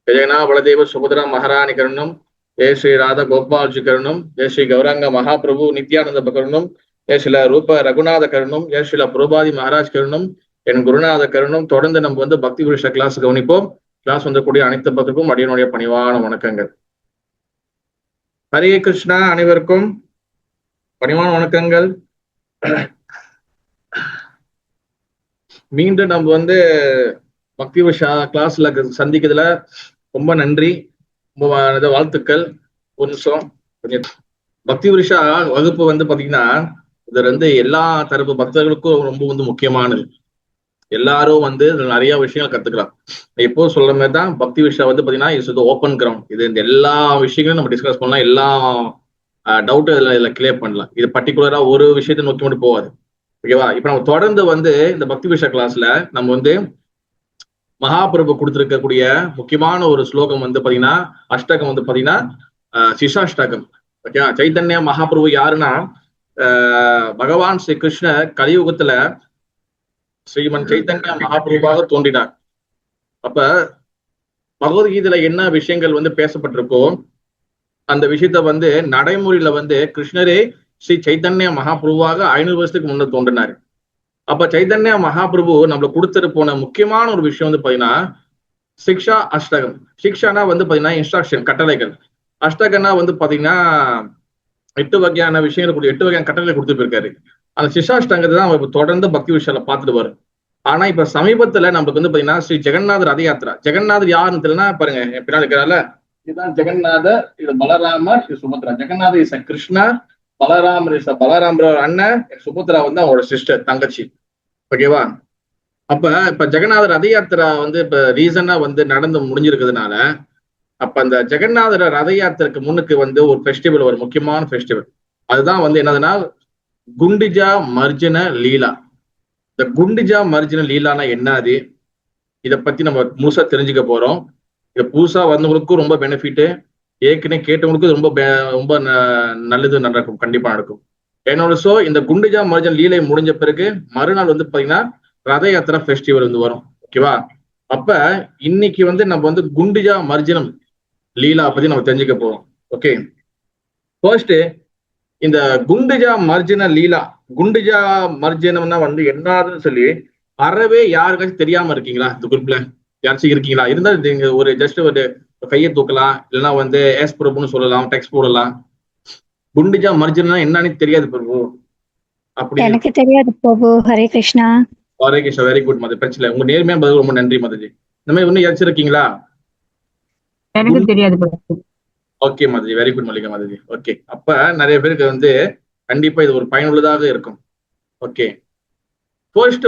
జయనా బలదేవ సుభద్ర మహారాణి కరుణం, జయ శ్రీ ராதா கோபால்ஜி கருணம், ஜெய ஸ்ரீ கௌராங்க மகாபிரபு நித்யானந்த கருணம், ஜெய ஸ்ரீல ரூப ரகுநாத கருணம், ஜெய ஸ்ரீல புரோபாதி மகாராஜ் கருணம், என் குருநாத கருணம். தொடர்ந்து நம்ம பக்தி விருஷ கிளாஸ் கவனிப்போம். கிளாஸ் வந்தக்கூடிய அனைத்து பக்தருக்கும் அடியனுடைய பணிவான வணக்கங்கள். ஹரே கிருஷ்ணா. அனைவருக்கும் பணிவான வணக்கங்கள். மீண்டும் நம்ம பக்தி விஷா கிளாஸ்ல சந்திக்கிறதுல ரொம்ப நன்றி, ரொம்ப வாழ்த்துக்கள். ஒரு நிமிஷம். பக்தி விஷா வகுப்பு பாத்தீங்கன்னா இது எல்லா தரப்பு பக்தர்களுக்கும் ரொம்ப முக்கியமானது. எல்லாரும் நிறைய விஷயங்கள் கத்துக்கலாம். எப்போ சொல்ற மாதிரி தான் பக்தி விஷா பாத்தீங்கன்னா இது ஓப்பன் கிரவுண்ட். இது இந்த எல்லா விஷயங்களும் நம்ம டிஸ்கஸ் பண்ணலாம், எல்லா டவுட் இதுல கிளியர் பண்ணலாம். இது பர்டிகுலரா ஒரு விஷயத்தை நோக்கி மட்டும் போகாது. ஓகேவா? இப்ப நம்ம தொடர்ந்து இந்த பக்தி விஷா கிளாஸ்ல நம்ம மகாபிரபு கொடுத்திருக்கக்கூடிய முக்கியமான ஒரு ஸ்லோகம் பாத்தீங்கன்னா அஷ்டகம் பாத்தீங்கன்னா சிஷாஷ்டகம். ஓகேவா? சைத்தன்ய மகாபிரபு யாருன்னா பகவான் ஸ்ரீ கிருஷ்ணர் கலியுகத்துல ஸ்ரீமன் சைத்தன்ய மகாபிரபுவாக தோன்றினார். அப்ப பகவத்கீதையில என்ன விஷயங்கள் பேசப்பட்டிருக்கோ அந்த விஷயத்த நடைமுறையில கிருஷ்ணரே ஸ்ரீ சைத்தன்ய மகாபிரபுவாக 500 வருஷத்துக்கு முன்ன தோன்றினாரு. அப்ப சைத்தன்ய மகாபிரபு நம்மள கொடுத்துட்டு போன முக்கியமான ஒரு விஷயம் பாத்தீங்கன்னா சிக்ஷா அஷ்டகம். சிக்ஷானா பாத்தீங்கன்னா இன்ஸ்ட்ரக்ஷன், கட்டளைகள். அஷ்டகம்னா பாத்தீங்கன்னா 8 வகையான விஷயங்கள், 8 வகையான கட்டளை கொடுத்துட்டு இருக்காரு. அந்த சிஷாஷ்டங்கத்தை தான் இப்ப தொடர்ந்து பக்தி விஷயத்துல பார்த்துட்டு வரும். ஆனா இப்ப சமீபத்துல நம்மளுக்கு பாத்தீங்கன்னா ஸ்ரீ ஜெகநாதர் ரத யாத்திரா. ஜெகநாதர் யாருன்னு தெரியலன்னா பாருங்க, என் பின்னாடி இருக்கிறால இதுதான் ஜெகநாதர், இது பலராமர், இது சுபத்ரா. ஜெகநாதர் இஸ் கிருஷ்ணா, பலராமர் இஸ் பலராமர் அண்ணன், சுபத்ரா அவங்களோட சிஸ்டர், தங்கச்சி. ஓகேவா? இப்ப ஜெகநாதர் ரத யாத்திரா இப்ப ரீசனா நடந்து முடிஞ்சிருக்கிறதுனால அப்ப அந்த ஜெகநாதர் ரத யாத்திரைக்கு முன்னுக்கு ஒரு ஃபெஸ்டிவல், ஒரு முக்கியமான ஃபெஸ்டிவல். அதுதான் என்னதுன்னா குண்டிஜா மர்ஜன லீலா. இந்த குண்டிஜா மர்ஜன லீலானா என்னது, இதை பத்தி நம்ம முழுசா தெரிஞ்சுக்க போறோம். இது புதுசா வந்தவங்களுக்கும் ரொம்ப பெனிஃபிட், ஏற்கனவே கேட்டவங்களுக்கும் ரொம்ப ரொம்ப நல்லது நடக்கும், கண்டிப்பா நடக்கும். என்னோட இந்த குண்டிஜா மர்ஜன் லீலை முடிஞ்ச பிறகு மறுநாள் பாத்தீங்கன்னா ரத யாத்திரா ஃபெஸ்டிவல் வரும். ஓகேவா? அப்ப இன்னைக்கு நம்ம குண்டிஜா மர்ஜனம் லீலா பத்தி நம்ம தெரிஞ்சுக்க போறோம். ஓகே, ஃபர்ஸ்ட் இந்த குண்டிஜா மர்ஜன லீலா, குண்டிஜா மர்ஜனம்னா என்னதுன்னு சொல்லி அறவே யாருக்காச்சும் தெரியாம இருக்கீங்களா? இந்த குரூப்ல யாராச்சும் இருக்கீங்களா? இருந்தா நீங்க ஒரு ஜஸ்ட் ஒரு கையை தூக்கலாம், இல்லைன்னா எஸ் பிரபுன்னு சொல்லலாம், டெக்ஸ்ட் போடலாம். குண்டிஜா மர்ஜனா என்னன்னு தெரியாது பிரபு அப்படி? எனக்கு தெரியாது பிரபு. ஹரே கிருஷ்ணா. ஹரே கிருஷ்ணா. வெரி குட் மது, பிரச்சனை. உங்க நேர்மையா பதில் ரொம்ப நன்றி மதுஜி. இந்த மாதிரி ஒண்ணு யாச்சும் இருக்கீங்களா? எனக்கு தெரியாது Prabhu. Okay Madhuji, very good Mallika Madhuji. Okay, அப்ப நிறைய பேருக்கு கண்டிப்பா இது ஒரு பயனுள்ளதாக இருக்கும். Okay, first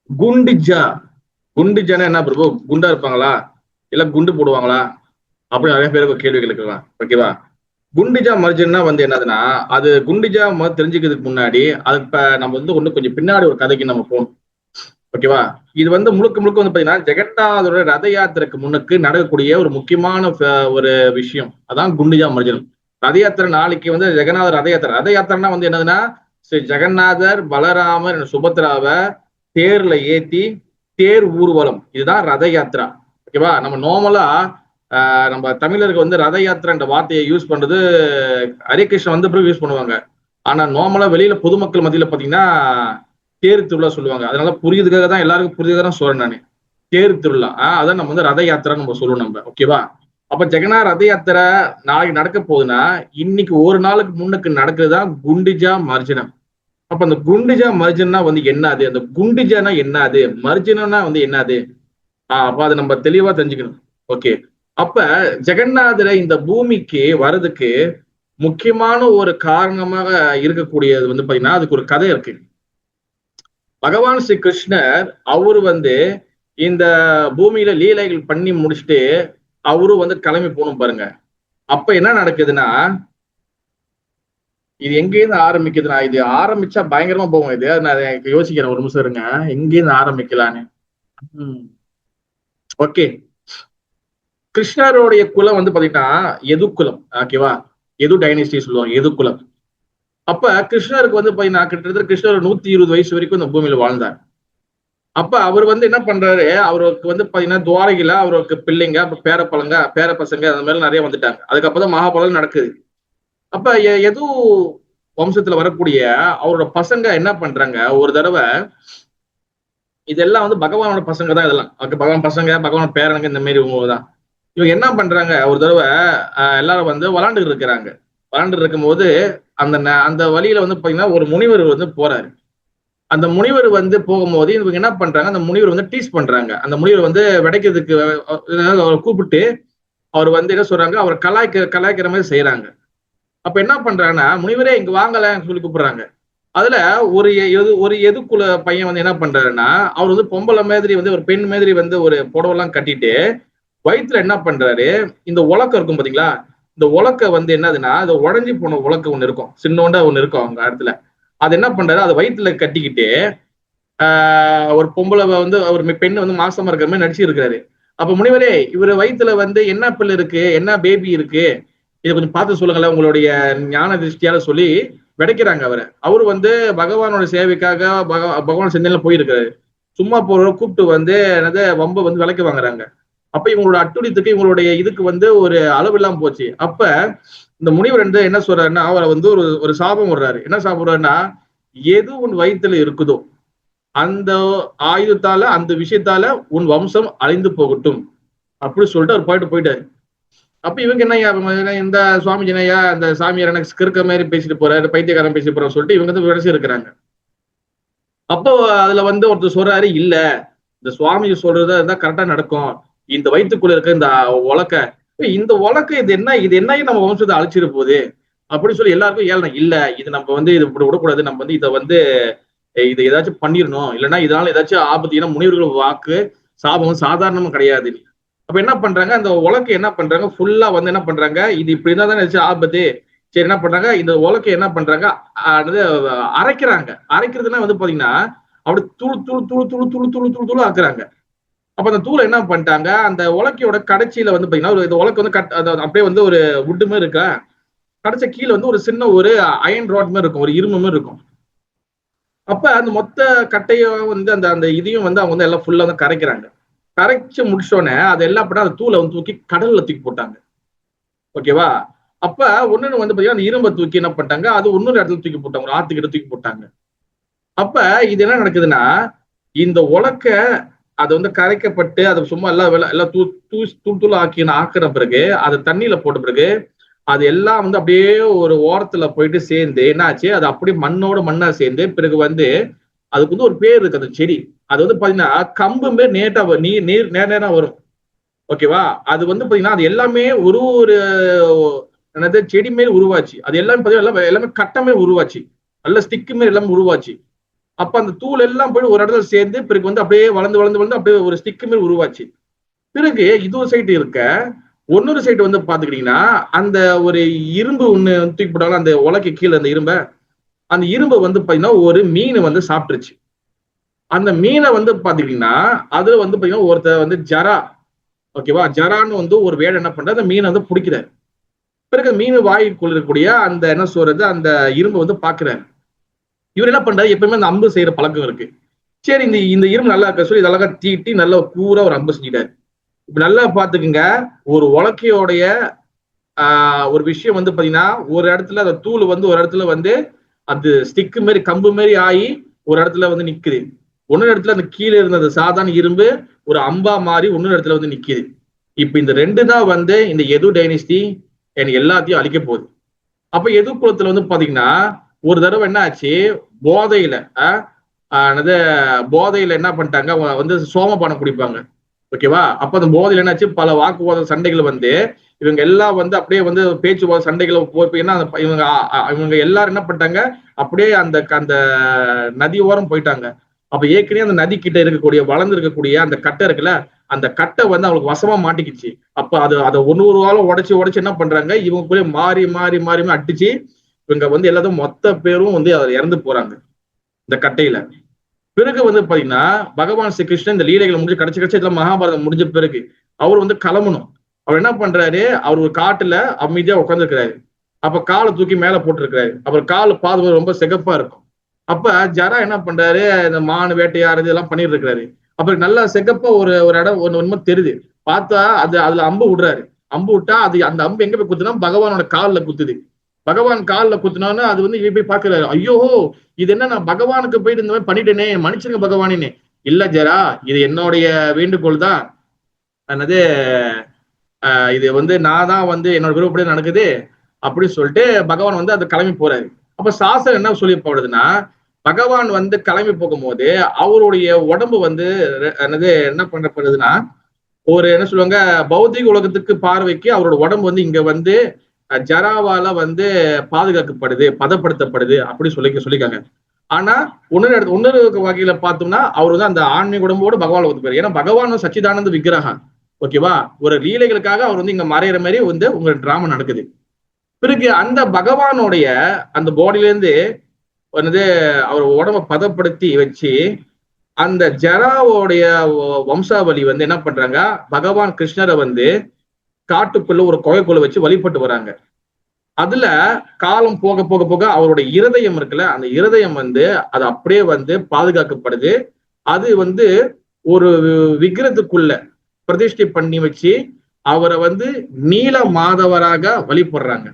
குண்டிஜா. குண்டிஜானா என்ன பிரபு? குண்டா இருப்பாங்களா, இல்ல குண்டு போடுவாங்களா அப்படி நிறைய பேருக்கு கேள்விகள் இருக்கலாம். ஓகேவா? குண்டிஜா மர்ஜன்னா என்னதுன்னா, அது குண்டிஜா தெரிஞ்சுக்கிறதுக்கு முன்னாடி அது இப்ப நம்ம ஒண்ணு கொஞ்சம் பின்னாடி ஒரு கதைக்கு நம்ம போகணும். ஓகேவா? இது முழுக்க முழுக்க பாத்தீங்கன்னா ஜெகநாதரோட ரத யாத்திரைக்கு முன்னுக்கு நடக்கக்கூடிய ஒரு முக்கியமான ஒரு விஷயம். அதான் குண்டிஜா மர்ஜனம். ரத யாத்திரை நாளைக்கு ஜெகநாதர் ரத யாத்திரை. ரத யாத்திரைனா என்னதுன்னா ஸ்ரீ ஜெகநாதர் பலராமர் சுபத்ராவை தேர்ல ஏத்தி தேர் ஊர்வலம், இதுதான் ரத யாத்திரா. ஓகேவா? நம்ம நார்மலா நம்ம தமிழருக்கு ரத யாத்திரைன்ற வார்த்தையை யூஸ் பண்றது ஹரே கிருஷ்ணன் வந்த பிறகு யூஸ் பண்ணுவாங்க. ஆனா நார்மலா வெளியில பொதுமக்கள் மத்தியில பாத்தீங்கன்னா தேர் திருவிழா சொல்லுவாங்க. அதனால புரியுதுக்காக தான், எல்லாருக்கும் புரியுதுக்காக தான் சொல்றேன் நானு. தேர் திருவிழா அதான் நம்ம ரத யாத்திரை நம்ம சொல்லுவோம் நம்ம. ஓகேவா? அப்ப ஜெகநாத ரத யாத்திரை நாளைக்கு நடக்க போகுதுன்னா இன்னைக்கு ஒரு நாளுக்கு முன்னுக்கு நடக்குதுதான் குண்டிஜா மர்ஜனம். அப்ப அந்த குண்டிஜா மர்ஜனா என்னது, அந்த குண்டிஜானா என்னது, மர்ஜனா என்னது? அப்ப அதை நம்ம தெளிவா தெரிஞ்சுக்கணும். ஓகே, அப்ப ஜெகநாதரை இந்த பூமிக்கு வர்றதுக்கு முக்கியமான ஒரு காரணமாக இருக்கக்கூடியது பாத்தீங்கன்னா அதுக்கு ஒரு கதை இருக்கு. பகவான் ஸ்ரீ கிருஷ்ணர் அவரு இந்த பூமியில லீலைகள் பண்ணி முடிச்சுட்டு அவரு கிளம்பி போகணும் பாருங்க. அப்ப என்ன நடக்குதுன்னா, இது எங்கேருந்து ஆரம்பிக்குதுன்னா, இது ஆரம்பிச்சா பயங்கரமா போகும். இது நான் யோசிக்கிறேன், ஒரு நிமிஷம் இருங்க, எங்கேருந்து ஆரம்பிக்கலான்னு. ஓகே, கிருஷ்ணருடைய குலம் பாத்தீங்கன்னா எது குலம். ஓகேவா? எது டைனஸ்டி சொல்லுவாங்க, எது குலம். அப்ப கிருஷ்ணருக்கு பாத்தீங்கன்னா கிட்டத்தட்ட கிருஷ்ணர் 120 வயசு வரைக்கும் இந்த பூமியில வாழ்ந்தார். அப்ப அவர் வந்து என்ன பண்றாரு, அவருக்கு வந்து பாத்தீங்கன்னா துவாரகையில அவருக்கு பிள்ளைங்க, அப்ப பேர பசங்க அந்த மாதிரி நிறைய வந்துட்டாங்க. அதுக்கப்புறம் மகாபாரதம் நடக்குது. அப்ப எது வம்சத்துல வரக்கூடிய அவரோட பசங்க என்ன பண்றாங்க, ஒரு தடவை இதெல்லாம் வந்து பகவானோட பசங்க தான் இதெல்லாம். பகவான் பசங்க, பகவான் பேரனுங்க இந்த மாதிரி தான். இவங்க என்ன பண்றாங்க, ஒரு தடவை எல்லாரும் வந்து விளாண்டு இருக்கிறாங்க. விளாண்டு இருக்கும் போது அந்த வழியில வந்து பாத்தீங்கன்னா ஒரு முனிவர் வந்து போறாரு. அந்த முனிவர் வந்து போகும்போது இவங்க என்ன பண்றாங்க, அந்த முனிவர் வந்து டீஸ் பண்றாங்க. அந்த முனிவர் வந்து விடைக்கிறதுக்கு அவரை கூப்பிட்டு அவர் வந்து என்ன சொல்றாங்க, அவர் கலாய்க்கிற மாதிரி செய்யறாங்க. அப்ப என்ன பண்றாங்கன்னா, முனிவரே இங்க வாங்கலன்னு சொல்லி கூப்பிடுறாங்க. அதுல ஒரு எதுக்குள்ள பையன் வந்து என்ன பண்றாருன்னா, அவர் வந்து பொம்பளை மாதிரி வந்து ஒரு பெண் மாதிரி வந்து ஒரு புடவெல்லாம் கட்டிட்டு வயிற்றுல என்ன பண்றாரு, இந்த உலக்கம் இருக்கும் பாத்தீங்களா, இந்த உலக்க வந்து என்னதுன்னா, அது உடஞ்சி போன உலக்க ஒண்ணு இருக்கும், சின்னோண்டா ஒண்ணு இருக்கும் அவங்க இடத்துல. அது என்ன பண்றாரு, அதை வயிற்றுல கட்டிக்கிட்டு ஒரு பொம்பளை வந்து ஒரு பெண்ணு வந்து மாசமா இருக்கிற மாதிரி நடிச்சு இருக்காரு. அப்ப முனிவரே, இவர் வயிற்றுல வந்து என்ன பிள்ளை இருக்கு, என்ன பேபி இருக்கு, இதை கொஞ்சம் பார்த்து சொல்லுங்களேன் உங்களுடைய ஞான திருஷ்டியால சொல்லி விடைக்கிறாங்க அவரை. அவரு வந்து பகவானோட சேவைக்காக பகவான் சிந்தனையில போயிருக்காரு. சும்மா போற கூப்பிட்டு வந்து என்னது வம்ப வந்து விலைக்கு வாங்குறாங்க. அப்ப இவங்களோட அட்டுழியத்துக்கு இவங்களுடைய இதுக்கு வந்து ஒரு அளவு இல்லாம போச்சு. அப்ப இந்த முனிவர் வந்து என்ன சொல்றாருன்னா, அவரை வந்து ஒரு சாபம் விடுறாரு. என்ன சாபம் விடுறாருன்னா, எது உன் வயிற்றுல இருக்குதோ அந்த ஆயுதத்தால அந்த விஷயத்தால உன் வம்சம் அழிந்து போகட்டும் அப்படி சொல்லிட்டு அவர் போயிட்டாரு. அப்ப இவங்க என்ன, இந்த சுவாமி ஜனையா இந்த சாமியார் எனக்கு கிறுக்க மாதிரி பேசிட்டு போறாரு, பைத்தியக்காரன் பேசிட்டு போறாரு சொல்லிட்டு இவங்க வந்து விடைச்சு இருக்கிறாங்க. அப்போ அதுல வந்து ஒருத்தர் சொல்றாரு, இல்ல இந்த சுவாமி சொல்றது இருந்தா கரெக்டா நடக்கும். இந்த வயிற்றுக்குள்ள இருக்க இந்த உலக்க, இந்த உலக்க இது என்ன நம்ம வம்சத்தை அழிச்சிட போகுது அப்படின்னு சொல்லி எல்லாருக்கும் ஏழனை இல்ல, இது நம்ம வந்து இது விடக்கூடாது, நம்ம வந்து இதை வந்து இதை ஏதாச்சும் பண்ணிடணும், இல்லைன்னா இதனால ஏதாச்சும் ஆபத்து. ஏன்னா முனிவர்கள் வாக்கு சாபம் சாதாரணமும் கிடையாது. அப்ப என்ன பண்றாங்க, அந்த உலக்கை என்ன பண்றாங்க, ஃபுல்லா வந்து என்ன பண்றாங்க, இது இப்படி இருந்தா தானே ஆபத்து. சரி என்ன பண்றாங்க, இந்த உலக்கை என்ன பண்றாங்க, அரைக்கிறாங்க. அரைக்கிறதுனா வந்து பாத்தீங்கன்னா அப்படி தூள் தூள் தூள் தூள் தூள் தூள் தூள் தூள் ஆக்குறாங்க. அப்ப அந்த தூளை என்ன பண்ணிட்டாங்க, அந்த உலக்கையோட கடைச்சியில வந்து பாத்தீங்கன்னா இந்த உலக்கு வந்து அப்படியே வந்து ஒரு வுட்டு மாதிரி இருக்கா, கடைச்ச கீழே வந்து ஒரு சின்ன ஒரு அயன் ராட் மாதிரி இருக்கும், ஒரு இரும்பு மாதிரி இருக்கும். அப்ப அந்த மொத்த கட்டையும் வந்து அந்த அந்த இதையும் வந்து அவங்க வந்து எல்லாம் ஃபுல்லா வந்து கரைக்கிறாங்க. கரைச்சு முடிச்சோடனே அது எல்லாம் பண்ண அந்த தூளை வந்து தூக்கி கடல்ல தூக்கி போட்டாங்க. ஓகேவா? அப்ப ஒண்ணுன்னு வந்து பாத்தீங்கன்னா அந்த இரும்பை தூக்கி என்ன பண்ணிட்டாங்க, அது இன்னொரு இடத்துல தூக்கி போட்டாங்க, ஒரு ஆத்துக்கிட்ட தூக்கி போட்டாங்க. அப்ப இது என்ன நடக்குதுன்னா, இந்த உலக்க அது வந்து கரைக்கப்பட்டு அது சும்மா எல்லாம் தூள் தூள் ஆக்கின பிறகு அது தண்ணியில போட்ட பிறகு அது எல்லாம் வந்து அப்படியே ஒரு ஓரத்துல போயிட்டு சேர்ந்து என்ன ஆச்சு, அது அப்படியே மண்ணோட மண்ணா சேர்ந்து பிறகு வந்து அதுக்கு வந்து ஒரு பேர் இருக்கு அந்த செடி. அது வந்து பாத்தீங்கன்னா கம்பு மாரி நேட்டா நீர் நேரா வரும். ஓகேவா? அது வந்து பாத்தீங்கன்னா அது எல்லாமே ஒரு என்னது செடி மாரி உருவாச்சு. அது எல்லாமே பாத்தீங்கன்னா எல்லாமே கட்ட மாரி உருவாச்சு, நல்ல ஸ்டிக்கு மாரி எல்லாமே உருவாச்சு. அப்ப அந்த தூள் எல்லாம் போய் ஒரு இடத்துல சேர்ந்து பிறகு வந்து அப்படியே வளர்ந்து வளர்ந்து வளர்ந்து அப்படியே ஒரு ஸ்டிக்கு மாரி உருவாச்சு. பிறகு இது ஒரு சைடு இருக்க, இன்னொரு சைடு வந்து பாத்துக்கிட்டீங்கன்னா அந்த ஒரு இரும்பு ஒண்ணு தூக்கி போட்டாலும் அந்த உலக்கை கீழே அந்த இரும்பை வந்து பாத்தீங்கன்னா ஒரு மீன் வந்து சாப்பிட்டுருச்சு. அந்த மீனை வந்து பாத்துக்கிட்டீங்கன்னா அதுல வந்து பாத்தீங்கன்னா ஒருத்தர் வந்து ஜரா, ஓகேவா, ஜரான்னு வந்து ஒரு வேடை என்ன பண்ற அந்த மீனை வந்து பிடிக்கிறாரு. பிறகு மீன் வாய்க்குள்ள இருக்கக்கூடிய அந்த என்ன சொல்றது அந்த இரும்பை வந்து பாக்குறாரு. இவர் என்ன பண்றாரு, எப்பவுமே அந்த அம்பு செய்யற பழக்கம் இருக்கு. சரி இந்த இரும்பு நல்லா இருக்க சொல்லி இதெல்லாம் தீட்டி நல்லா கூரா ஒரு அம்பு செஞ்சிட்டாரு. இப்ப நல்லா பாத்துக்குங்க, ஒரு உலக்கையோடைய ஒரு விஷயம் வந்து பாத்தீங்கன்னா ஒரு இடத்துல அந்த தூள் வந்து ஒரு இடத்துல வந்து அது ஸ்டிக்கு மாரி கம்பு மாரி ஆகி ஒரு இடத்துல வந்து நிக்குது. இன்னொரு இடத்துல அந்த கீழே இருந்த அந்த சாதாரண இரும்பு ஒரு அம்பா மாறி இன்னொரு இடத்துல வந்து நிக்குது. இப்ப இந்த ரெண்டு தான் வந்து இந்த எது டைனஸ்டி எனக்கு எல்லாத்தையும் அழிக்க போகுது. அப்ப எது குலத்துல வந்து பாத்தீங்கன்னா ஒரு தடவை என்ன ஆச்சு, போதையில போதையில என்ன பண்ணிட்டாங்க, வந்து சோமபானம் குடிப்பாங்க. ஓகேவா? அப்ப அந்த போதையில என்னாச்சு, பல வாக்குவாத சண்டைகள் வந்து இவங்க எல்லாம் வந்து அப்படியே வந்து பேச்சுவாத சண்டைகளை போய்னா இவங்க எல்லாரும் என்ன பண்ணிட்டாங்க, அப்படியே அந்த அந்த நதி ஓரம் போயிட்டாங்க. அப்ப ஏற்கனவே அந்த நதி கிட்ட இருக்கக்கூடிய வளர்ந்து இருக்கக்கூடிய அந்த கட்டை இருக்குல்ல, அந்த கட்டை வந்து அவங்களுக்கு வசமா மாட்டிக்கிச்சு. அப்ப அதை ஒரு வாரம் உடைச்சு என்ன பண்றாங்க, இவங்க கூட மாறி மாறி மாறி அடிச்சு இவங்க வந்து எல்லாத்தையும் மொத்த பேரும் வந்து அதை இறந்து போறாங்க இந்த கட்டையில. பிறகு வந்து பாத்தீங்கன்னா பகவான் ஸ்ரீ கிருஷ்ணன் இந்த லீலைகளை முடிஞ்சு கடைசி இதெல்லாம் மகாபாரதம் முடிஞ்ச பிறகு அவர் வந்து கிளம்பணும். அவர் என்ன பண்றாரு, அவர் ஒரு காட்டுல அமைதியா உட்காந்துருக்கிறாரு. அப்ப காலை தூக்கி மேல போட்டிருக்கிறாரு. அவர் கால் பாதுகாப்பு ரொம்ப சிகப்பா இருக்கும். அப்ப ஜரா என்ன பண்றாரு, இந்த மான் வேட்டையாடுறது இதெல்லாம் பண்ணிட்டு இருக்கிறாரு. அப்புறம் நல்லா செகப்பா ஒரு ஒரு இடம் ஒண்ணு தெரியுது. பார்த்தா அதுல அம்பு விடுறாரு. அம்பு விட்டா அது அந்த அம்பு எங்க போய் குத்துனா பகவானோட கால்ல குத்துது. பகவான் கால்ல குத்துனோன்னு அது வந்து இவ போய் பாக்குறாரு. ஐயோ, இது என்ன, நான் பகவானுக்கு போயிட்டு இந்த மாதிரி பண்ணிட்டேனே, மன்னிச்சிருங்க பகவானின்னு. இல்ல ஜரா, இது என்னுடைய வேண்டுகோள் தான். என்னது, இது வந்து நான் தான் வந்து என்னோட விருப்பப்படி நடக்குது அப்படின்னு சொல்லிட்டு பகவான் வந்து அது கிளம்பி போறாரு. அப்ப சாஸ்திரம் என்ன சொல்லப்படுதுன்னா, பகவான் வந்து கிளம்பி போகும்போது அவருடைய உடம்பு வந்து என்னது என்ன பண்ணப்படுதுன்னா, ஒரு என்ன சொல்லுவாங்க, பௌத்திக உலகத்துக்கு பார்வைக்கு அவரோட உடம்பு வந்து இங்க வந்து ஜராவால வந்து பாதுகாக்கப்படுது, பதப்படுத்தப்படுது அப்படி சொல்லிக்காங்க. ஆனா இன்னொரு வகையில பார்த்தோம்னா அவர் வந்து அந்த ஆன்மீக உடம்போடு பகவான் ஒத்துப்பாரு. ஏன்னா பகவான் சச்சிதானந்த விக்கிரகம், ஓகேவா, ஒரு லீலைகளுக்காக அவர் வந்து இங்க மறையிற மாதிரி வந்து உங்க டிராமா நடக்குது. பிறகு அந்த பகவானுடைய அந்த பாடியில இருந்து வந்து அவர் உடம்ப பதப்படுத்தி வச்சு அந்த ஜராவோடைய வம்சாவளி வந்து என்ன பண்றாங்க, பகவான் கிருஷ்ணரை வந்து காட்டுக்குள்ள ஒரு குகைக்குள்ள வச்சு வழிபட்டு வராங்க. அதுல காலம் போக போக போக அவருடைய இருதயம் இருக்குல்ல, அந்த இருதயம் வந்து அது அப்படியே வந்து பாதுகாக்கப்படுது. அது வந்து ஒரு விக்கிரத்துக்குள்ள பிரதிஷ்டை பண்ணி வச்சு அவரை வந்து நீல மாதவராக வழிபடுறாங்க.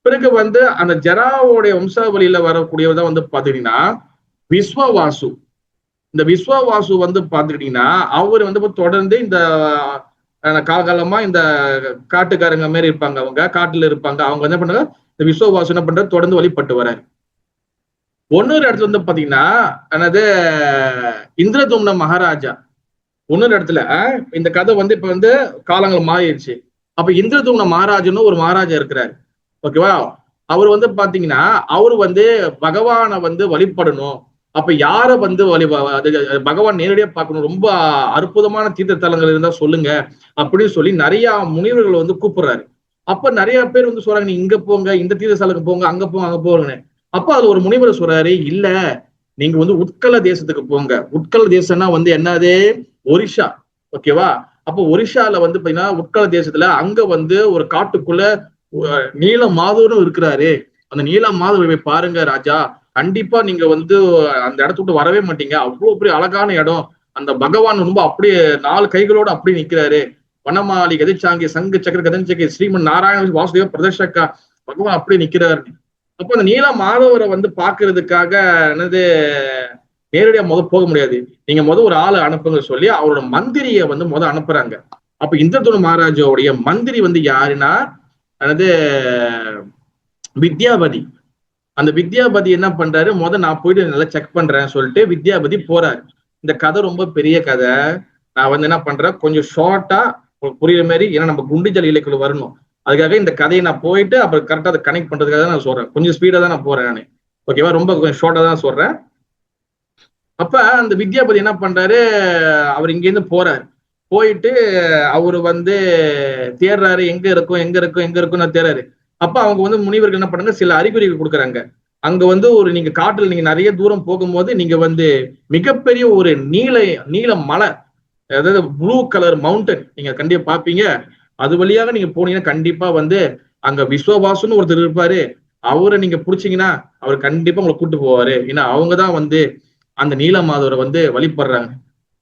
பிறகு வந்து அந்த ஜராவோடைய வம்சாவளியில வரக்கூடியதான் வந்து பாத்தீங்கன்னா விஸ்வவாசு. இந்த விஸ்வவாசு வந்து பாத்துக்கிட்டீங்கன்னா அவர் வந்து தொடர்ந்து இந்த காலகாலமா இந்த காட்டுக்காரங்க மாதிரி இருப்பாங்க, அவங்க காட்டுல இருப்பாங்க, அவங்க என்ன பண்ணாங்க, இந்த விஸ்வவாசு என்ன பண்ற தொடர்ந்து வழிபட்டு வராரு. ஒன்னொரு இடத்துல வந்து பாத்தீங்கன்னா என்னது இந்திரதும்ன மகாராஜா, இன்னொரு இடத்துல இந்த கதை வந்து இப்ப வந்து காலங்கள் மாறிடுச்சு. அப்ப இந்திரதும்ன மகாராஜன்னு ஒரு மகாராஜா இருக்கிறாரு, ஓகேவா. அவர் வந்து பாத்தீங்கன்னா அவரு வந்து பகவானை வந்து வழிபடணும். அப்ப யார வந்து பகவான் நேரடியா பார்க்கணும், ரொம்ப அற்புதமான தீர்த்த தலங்கள் இருந்தா சொல்லுங்க அப்படின்னு சொல்லி நிறைய முனிவர்கள் வந்து கூப்பிடுறாரு. அப்ப நிறைய பேர் வந்து சொல்றாங்க, நீ இங்க போங்க, இந்த தீர்த்த ஸ்தலத்துக்கு போங்க, அங்க போங்க, அங்க போங்க. அப்ப அது ஒரு முனிவர் சொல்றாரு, இல்ல நீங்க வந்து உட்கல தேசத்துக்கு போங்க. உட்கல தேசம்னா வந்து என்னது, ஒரிஷா, ஓகேவா. அப்போ ஒரிஷால வந்து பாத்தீங்கன்னா உட்கல தேசத்துல அங்க வந்து ஒரு காட்டுக்குள்ள நீல மாதவரும் இருக்கிறாரு. அந்த நீல மாதவரை பாருங்க ராஜா, கண்டிப்பா நீங்க வந்து அந்த இடத்த விட்டு வரவே மாட்டீங்க. அவ்வளவு பெரிய அழகான இடம். அந்த பகவான் ரொம்ப அப்படியே 4 கைகளோட அப்படியே நிக்கிறாரு. வனமாலி கதிச்சாங்கி சங்கு சக்கர கதஞ்சக்கி ஸ்ரீமன் நாராயண வாசுதேவ பிரதர்ஷக்கா, பகவான் அப்படியே நிக்கிறாரு. அப்ப அந்த நீல மாதவரை வந்து பாக்குறதுக்காக என்னது நேரடியா போக முடியாது, நீங்க ஒரு ஆளை அனுப்புங்க சொல்லி அவரோட மந்திரிய வந்து அனுப்புறாங்க. அப்ப இந்திரதுன மகாராஜாவுடைய மந்திரி வந்து யாருன்னா அதாவது வித்யாபதி. அந்த வித்யாபதி என்ன பண்றாரு, நான் போயிட்டு நல்லா செக் பண்றேன்னு சொல்லிட்டு வித்யாபதி போறாரு. இந்த கதை ரொம்ப பெரிய கதை, நான் வந்து என்ன பண்றேன் கொஞ்சம் ஷார்ட்டா புரியுற மாதிரி, ஏன்னா நம்ம குண்டுஜல் இலைக்குள்ள வரணும், அதுக்காக இந்த கதையை நான் போயிட்டு அப்புறம் கரெக்டா அதை கனெக்ட் பண்றதுக்காக தான் நான் சொல்றேன். கொஞ்சம் ஸ்பீடா தான் நான் போறேன் நானு, ஓகேவா, ரொம்ப கொஞ்சம் ஷார்ட்டா தான் சொல்றேன். அப்ப அந்த வித்யாபதி என்ன பண்றாரு, அவர் இங்க இருந்து போறாரு. போயிட்டு அவரு வந்து தேடுறாரு, எங்க இருக்கும் எங்க இருக்கும் எங்க இருக்கும்னு தேடுறாரு. அப்ப அவங்க வந்து முனிவர்கள் என்ன பண்ணாங்க, சில அறிகுறிகள் கொடுக்குறாங்க. அங்க வந்து ஒரு நீங்க காட்டுல நீங்க நிறைய தூரம் போகும்போது நீங்க வந்து மிகப்பெரிய ஒரு நீல மலை, அதாவது ப்ளூ கலர் மவுண்டன் நீங்க கண்டிப்பா பாப்பீங்க. அது வழியாக நீங்க போனீங்கன்னா கண்டிப்பா வந்து அங்க விஸ்வவாசுன்னு ஒருத்தர் இருப்பாரு. அவரை நீங்க புடிச்சீங்கன்னா அவர் கண்டிப்பா உங்களை கூட்டு போவாரு. ஏன்னா அவங்கதான் வந்து அந்த நீலமாதவரை வந்து வழிபடுறாங்க.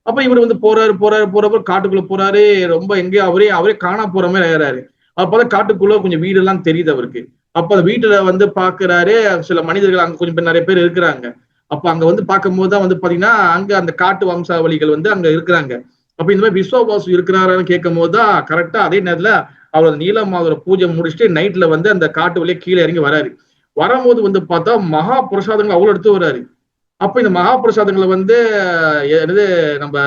அப்ப இவர் வந்து போறப்ப காட்டுக்குள்ள போறாரு. ரொம்ப எங்கேயோ அவரே காணா போற மாதிரி ஆயிடுறாரு. அப்பதான் காட்டுக்குள்ள கொஞ்சம் வீடு எல்லாம் தெரியுது அவருக்கு. அப்ப அந்த வீட்டுல வந்து பாக்குறாரு, சில மனிதர்கள் அங்க கொஞ்சம் பேர் நிறைய பேர் இருக்கிறாங்க. அப்ப அங்க வந்து பார்க்கும் போதுதான் வந்து பாத்தீங்கன்னா அங்க அந்த காட்டு வம்சாவளிகள் வந்து அங்க இருக்கிறாங்க. அப்ப இந்த மாதிரி விஸ்வவாசு இருக்கிறாரான்னு கேட்கும் போதுதான் கரெக்டா அதே நேரத்துல அவர் அந்த நீலமாதவரை பூஜை முடிச்சுட்டு நைட்ல வந்து அந்த காட்டு வழியே கீழே இறங்கி வராரு. வரும்போது வந்து பார்த்தா மகா பிரசாதங்கள் அவ்வளவு எடுத்து வர்றாரு. அப்ப இந்த மகா பிரசாதங்களை வந்து நம்ம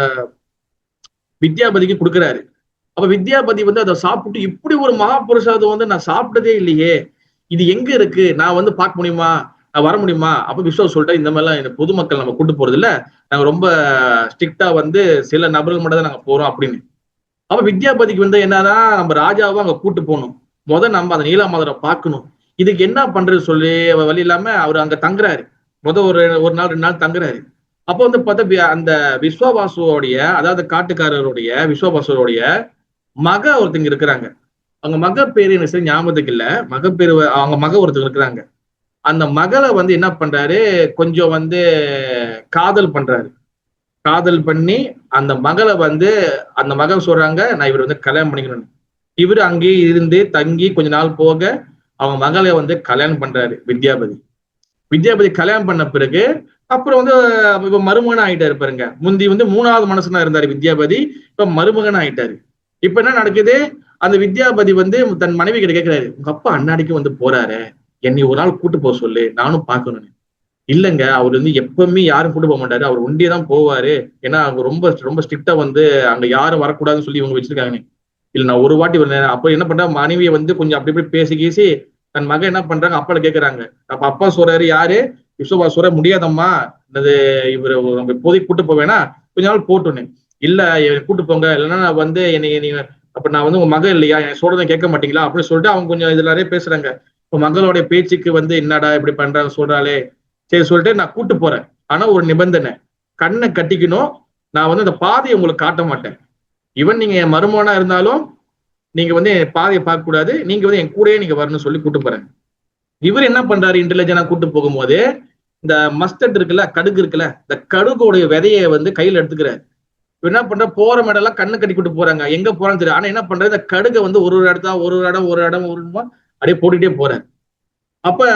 வித்யாபதிக்கு கொடுக்குறாரு. அப்ப வித்யாபதி வந்து அதை சாப்பிட்டு, இப்படி ஒரு மகா பிரசாதம் வந்து நான் சாப்பிட்டதே இல்லையே, இது எங்க இருக்கு, நான் வந்து பார்க்க முடியுமா, நான் வர முடியுமா. அப்ப விஸ்வா சொல்லிட்டா, இந்த மாதிரிலாம் பொதுமக்கள் நம்ம கூட்டு போறது இல்ல, நாங்க ரொம்ப ஸ்ட்ரிக்டா வந்து சில நபர்கள் மட்டும் தான் நாங்க போறோம் அப்படின்னு. அப்ப வித்யாபதிக்கு வந்து என்னன்னா, நம்ம ராஜாவும் அங்க கூட்டு போகணும், நம்ம அந்த நீலாமாதரை பார்க்கணும். இதுக்கு என்ன பண்றது சொல்லி வழி இல்லாம அவர் அங்க தங்குறாரு. ஒரு நாள் 2 நாள் தங்குறாரு. அப்ப வந்து பார்த்தா அந்த விஸ்வவாசுவோடைய, அதாவது காட்டுக்காரருடைய விஸ்வவாசுவோடைய மக ஒருத்தங்க இருக்கிறாங்க. அவங்க மக பேரு என்ன சரி ஞாபகத்துக்கு இல்ல, அவங்க மக ஒருத்தங்க இருக்கிறாங்க. அந்த மகளை வந்து என்ன பண்றாரு, கொஞ்சம் வந்து காதல் பண்றாரு. காதல் பண்ணி அந்த மகளை வந்து அந்த மகள் சொல்றாங்க, நான் இவர் வந்து கல்யாணம் பண்ணிக்கணும். இவரு அங்கேயே இருந்து தங்கி கொஞ்ச நாள் போக அவங்க மகளை வந்து கல்யாணம் பண்றாரு வித்யாபதி. வித்யாபதி கல்யாணம் பண்ண பிறகு அப்புறம் வந்து இப்ப மருமகன் ஆயிட்டாரு பாருங்க. முந்தி வந்து 3வது மனுஷனா இருந்தாரு வித்யாபதி, இப்ப மருமகன் ஆயிட்டாரு. இப்ப என்ன நடக்குது, அந்த வித்யாபதி வந்து தன் மனைவி கிட்ட கேட்கிறாரு, உங்க அப்பா அண்ணாடிக்கு வந்து போறாரு, என்னை ஒரு நாள் கூட்டு போக சொல்லு, நானும் பாக்கணும். இல்லங்க, அவர் வந்து எப்பவுமே யாரும் கூட்டு போக மாட்டாரு, அவர் ஒண்டியதான் போவாரு. ஏன்னா அவங்க ரொம்ப ரொம்ப ஸ்ட்ரிக்டா வந்து அங்க யாரும் வரக்கூடாதுன்னு சொல்லி இவங்க வச்சிருக்காங்க. இல்ல நான் ஒரு வாட்டி வந்தேன். அப்ப என்ன பண்றா, மனைவியை வந்து கொஞ்சம் அப்படி இப்படி பேசி கீசி தன் மகன் என்ன பண்றாங்க, அப்பால கேட்கறாங்க. அப்ப அப்பா சொல்றாரு, யாரு விஸ்வபா சொல்ற, முடியாதம்மா, அது இவரு நம்ம இப்போதைக்கு கூட்டு போவேனா, கொஞ்ச நாள் போட்டுன்னு. இல்ல கூட்டு போங்க, இல்லைன்னா நான் வந்து என்னை நீங்க, அப்ப நான் வந்து உங்க மகன் இல்லையா, என் சொல்றதை கேட்க மாட்டீங்களா அப்படின்னு சொல்லிட்டு அவங்க கொஞ்சம் இதுல நிறைய பேசுறாங்க. இப்ப மகளோட பேச்சுக்கு வந்து என்னடா இப்படி பண்றாங்க சொல்றாளே, சரி சொல்லிட்டு நான் கூட்டு போறேன். ஆனா ஒரு நிபந்தனை, கண்ணை கட்டிக்கணும், நான் வந்து அந்த பாதையை உங்களுக்கு காட்ட மாட்டேன். ஈவன் நீங்க என் மருமகனா இருந்தாலும் நீங்க வந்து என் பாதையை பார்க்க கூடாது, நீங்க வந்து என் கூடயே நீங்க வரணும்னு சொல்லி கூட்டு போறேன். இவர் என்ன பண்றாரு, இன்டெலிஜென்டா கூட்டு போகும்போது இந்த மஸ்டர்ட் இருக்குல்ல, கடுகு இருக்குல்ல, இந்த கடுகுடைய விதையை வந்து கையில எடுத்துக்கிறாரு. இவர் என்ன பண்ற, போற மேடெல்லாம் கண்ணு கட்டி கூட்டு போறாங்க, எங்க போறான்னு தெரியும். ஆனா என்ன பண்றது, இந்த கடுகை வந்து ஒரு இடத்தா ஒரு இடம் ஒரு இடம் ஒரு இடமா அப்படியே போட்டுட்டே போறாரு. அப்ப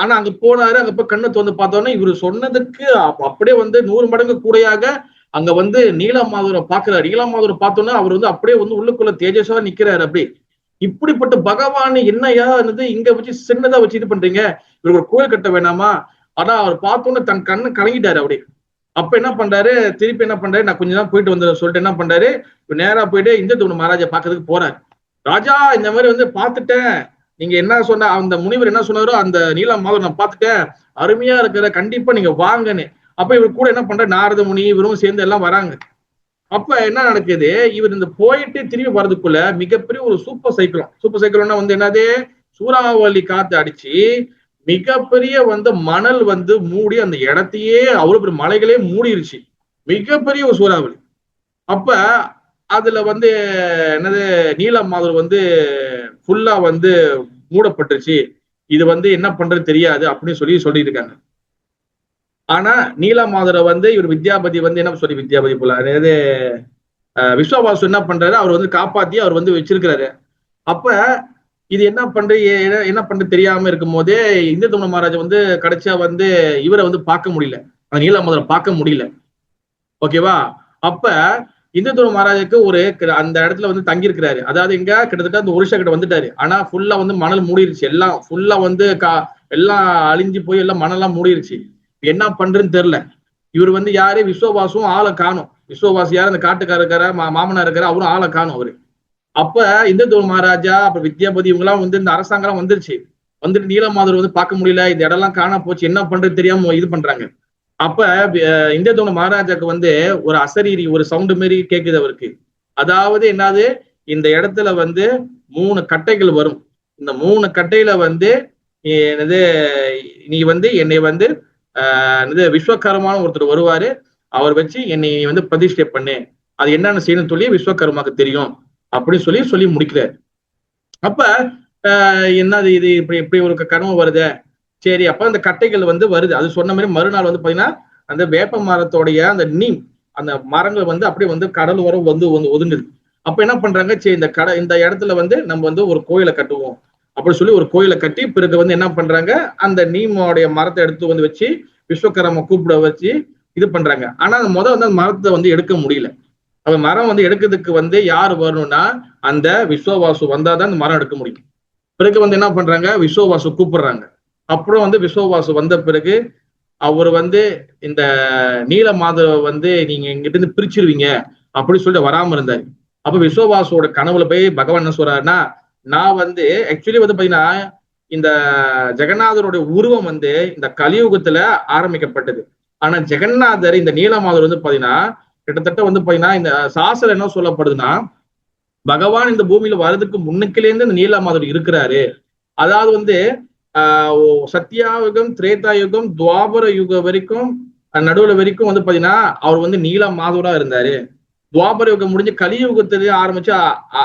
ஆனா அங்க போனாரு, அங்க போய் கண்ணை திறந்து பார்த்தோன்னா இவரு சொன்னதுக்கு அப்படியே வந்து 100 மடங்கு கூடையாக அங்க வந்து நீலமாதவரை பாக்குறாரு. நீலமாதவரை பார்த்தோன்னா அவர் வந்து அப்படியே வந்து உள்ளுக்குள்ள தேஜஸா நிக்கிறாரு. அப்படி இப்படிப்பட்ட பகவான் என்னையா இருந்தது இங்க வச்சு சின்னதா வச்சு இது பண்றீங்க, இவர் ஒரு கோயில் கட்ட வேணாமா? ஆனா அவர் பார்த்தோன்னே தன் கண்ணு கலங்கிட்டாரு அப்படி. அப்ப என்ன பண்றாரு, திருப்பி என்ன பண்றாரு, நான் கொஞ்ச நாள் போயிட்டு வந்து சொல்லிட்டு என்ன பண்றாரு, நேரா போயிட்டு இந்திரதூமன மகாராஜா பாக்குறதுக்கு போறாரு. ராஜா, இந்த மாதிரி வந்து பாத்துட்டேன், நீங்க என்ன சொன்ன, அந்த முனிவர் என்ன சொன்னாரோ அந்த நீலமாதவர் நான் பாத்துட்டேன், அருமையா இருக்கிற, கண்டிப்பா நீங்க வாங்கன்னு. அப்ப இவர் கூட என்ன பண்ற, நாரத முனி இவரும் சேர்ந்து எல்லாம் வராங்க. அப்ப என்ன நடக்குது, இவர் இந்த போயிட்டு திரும்பி வர்றதுக்குள்ள மிகப்பெரிய ஒரு சூப்பர் சைக்கிளம்னா வந்து என்னது, சூறாவளி காத்து அடிச்சு மிகப்பெரிய வந்து மணல் வந்து மூடி அந்த இடத்தையே, அவ்வளவு பெரிய மலைகளே மூடிருச்சு, மிகப்பெரிய ஒரு சூறாவளி. அப்ப அதுல வந்து என்னது, நீலமாதவர் வந்து ஃபுல்லா வந்து மூடப்பட்டுருச்சு, இது வந்து என்ன பண்றது தெரியாது அப்படின்னு சொல்லிட்டு இருக்காங்க. ஆனா நீலமாதரை வந்து இவர் வித்யாபதி வந்து என்ன சொல்லி, வித்யாபதி போல அதாவது விஸ்வவாசு என்ன பண்றாரு, அவர் வந்து காப்பாத்தி அவர் வந்து வச்சிருக்கிறாரு. அப்ப இது என்ன பண்றது தெரியாம இருக்கும் போதே இந்திரதமன மகாராஜா வந்து கடைசியா வந்து இவரை வந்து பார்க்க முடியல, அந்த நீலமாதரை பார்க்க முடியல. ஓகேவா? அப்ப இந்திரதமன மகாராஜாக்கு ஒரு அந்த இடத்துல வந்து தங்கி இருக்கிறாரு. அதாவது எங்க கிட்டத்தட்ட அந்த ஒரிஷா கிட்ட வந்துட்டாரு. ஆனா ஃபுல்லா வந்து மணல் மூடிருச்சு, எல்லாம் ஃபுல்லா வந்து எல்லாம் அழிஞ்சு போய் எல்லாம் மணல்லாம் மூடிருச்சு. என்ன பண்றதுன்னு தெரியல. இவர் வந்து யாரு, விஸ்வவாசும் ஆளை காணும். விஸ்வவாசு யாரு, அந்த காட்டுக்கார இருக்கிற மாமனா இருக்கிற, அவரும் ஆளை காணும் அவரு. அப்ப இந்திரதமன மகாராஜா அப்புறம் வித்யாபதி இவங்க எல்லாம் வந்து இந்த அரசாங்கம் எல்லாம் வந்துருச்சு. வந்துட்டு நீலமாதர் வந்து பார்க்க முடியல, இந்த இடம் எல்லாம் காணா போச்சு, என்ன பண்றது தெரியாம இது பண்றாங்க. அப்ப இந்திரதமன மகாராஜாக்கு வந்து ஒரு அசரீரி, ஒரு சவுண்டு மாரி கேக்குது அவருக்கு. அதாவது என்னது, இந்த இடத்துல வந்து 3 கட்டைகள் வரும், இந்த 3 கட்டையில வந்து என்னது, நீ வந்து என்னை வந்து விஸ்வகர்மான ஒருத்தர் வருவாரு, அவர் வச்சு என்னை வந்து பிரதிஷ்டை பண்ணு, அது என்னன்னு செய்யணும்னு சொல்லி விஸ்வகர்மாக்கு தெரியும் அப்படின்னு சொல்லி முடிக்கிறார். அப்ப என்னது இது, இப்படி இப்படி ஒரு கர்மம் வருது. சரி, அப்ப அந்த கட்டைகள் வந்து வருது. அது சொன்ன மாதிரி மறுநாள் வந்து பாத்தீங்கன்னா அந்த வேப்ப மரத்தோடைய அந்த நீம், அந்த மரங்கள் வந்து அப்படியே வந்து கடல் வரம் வந்து ஒதுங்குது. அப்ப என்ன பண்றாங்க, சரி இந்த இடத்துல வந்து நம்ம வந்து ஒரு கோயிலை கட்டுவோம் அப்படி சொல்லி ஒரு கோயிலை கட்டி, பிறகு வந்து என்ன பண்றாங்க, அந்த நீமோடைய மரத்தை எடுத்து வந்து வச்சு விஸ்வகர்மா கூப்பிட வச்சு இது பண்றாங்க. ஆனா அந்த வந்து அந்த மரத்தை வந்து எடுக்க முடியல. அந்த மரம் வந்து எடுக்கிறதுக்கு வந்து யார் வரணும்னா அந்த விஸ்வவாசு வந்தாதான் அந்த மரம் எடுக்க முடியும். பிறகு வந்து என்ன பண்றாங்க, விஸ்வவாசு கூப்பிடுறாங்க. அப்புறம் வந்து விஸ்வவாசு வந்த பிறகு அவர் வந்து இந்த நீலமாதவ வந்து நீங்க எங்கிட்ட இருந்து பிரிச்சிருவீங்க அப்படின்னு சொல்லிட்டு வராம இருந்தாரு. அப்ப விஸ்வவாசுவோட கனவுல போய் பகவான் என்ன சொல்றாருன்னா, நான் வந்து ஆக்சுவலி வந்து பாத்தீங்கன்னா இந்த ஜெகநாதருடைய உருவம் வந்து இந்த கலியுகத்துல ஆரம்பிக்கப்பட்டது. ஆனா ஜெகநாதர் இந்த நீலமாதர் வந்து பாத்தீங்கன்னா கிட்டத்தட்ட வந்து பாத்தீங்கன்னா இந்த சாஸ்திரம் என்ன சொல்லப்படுதுன்னா, பகவான் இந்த பூமியில வர்றதுக்கு முன்னுக்கிலேருந்து இந்த நீலமாதர் இருக்கிறாரு. அதாவது வந்து சத்தியாயுகம், திரேதாயுகம், துவாபர யுகம் வரைக்கும் நடுவுல வரைக்கும் வந்து பாத்தீங்கன்னா அவர் வந்து நீலமாதவரா இருந்தாரு. துவாபர யுகம் முடிஞ்சு கலியுகத்திலேயே ஆரம்பிச்சு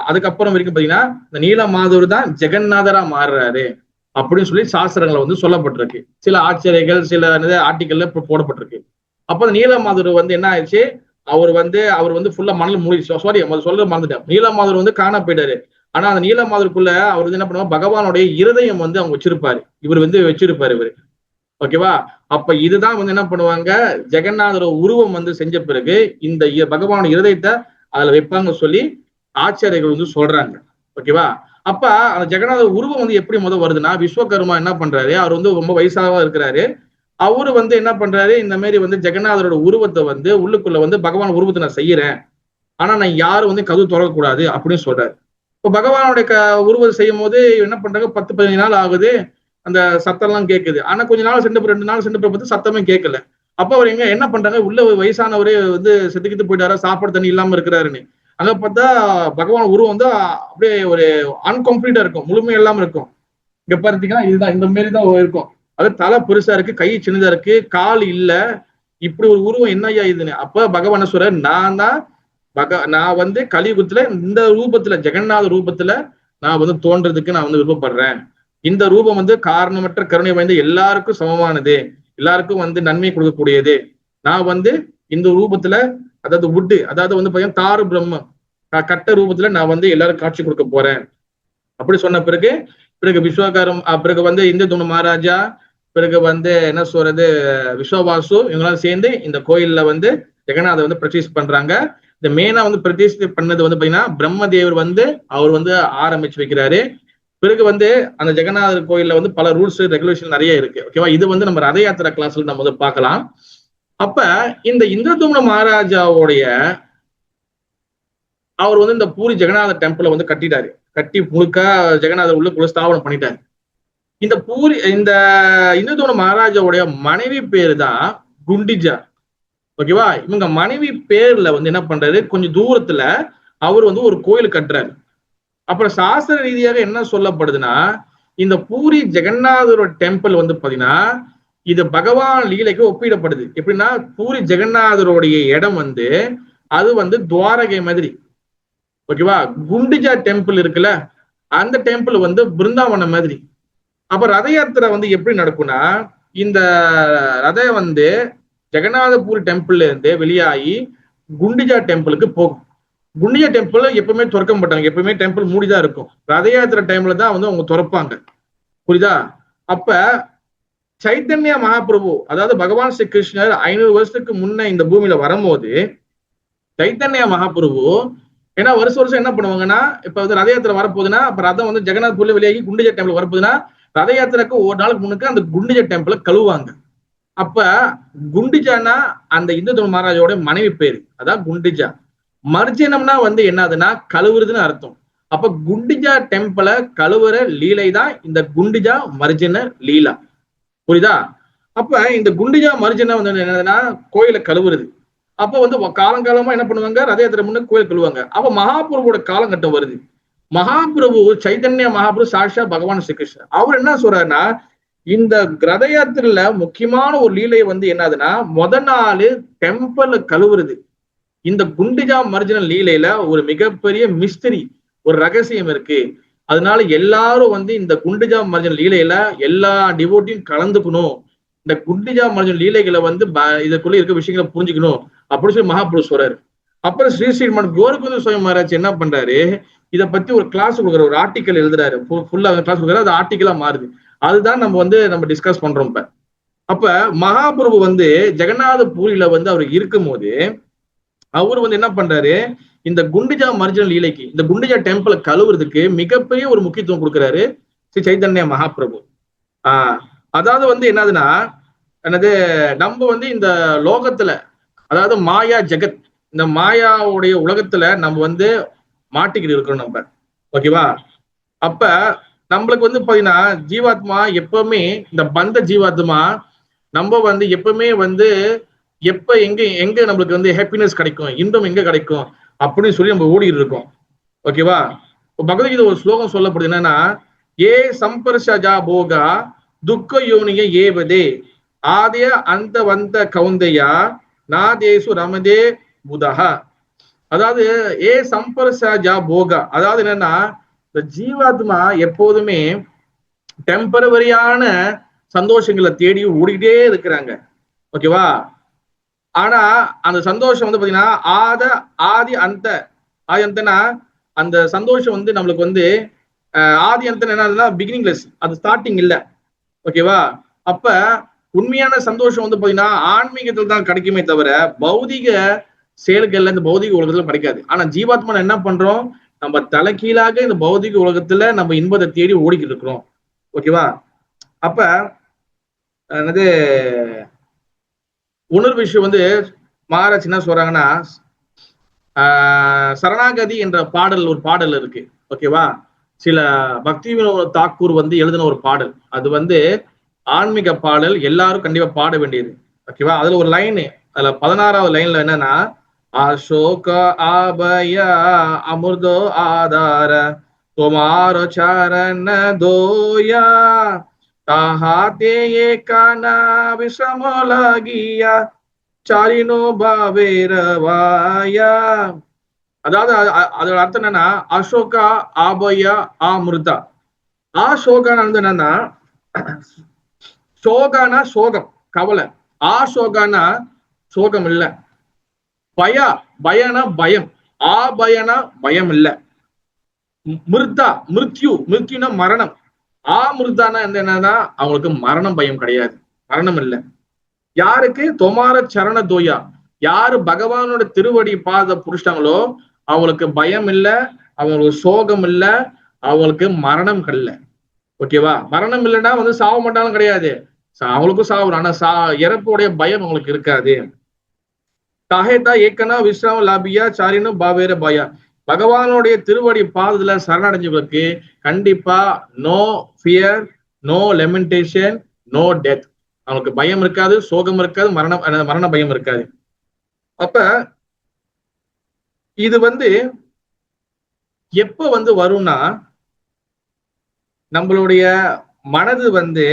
அதுக்கப்புறம் வரைக்கும் பாத்தீங்கன்னா இந்த நீலமாதவர் தான் ஜெகநாதரா மாறுறாரு அப்படின்னு சொல்லி சாஸ்திரங்களை வந்து சொல்லப்பட்டிருக்கு. சில ஆச்சரியங்கள் சில ஆர்டிக்கல்ல போடப்பட்டிருக்கு. அப்ப அந்த நீலமாதர் வந்து என்ன ஆயிடுச்சு, அவர் வந்து ஃபுல்லா மணல் மூடி, சாரி சொல்ல மறந்துட்டேன், நீலமாதர் வந்து காண போயிட்டாரு. ஆனா அந்த நீலமாதருக்குள்ள அவர் வந்து என்ன பண்ணுவாங்க, பகவானுடைய இருதயம் வந்து அவங்க வச்சிருப்பாரு, இவர் வந்து வச்சிருப்பாரு இவரு. ஓகேவா? அப்ப இதுதான் வந்து என்ன பண்ணுவாங்க, ஜெகநாதர் உருவம் வந்து செஞ்ச பிறகு இந்த பகவானுடைய இருதயத்தை அதுல வைப்பாங்க சொல்லி ஆச்சாரியர்கள் வந்து சொல்றாங்க. ஓகேவா? அப்ப அந்த ஜெகநாதர் உருவம் வந்து எப்படி வருதுன்னா, விஸ்வகர்மா என்ன பண்றாரு, அவர் வந்து ரொம்ப வயசாக இருக்கிறாரு. அவரு வந்து என்ன பண்றாரு, இந்த மாதிரி வந்து ஜெகநாதரோட உருவத்தை வந்து உள்ளுக்குள்ள வந்து பகவான் உருவத்தை நான் செய்யறேன், ஆனா நான் யாரும் வந்து கதவு திறக்கக்கூடாது அப்படின்னு சொல்றாரு. இப்ப பகவானுடைய உருவத்தை செய்யும் போது என்ன பண்றாங்க, 10-15 நாள் ஆகுது, அந்த சத்தம் எல்லாம் கேட்குது. ஆனா கொஞ்ச நாள் சென்று 2 நாள் சென்று பார்த்து சத்தமே கேட்கல. அப்ப அவர் என்ன பண்றாங்க, உள்ள வயசானவரே வந்து செத்துக்கிட்டு போயிட்டாரா, சாப்பாடு தண்ணி இல்லாம இருக்கிறாருன்னு. அங்க பார்த்தா பகவான் உருவம் வந்து அப்படியே ஒரு அன்கம்ப்ளீட்டா இருக்கும், முழுமை இல்லாம இருக்கும். இங்க பார்த்தீங்கன்னா இதுதான், இந்த மாரி தான் இருக்கும். அது தலை பெருசா இருக்கு, கை சின்னதா இருக்கு, கால் இல்ல. இப்படி ஒரு உருவம் என்னய்யா இதுன்னு. அப்ப பகவான் சொல்ற, நான் வந்து கலியுகத்துல இந்த ரூபத்துல, ஜெகநாத ரூபத்துல நான் வந்து தோன்றதுக்கு நான் வந்து விருப்பப்படுறேன். இந்த ரூபம் வந்து காரணமற்ற கருணை வாய்ந்த எல்லாருக்கும் சமமானது, எல்லாருக்கும் வந்து நன்மை கொடுக்கக்கூடியது. நான் வந்து இந்த ரூபத்துல, அதாவது வுட்டு, அதாவது வந்து பாத்தீங்கன்னா தாரு பிரம்மம் கட்ட ரூபத்துல நான் வந்து எல்லாரும் காட்சி கொடுக்க போறேன் அப்படி சொன்ன பிறகு விஸ்வகாரம், பிறகு வந்து இந்திரதும்ன மகாராஜா, பிறகு வந்து என்ன சொல்றது விஸ்வவாசு, இவங்களாம் சேர்ந்து இந்த கோயில்ல வந்து ஜெகநாதர் வந்து பிரதிஷ்டை பண்றாங்க. இந்த மெயினா வந்து பிரதிஷ்டை பண்ணது வந்து பாத்தீங்கன்னா பிரம்மதேவர் வந்து அவர் வந்து ஆரம்பிச்சு வைக்கிறாரு. பிறகு வந்து அந்த ஜெகநாதர் கோயில்ல வந்து பல ரூல்ஸ் ரெகுலேஷன் நிறைய இருக்கு. ஓகேவா? இது வந்து நம்ம ரத யாத்திரா கிளாஸ்ல நம்ம வந்து பார்க்கலாம். அப்ப இந்த இந்திரதும்ன மகாராஜாவுடைய அவர் வந்து இந்த பூரி ஜெகநாதர் டெம்பிளை வந்து கட்டிட்டாரு. கட்டி முழுக்க ஜெகநாதர் உள்ளுக்குள்ள ஸ்தாபனம் பண்ணிட்டாரு. இந்த இந்திரதும்ன மகாராஜாவுடைய மனைவி பேரு தான் குண்டிஜா. ஓகேவா? இவங்க மனைவி பேர்ல வந்து என்ன பண்றாரு, கொஞ்சம் தூரத்துல அவர் வந்து ஒரு கோயில் கட்டுறாரு. அப்புறம் சாஸ்திர ரீதியாக என்ன சொல்லப்படுதுன்னா, இந்த பூரி ஜெகநாதரோட டெம்பிள் வந்து பாத்தீங்கன்னா இது பகவான் லீலைக்கு ஒப்பிடப்படுது. எப்படின்னா, பூரி ஜெகநாதருடைய இடம் வந்து அது வந்து துவாரகை மாதிரி. ஓகேவா? குண்டிஜா டெம்பிள் இருக்குல்ல, அந்த டெம்பிள் வந்து பிருந்தாவனம் மாதிரி. அப்ப ரத யாத்திரை வந்து எப்படி நடக்கும்னா, இந்த ரதம் வந்து ஜெகநாதபூரி டெம்பிள்ல இருந்து வெளியாகி குண்டிஜா டெம்பிளுக்கு போகும். குண்டிஜா டெம்பிள் எப்பவுமே திறக்க மாட்டாங்க, எப்பவுமே டெம்பிள் மூடிதான் இருக்கும். ரத யாத்திரை டைம்ல தான் வந்து அவங்க திறப்பாங்க. புரியுதா? அப்ப சைத்தன்ய மகாபிரபு, அதாவது பகவான் ஸ்ரீ கிருஷ்ணர் 500 வருஷத்துக்கு முன்ன இந்த பூமியில வரும்போது சைத்தன்ய மகாபிரபு ஏன்னா வருஷம் என்ன பண்ணுவாங்கன்னா, இப்ப வந்து ரத யாத்திரை வரப்போகுதுன்னா, அப்ப ரதம் வந்து ஜெகநாத்பூர்ல வெளியாகி குண்டிஜா டெம்பிள் வரப்போகுதுன்னா, ரத யாத்திரைக்கு ஒரு நாளுக்கு முன்னுக்கு அந்த குண்டிஜா டெம்பிளை கழுவாங்க. அப்ப குண்டிஜானா அந்த இந்திரதும்ன மகாராஜோட மனைவி பேரு, அதான் குண்டிஜா. மர்ஜனம்னா வந்து என்னதுன்னா கழுவுறதுன்னு அர்த்தம். அப்ப குண்டிஜா டெம்பிளை கழுவுற லீலை தான் இந்த குண்டிஜா மர்ஜன லீலா. புரியுதா? அப்ப இந்த குண்டிஜா மர்ஜனா வந்து என்னதுன்னா கோயிலை கழுவுறது. அப்ப வந்து காலங்காலமா என்ன பண்ணுவாங்க, ரத யாத்திரை முன்னுக்கு கோயில் கழுவாங்க. அப்ப மகாபிரபுவோட காலகட்டம் வருது. மகாபிரபு சைத்தன்ய மகாபிரபு சாட்சா பகவான் ஸ்ரீகிருஷ்ணர் அவர் என்ன சொல்றாருன்னா, இந்த ரத யாத்திரையில முக்கியமான ஒரு லீலை வந்து என்னதுன்னா, நாள் டெம்பிள் கழுவுறது. இந்த குண்டிஜா மர்ஜன லீலையில ஒரு மிகப்பெரிய மிஸ்டரி, ஒரு ரகசியம் இருக்கு. அதனால எல்லாரும் வந்து இந்த குண்டிஜா மர்ஜன லீலையில எல்லா டிவோட்டியும் கலந்துக்கணும், இந்த குண்டிஜா மர்ஜன லீலைகளை வந்து இதுக்குள்ள இருக்க விஷயங்களை புரிஞ்சுக்கணும் அப்படின்னு சொல்லி மகாபிரபு சொல்றாரு. அப்புறம் ஸ்ரீ ஸ்ரீமன் கோரகுந்த சுவாமி மகாராஜ் என்ன பண்றாரு, இதை பத்தி ஒரு கிளாஸ் கொடுக்குற, ஒரு ஆர்டிக்கல் எழுதுறாரு. ஃபுல்லா கிளாஸ் கொடுக்குறாரு, அது ஆர்டிக்கலா மாறுது. அதுதான் நம்ம டிஸ்கஸ் பண்றோம் இப்ப. அப்ப மகாபிரபு வந்து ஜெகநாத பூரியில வந்து அவர் இருக்கும் போது அவர் வந்து என்ன பண்றாரு, இந்த குண்டிஜா மர்ஜன லீலைக்கு, இந்த குண்டிஜா டெம்பிளை கழுவுறதுக்கு மிகப்பெரிய ஒரு முக்கியத்துவம் கொடுக்குறாரு ஸ்ரீ சைத்தன்ய மகாபிரபு. அதாவது வந்து என்னதுன்னா, நம்ம வந்து இந்த லோகத்துல, அதாவது மாயா ஜெகத், இந்த மாயாவுடைய உலகத்துல நம்ம வந்து மாட்டிக்கிட்டு இருக்கிறோம் நம்ம. ஓகேவா? அப்ப நம்மளுக்கு வந்து பாத்தீங்கன்னா ஜீவாத்மா எப்பவுமே, இந்த பந்த ஜீவாத்மா நம்ம வந்து எப்பவுமே வந்து எப்ப எங்க எங்க நம்மளுக்கு வந்து ஹாப்பினஸ் கிடைக்கும், இன்பம் எங்க கிடைக்கும் அப்படின்னு சொல்லி நம்ம ஓடிட்டு இருக்கோம். ஓகேவா? பகவத்கீதை ஒரு ஸ்லோகம் சொல்லப்படுது என்னன்னா, ஏ சம்பர்ஷஜா போகா துக்க யோனிய ஏவதே ஆதய அந்த வந்த கவுந்தையா நாதேசு ரமதே புதஹா. அதாவது ஏ சம்பர்ஷஜா போகா, அதாவது என்னன்னா, இந்த ஜீவாத்மா எப்போதுமே டெம்பரவரியான சந்தோஷங்களை தேடி ஓடிக்கிட்டே இருக்கிறாங்க. ஓகேவா? ஆனா அந்த சந்தோஷம் வந்து பாத்தீங்கன்னா ஆதி அந்தனா அந்த சந்தோஷம் வந்து நம்மளுக்கு வந்து ஆதி அந்தன் என்னதுன்னா பிகினிங்லெஸ், அது ஸ்டார்டிங் இல்ல. ஓகேவா? அப்ப உண்மையான சந்தோஷம் வந்து பாத்தீங்கன்னா ஆன்மீகத்துல தான் கிடைக்குமே தவிர பௌதிக செயல்கள்ல இந்த பௌதிக உலகத்துல கிடைக்காது. ஆனா ஜீவாத்மா என்ன பண்றோம், நம்ம தலைகீழாக இந்த பௌதிக உலகத்துல நம்ம இன்பத்தை தேடி ஓடிக்கிட்டு இருக்கிறோம். ஓகேவா? அப்ப என்னது உணர்வு விஷயம் வந்து மகாராஜ் என்ன சொல்றாங்கன்னா, சரணாகதி என்ற ஒரு பாடல் இருக்கு. ஓகேவா? சில பக்தி வினோத் தாக்கூர் வந்து எழுதின ஒரு பாடல், அது வந்து ஆன்மீக பாடல், எல்லாரும் கண்டிப்பா பாட வேண்டியது. ஓகேவா? அதுல ஒரு லைன், அதுல 16வது லைன்ல என்னன்னா, அசோக ஆபய அமிர்தோ ஆதார துமாரோ சரண தோயா தாஹாதே ஏகானா விஷமலகியா சாரினோ பாவேரவாயா. அதாவது அதோட அர்த்தம் என்னன்னா, அசோகா ஆபயா ஆமிருதா. ஆசோகான வந்து என்னன்னா, சோகானா சோகம், கவலை. ஆசோகானா சோகம் இல்ல. பயனா பயம். ஆபயனா பயம் இல்ல. மிருத்யுனா மரணம். ஆமிருதானா என்னன்னா அவங்களுக்கு மரணம் பயம் கிடையாது, மரணம் இல்ல. யாருக்கு? தொமார சரண தோயா, யாரு பகவானோட திருவடி பாத புடிச்சிட்டாங்களோ அவங்களுக்கு பயம் இல்ல, அவங்களுக்கு சோகம் இல்ல, அவங்களுக்கு மரணம் இல்ல. ஓகேவா? மரணம் இல்லைன்னா வந்து சாவ மாட்டாலும் கிடையாது, அவங்களுக்கும் சாவணும், ஆனா இறப்புடைய பயம் அவங்களுக்கு இருக்காது. தாஹேதா ஏக்கனா விஸ்ராம லாபியா சாரினு பாவேர பாயா. பகவானுடைய திருவடி பாதத்துல சரணடைஞ்சவங்களுக்கு கண்டிப்பா no fear, no lamentation, no death. அவங்களுக்கு பயம் இருக்காது, சோகம் இருக்காது, மரண பயம் இருக்காது. அப்ப இது வந்து எப்ப வந்து வரும்னா, நம்மளுடைய மனது வந்து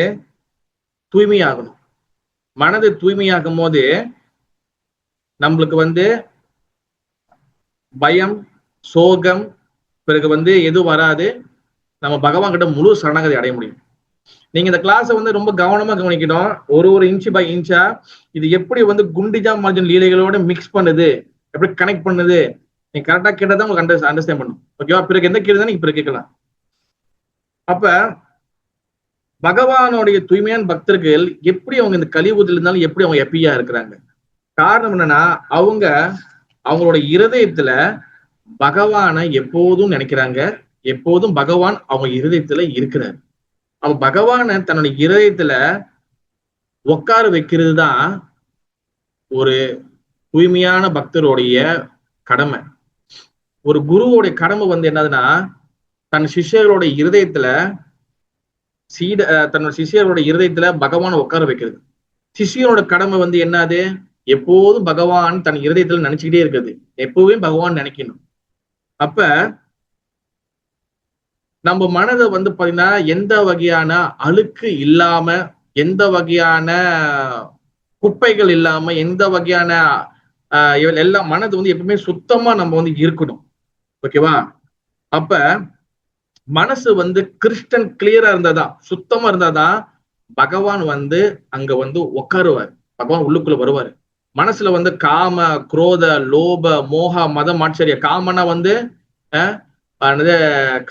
தூய்மையாகணும். மனது தூய்மையாகும் போது நம்மளுக்கு வந்து பயம், சோகம் பிறகு வந்து எதுவும் வராது. நம்ம பகவான் கிட்ட முழு சரணாகதி அடைய முடியும். நீங்க இந்த கிளாஸை வந்து ரொம்ப கவனமா கவனிக்கணும். ஒரு இன்ச் பை இன்ச்சா இது எப்படி வந்து குண்டிஜா மார்ஜின் லீலைகளோட மிக்ஸ் பண்ணுது, எப்படி கனெக்ட் பண்ணுது, நீங்க கரெக்டா கேட்டதான் உங்களுக்கு அண்டர்ஸ்டாண்ட் பண்ணும். ஓகேவா? பிறகு எந்த கேள்வி நீங்க பிறகு கேட்கலாம். அப்ப பகவானுடைய தூய்மையான பக்தர்கள் எப்படி அவங்க இந்த கலியுகத்தில் இருந்தாலும் எப்படி அவங்க ஹாப்பியா இருக்கிறாங்க? காரணம் என்னன்னா, அவங்களோட இருதயத்துல பகவானை எப்போதும் நினைக்கிறாங்க, எப்போதும் பகவான் அவங்க இருதயத்துல இருக்கிறார். அவன் பகவானை தன்னுடைய இருதயத்துல உட்கார வைக்கிறது தான் ஒரு தூய்மையான பக்தருடைய கடமை. ஒரு குருவோடைய கடமை வந்து என்னதுன்னா, தன் சிஷ்யர்களுடைய இருதயத்துல தன்னோட சிஷியரோட இருதயத்துல பகவானை உட்கார வைக்கிறது. சிஷியனோட கடமை வந்து என்னது? எப்போதும் பகவான் தன் இருதயத்துல நினைச்சுக்கிட்டே இருக்குது, எப்பவுமே பகவான் நினைக்கணும். அப்ப நம்ம மனதை வந்து பாத்தீங்கன்னா எந்த வகையான அழுக்கு இல்லாம, எந்த வகையான குப்பைகள் இல்லாம, எந்த வகையான எல்லாம் மனது வந்து எப்பவுமே சுத்தமா நம்ம வந்து இருக்கணும். ஓகேவா? அப்ப மனசு வந்து கிறிஸ்டன் கிளியரா இருந்தாதான், சுத்தமா இருந்தாதான் பகவான் வந்து அங்க வந்து உட்காருவார், பகவான் உள்ளுக்குள்ள வருவாரு. மனசுல வந்து காம, குரோத, லோப, மோக, மதம், ஆச்சரிய. காமனா வந்து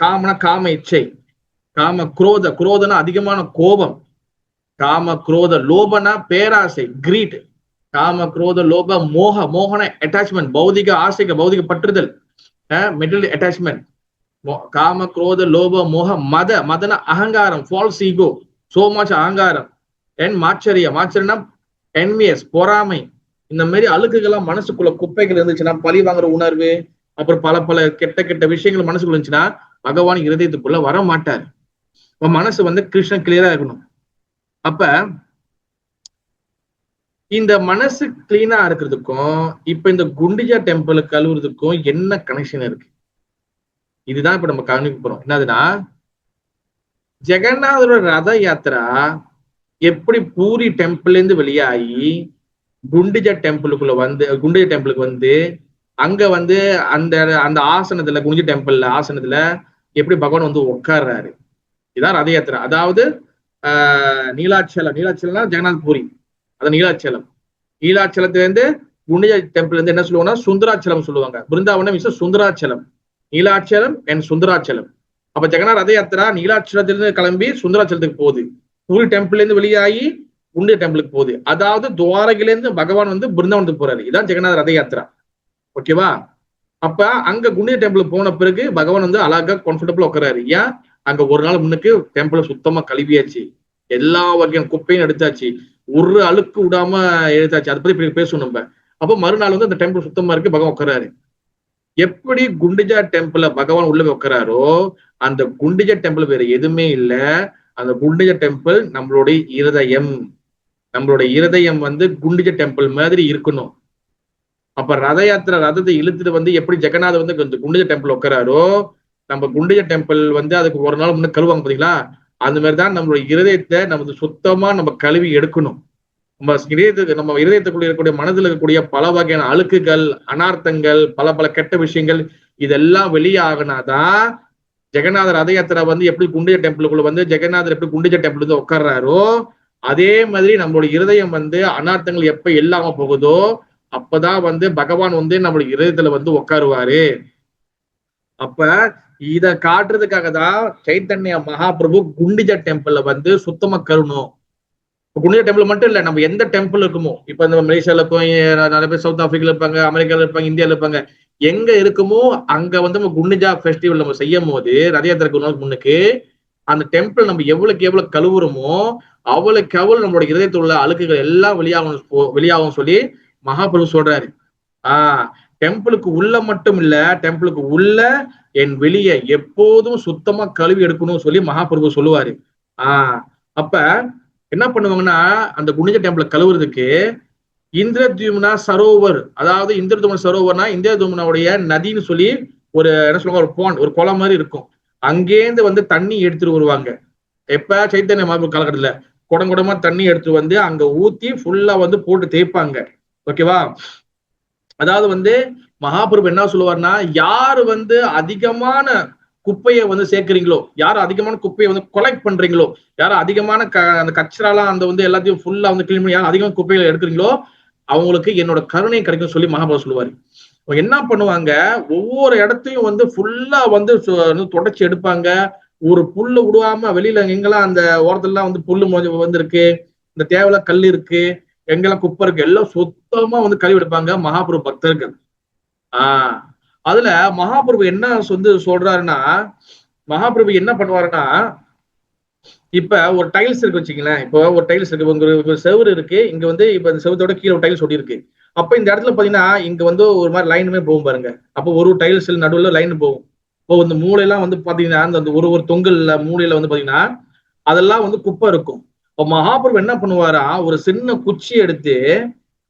காமனா காம இச்சை, காம குரோதனா அதிகமான கோபம், காம குரோத, லோபனா பேராசை, கிரீட், காம குரோத லோப, மோகன அட்டாச்மெண்ட், பௌதிக ஆசைக்கு பௌதிக பற்றுதல், மெட்டீரியல் அட்டாச்மெண்ட், காம குரோத லோப மோக, மதன அகங்காரம், ஃபால்ஸ் ஈகோ, சோ மச் அகங்காரம், மாச்சரியம், என்வியஸ், பொறாமை. இந்த மாதிரி அழுக்குகள்லாம் மனசுக்குள்ள குப்பைகள் இருந்துச்சுன்னா, பழி வாங்குற உணர்வு, அப்புறம் பல கெட்ட கெட்ட விஷயங்கள் மனசுக்குள்ள இருந்துச்சுன்னா பகவான் இருதயத்துக்குள்ள வர மாட்டார். மனசு வந்து கிருஷ்ணன் கிளியரா இருக்கணும். அப்ப இந்த மனசு கிளீனா இருக்கிறதுக்கும் இப்ப இந்த குண்டிஜா டெம்பிள் கழுவுறதுக்கும் என்ன கனெக்ஷன் இருக்கு? இதுதான் இப்ப நம்ம கவனிக்க போறோம். என்னதுன்னா, ஜெகநாதரோட ரத யாத்திரா எப்படி பூரி டெம்பிள்ல இருந்து வெளியாகி குண்டிஜா டெம்பிளுக்கு வந்து அங்க வந்து அந்த ஆசனத்துல, குண்டிஜா டெம்பிள்ல ஆசனத்துல எப்படி பகவான் வந்து உட்கார்றாரு, இதான் ரத யாத்திரை. அதாவது நீலாச்சலம்னா ஜெகநாத் பூரி, அது நீலாச்சலம். நீலாச்சலத்திலிருந்து குண்டிஜா டெம்பிள் இருந்து என்ன சொல்லுவாங்கன்னா சுந்தராச்சலம் சொல்லுவாங்க. பிருந்தாவனம் இஸ் சுந்தராச்சலம். நீலாச்சலம் அண்ட் சுந்தராச்சலம். அப்ப ஜெகநாத் ரத யாத்திரா நீலாச்சலத்திலிருந்து கிளம்பி சுந்தராச்சலத்துக்கு போகுது. பூரி டெம்பிள் இருந்து வெளியாகி குண்டிஜா டெம்பிளுக்கு போகுது. அதாவது துவாரகிலேருந்து பகவான் வந்து பிருந்தாவனத்துக்கு போறாரு. இதான் ஜெகநாத் ரத யாத்திரா. ஓகேவா? அப்ப அங்க குண்டிஜா டெம்பிள் போன பிறகு பகவான் வந்து அழகா கம்ஃபர்டபுளா உட்காராரு. ஏன்? அங்க ஒரு நாள் முன்னுக்கு டெம்பிள் சுத்தமா கழுவியாச்சு, எல்லா வகையான குப்பையும் எடுத்தாச்சு, ஒரு அழுக்கு விடாம எடுத்தாச்சு. அதை பத்தி பேசணும் நம்ம. அப்போ மறுநாள் வந்து அந்த டெம்பிள் சுத்தமா இருக்கு, பகவான் உட்காராரு. எப்படி குண்டிஜா டெம்பிள பகவான் உள்ள வைக்கிறாரோ அந்த குண்டிஜா டெம்பிள் வேற எதுவுமே இல்லை. அந்த குண்டிஜா டெம்பிள் நம்மளுடைய இருதயம். நம்மளுடைய இருதயம் வந்து குண்டிஜா டெம்பிள் மாதிரி இருக்கணும். அப்ப ரத யாத்திரை ரதத்தை இழுத்துட்டு வந்து எப்படி ஜெகநாதர் வந்து குண்டிஜா டெம்பிள் உட்காராரோ, நம்ம குண்டிஜா டெம்பிள் வந்து அதுக்கு ஒரு நாள் முன்ன கழுவாங்க பாத்தீங்களா, அந்த மாதிரிதான் நம்மளுடைய இருதயத்தை நம்ம சுத்தமா நம்ம கழுவி எடுக்கணும். நம்ம இருதயத்துக்குள்ள இருக்கக்கூடிய மனதில் இருக்கக்கூடிய பல வகையான அழுக்குகள், அனார்த்தங்கள், பல பல கெட்ட விஷயங்கள் இதெல்லாம் வெளியாகினாதான் ஜெகநாதர் ரத யாத்திரை வந்து எப்படி குண்டிஜா டெம்பிளுக்குள்ள வந்து ஜெகநாதர் எப்படி குண்டிஜா டெம்பிள் வந்து உட்கார்றாரோ அதே மாதிரி நம்மளுடைய இருதயம் வந்து அனார்த்தங்கள் எப்ப இல்லாம போகுதோ அப்பதான் வந்து பகவான் வந்து நம்மளுடைய இருதயத்துல வந்து உட்காருவாரு. அப்ப இத காட்டுறதுக்காக தான் சைத்தன்ய மகாபிரபு குண்டிஜா டெம்பிள்ல வந்து சுத்தமா கருணும். குண்டிஜா டெம்பிள் மட்டும் இல்ல, நம்ம எந்த டெம்பிள் இருக்குமோ, இப்ப இந்த மலேசியால இருப்போம், நிறைய பேர் சவுத் ஆப்பிரிக்கால இருப்பாங்க, அமெரிக்கால இருப்பாங்க, இந்தியால இருப்பாங்க, எங்க இருக்குமோ அங்க வந்து நம்ம குண்டிஜா ஃபெஸ்டிவல் நம்ம செய்யும் போது ரத யாத்திரைக்கு முன்னுக்கு அந்த டெம்பிள் நம்ம எவ்வளவுக்கு எவ்வளவு கழுவுறோமோ அவளுக்கு எவ்வளவு நம்மளோட இதயத்தில் உள்ள அழுக்குகள் எல்லாம் வெளியாகும் சொல்லி மகாபிரபு சொல்றாரு. டெம்பிளுக்கு உள்ள மட்டும் இல்ல, டெம்பிளுக்கு உள்ள என் வெளியே எப்போதும் சுத்தமா கழுவி எடுக்கணும்னு சொல்லி மகாபிரபு சொல்லுவாரு. அப்ப என்ன பண்ணுவாங்கன்னா அந்த குண்டிஜா டெம்பிள கழுவுறதுக்கு இந்திரத்யும்னா சரோவர், அதாவது இந்திரதுமன சரோவர்னா இந்திரதுமனுடைய நதின்னு சொல்லி ஒரு என்ன சொல்லுவாங்க, ஒரு பாண்ட், ஒரு குளம் மாதிரி இருக்கும். அங்கேருந்து வந்து தண்ணி எடுத்துட்டு வருவாங்க. எப்ப சைத்தன்ய மகாபிரபு காலகட்டத்துல குடங்குடமா தண்ணி எடுத்துட்டு வந்து அங்க ஊத்தி ஃபுல்லா வந்து போட்டு தேய்ப்பாங்க. ஓகேவா? அதாவது வந்து மகாபிரபு என்ன சொல்லுவார்னா, யாரு வந்து அதிகமான குப்பையை வந்து சேர்க்கிறீங்களோ, யாரும் அதிகமான குப்பையை வந்து கொலெக்ட் பண்றீங்களோ, யாரும் அதிகமான அந்த கச்சராலாம் அந்த வந்து எல்லாத்தையும் ஃபுல்லா வந்து கிளீன் பண்ணி யாரும் அதிகமான குப்பைகளை எடுக்கிறீங்களோ அவங்களுக்கு என்னோட கருணை கிடைக்கும் சொல்லி மகாபிரபு சொல்லுவாரு. என்ன பண்ணுவாங்க, ஒவ்வொரு இடத்தையும் வந்து ஃபுல்லா வந்து தொடச்சி எடுப்பாங்க. ஒரு புல்லு விடுவாம வெளியில எங்கெல்லாம் அந்த ஓரத்துலாம் வந்து புல்லு வந்திருக்கு, இந்த தேவையில்ல கல் இருக்கு, எங்கெல்லாம் குப்பை இருக்கு, எல்லாம் சுத்தமா வந்து கழுவி எடுப்பாங்க மகாபிரபு பக்தர்கள். அதுல மகாபிரபு என்ன வந்து சொல்றாருன்னா, மகாபிரபு என்ன பண்ணுவாருன்னா, இப்ப ஒரு டைல்ஸ் இருக்கு வச்சுங்களேன், இப்போ ஒரு டைல்ஸ் இருக்கு, உங்க செவரு இருக்கு, இங்க வந்து இப்ப இந்த செவத்தோட கீழே ஒரு டைல்ஸ் ஒட்டி இருக்கு. அப்ப இந்த இடத்துல பாத்தீங்கன்னா இங்க வந்து ஒரு மாதிரி லைனுமே போகும் பாருங்க. அப்போ ஒரு டைல்ஸ் நடுவுல லைன் போகும். இப்போ இந்த மூளையெல்லாம் வந்து பாத்தீங்கன்னா அந்த ஒரு தொங்கல்ல மூளையில வந்து பாத்தீங்கன்னா அதெல்லாம் வந்து குப்பை இருக்கும். இப்போ மகாபிரபு என்ன பண்ணுவாரா, ஒரு சின்ன குச்சி எடுத்து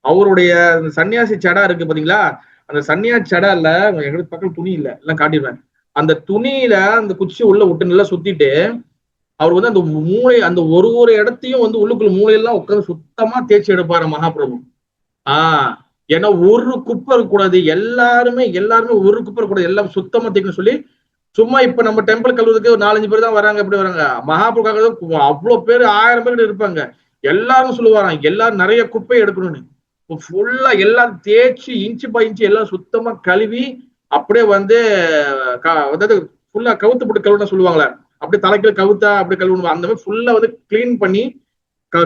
அவருடைய சன்னியாசி சடா இருக்கு பாத்தீங்களா, அந்த சன்னியாசி சடால எங்களுக்கு பக்கம் துணி இல்லை, எல்லாம் காட்டிடுவேன், அந்த துணியில அந்த குச்சி உள்ள விட்டு நல்லா சுத்திட்டு அவர் வந்து அந்த மூளை அந்த ஒரு இடத்தையும் வந்து உள்ளுக்குள்ள மூளையெல்லாம் உட்காந்து சுத்தமா தேய்ச்சி எடுப்பாரு மகாபிரபு. ஏன்னா ஒரு குப்பை இருக்கக்கூடாது, எல்லாருமே ஒரு குப்பை இருக்கக்கூடாது, எல்லாம் சுத்தமா தேய்க்கணும் சொல்லி. சும்மா இப்ப நம்ம டெம்பிள் கழுவுறதுக்கு ஒரு 4-5 பேர் தான் வராங்க, எப்படி வராங்க, மகாபிரபுக்காக அவ்வளவு பேர் 1000 பேர் இருப்பாங்க. எல்லாரும் சொல்லுவாராம் எல்லாரும் நிறைய குப்பை எடுக்கணும்னு. ஃபுல்லா எல்லாம் தேய்ச்சி இன்ச்சு பை இன்ச்சு எல்லாம் சுத்தமா கழுவி அப்படியே வந்து அதாவது ஃபுல்லா கவுத்து போட்டு கழுவுனா சொல்லுவாங்களே, அப்படியே தலைக்கீழ கவுத்தா அப்படி கழுவணும், அந்த மாதிரி ஃபுல்லா வந்து கிளீன் பண்ணி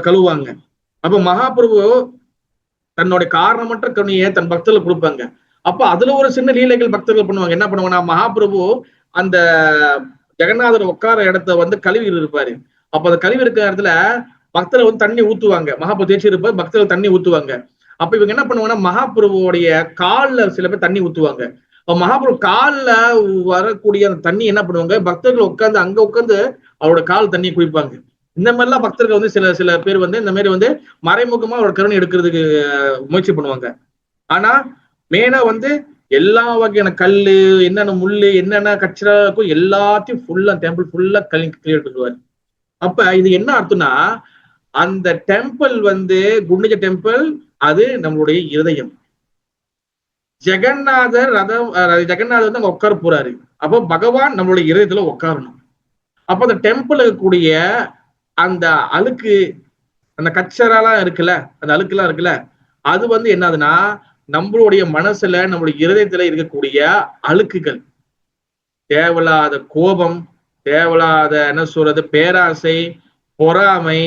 கழுவுவாங்க. அப்ப மகாபிரபு தன்னுடைய காரணமற்ற கருணையை தன் பக்தர்கள் கொடுப்பாங்க. அப்ப அதுல ஒரு சின்ன லீலைகள் பக்தர்கள் பண்ணுவாங்க. என்ன பண்ணுவாங்கன்னா, மகாபிரபு அந்த ஜெகநாதர் உட்கார இடத்த வந்து கழுவி இருப்பாரு. அப்ப அந்த கழுவி இருக்கிற இடத்துல பக்தர்கள் வந்து தண்ணி ஊத்துவாங்க. மகாபிரபு தேய்ச்சி இருப்பாரு, பக்தர்கள் தண்ணி ஊத்துவாங்க. அப்ப இவங்க என்ன பண்ணுவாங்கன்னா, மகாபிரபுவோடைய கால்ல சில பேர் தண்ணி ஊத்துவாங்க. மகாபிரபு கால்ல வரக்கூடிய அந்த தண்ணி என்ன பண்ணுவாங்க, பக்தர்கள் உட்கார்ந்து அங்க உட்கார்ந்து அவரோட கால் தண்ணியை குடிப்பாங்க. இந்த மாதிரிலாம் பக்தர்கள் வந்து சில பேர் வந்து இந்த மாதிரி வந்து மறைமுகமா அவரோட கருணை எடுக்கிறதுக்கு முயற்சி பண்ணுவாங்க. ஆனா மெயினா வந்து எல்லா வகையான கல்லு, என்னென்ன முள்ளு, என்னென்ன கச்சரா இருக்கும் எல்லாத்தையும் ஃபுல்லா டெம்பிள் ஃபுல்லா கிளியர் பண்ணுவாரு. அப்ப இது என்ன அர்த்தம்னா, அந்த டெம்பிள் வந்து குண்டிஜா டெம்பிள் அது நம்மளுடைய இருதயம். ஜெகநாதர் வந்து அங்க உட்கார போறாரு. அப்போ பகவான் நம்மளுடைய இருதயத்துல உட்காரணும். அப்ப அந்த டெம்பிள் இருக்கக்கூடிய அந்த அழுக்கு, அந்த கச்சரெல்லாம் இருக்குல்ல, அந்த அழுக்கெல்லாம் இருக்குல்ல, அது வந்து என்னதுன்னா நம்மளுடைய மனசுல, நம்மளுடைய இருதயத்துல இருக்கக்கூடிய அழுக்குகள், தேவையில்லாத கோபம், தேவையில்லாத என்ன சொல்றது, பேராசை, பொறாமை,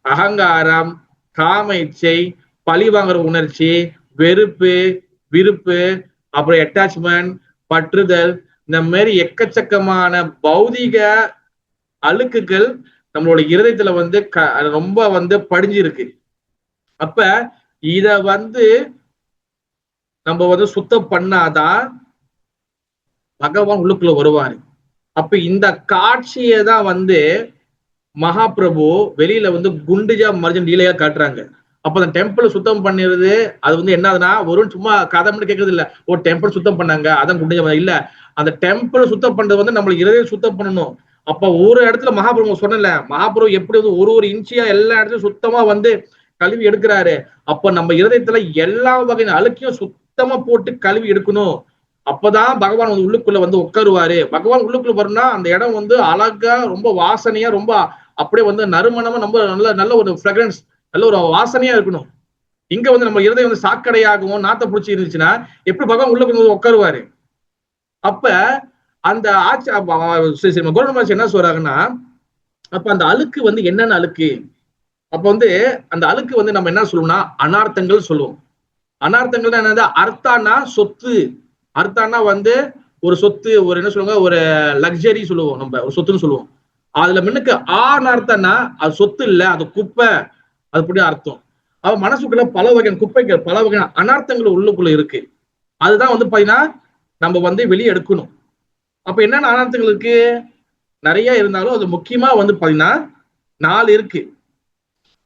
அகங்காரம், காம இச்சை, பழி வாங்குற உணர்ச்சி, வெறுப்பு, விருப்பு, அப்புறம் அட்டாச்மெண்ட், பற்றுதல், இந்த மாதிரி எக்கச்சக்கமான பௌதிக அழுக்குகள் நம்மளோட இருதயத்துல வந்து ரொம்ப வந்து படிஞ்சிருக்கு. அப்ப இத வந்து நம்ம வந்து சுத்தம் பண்ணாதான் பகவான் உள்ளுக்குள்ள வருவாரு. அப்ப இந்த காட்சியை தான் வந்து மகாபிரபு வெளியில வந்து குண்டிஜா மர்ஜன் லீலையா காட்டுறாங்க. அப்ப அந்த டெம்பிள் சுத்தம் பண்ணிடுறது, அது வந்து என்னதுன்னா ஒரு சும்மா கதை மட்டும் கேட்கறது இல்ல. ஒரு டெம்பிள் சுத்தம் பண்ணாங்க அதான் குண்டிஜா இல்ல, அந்த டெம்பிள் சுத்தம் பண்றது வந்து நம்மளுக்கு இருதயம் சுத்தம் பண்ணணும். அப்ப ஒரு இடத்துல மகாபிரபு சொன்னல, மகாபிரபு எப்படி வந்து ஒரு இன்ச்சியா எல்லா இடத்துலயும் சுத்தமா வந்து கழுவி எடுக்கிறாரு. அப்ப நம்ம இருதயத்துல எல்லா வகையான அழுக்கையும் சுத்தமா போட்டு கழுவி எடுக்கணும். அப்பதான் பகவான் வந்து உள்ளுக்குள்ள வந்து உட்காருவாரு. பகவான் உள்ளுக்குள்ள வரும்னா அந்த இடம் வந்து அழகா, ரொம்ப வாசனையா, ரொம்ப அப்படியே வந்து நறுமணமா, ரொம்ப நல்ல நல்ல ஒரு ஃப்ரெக்ரன்ஸ், நல்ல ஒரு வாசனையா இருக்கணும். இங்க வந்து நம்ம இருதயம் வந்து சாக்கடையாகவும் நாத்த பிடிச்சி இருந்துச்சுன்னா எப்படி பகவான் உள்ளுக்குள்ள வந்து உட்காருவாரு? அப்ப அந்த கௌரவமாச்சு என்ன சொல்றாங்கன்னா, அப்ப அந்த அழுக்கு வந்து என்னென்ன அழுக்கு? அப்ப வந்து அந்த அழுக்கு வந்து நம்ம என்ன சொல்லுவோம்னா அனார்த்தங்கள் சொல்லுவோம். அனார்த்தங்கள் என்னது? அர்த்தானா சொத்து, அர்த்தானா வந்து ஒரு சொத்து, ஒரு என்ன சொல்லுவாங்க, ஒரு லக்ஸரி சொல்லுவோம், நம்ம ஒரு சொத்துன்னு சொல்லுவோம். அதுல முன்னுக்கு அர்த்தம்னா அது சொத்து இல்ல, அது குப்பை, அது அப்படி அர்த்தம். அவ மனசுக்குள்ள பல வகையான குப்பைகள், பல வகையான அனார்த்தங்கள் உள்ளுக்குள்ள இருக்கு. அதுதான் வந்து பாத்தீங்கன்னா நம்ம வந்து வெளியே எடுக்கணும். அப்ப என்னென்ன அனார்த்தங்கள் இருக்கு? நிறைய இருந்தாலும் அது முக்கியமா வந்து பாத்தீங்கன்னா 4 இருக்கு.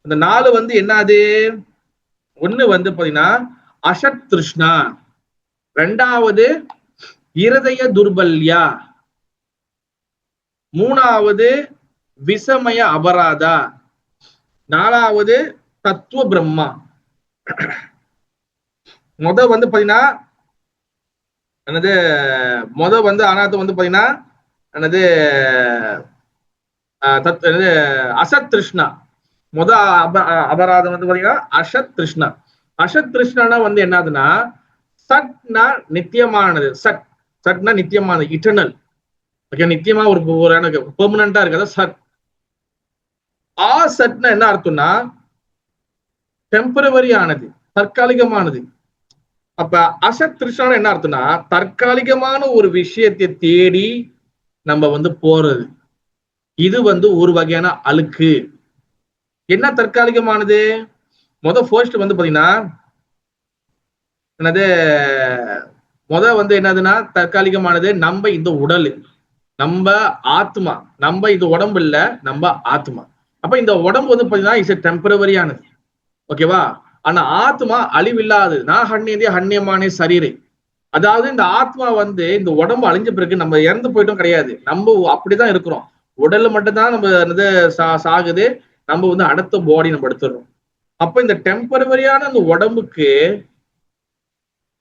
அந்த 4 வந்து என்னது? ஒண்ணு வந்து பாத்தீங்கன்னா அசத் திருஷ்ணா, ரெண்டாவது இருதய துர்பல்யா, மூணாவது விசமய அபராதா, நாலாவது தத்துவ பிரம்மா. வந்து பாத்தீங்கன்னா என்னது, வந்து அனார்த்தம் வந்து பாத்தீங்கன்னா என்னது, அசத் திருஷ்ணா. அபராதம் வந்து பாத்தீங்கன்னா அசத் திருஷ்ணா. அசத் திருஷ்ணா வந்து என்னதுன்னா சட்னா நித்தியமானது, சட்னா நித்தியமானது, இட்டர்னல், நித்தியமா ஒரு பெர்மனண்டா இருக்கிறது சட். சட்னா என்ன அர்த்தம்னா டெம்பரவரி ஆனது, தற்காலிகமானது. அப்ப அசத் திருஷ்ணா என்ன அர்த்தம்னா தற்காலிகமான ஒரு விஷயத்தை தேடி நம்ம வந்து போறது. இது வந்து ஒரு வகையான அழுக்கு. என்ன தற்காலிகமானது? ஃபர்ஸ்ட் வந்து பாத்தீங்கன்னா என்னது, வந்து என்னதுன்னா தற்காலிகமானது நம்ம இந்த உடல், நம்ம ஆத்மா, நம்ம இது உடம்பு இல்ல, நம்ம ஆத்மா. அப்ப இந்த உடம்பு வந்து பாத்தீங்கன்னா இட்ஸ் டெம்பரவரியானது, ஓகேவா? ஆனா ஆத்மா அழிவில்லாது. நான் ஹண்ணியதே ஹண்ணியமானே சரீரை. அதாவது இந்த ஆத்மா வந்து இந்த உடம்பு அழிஞ்ச பிறகு நம்ம இறந்து போயிட்டோம் கிடையாது, நம்ம அப்படிதான் இருக்கிறோம். உடல்ல மட்டும்தான் நம்ம சாகுது, நம்ம வந்து அடுத்த பாடி நம்ம எடுத்துடுறோம். அப்ப இந்த டெம்பரவரியான அந்த உடம்புக்கு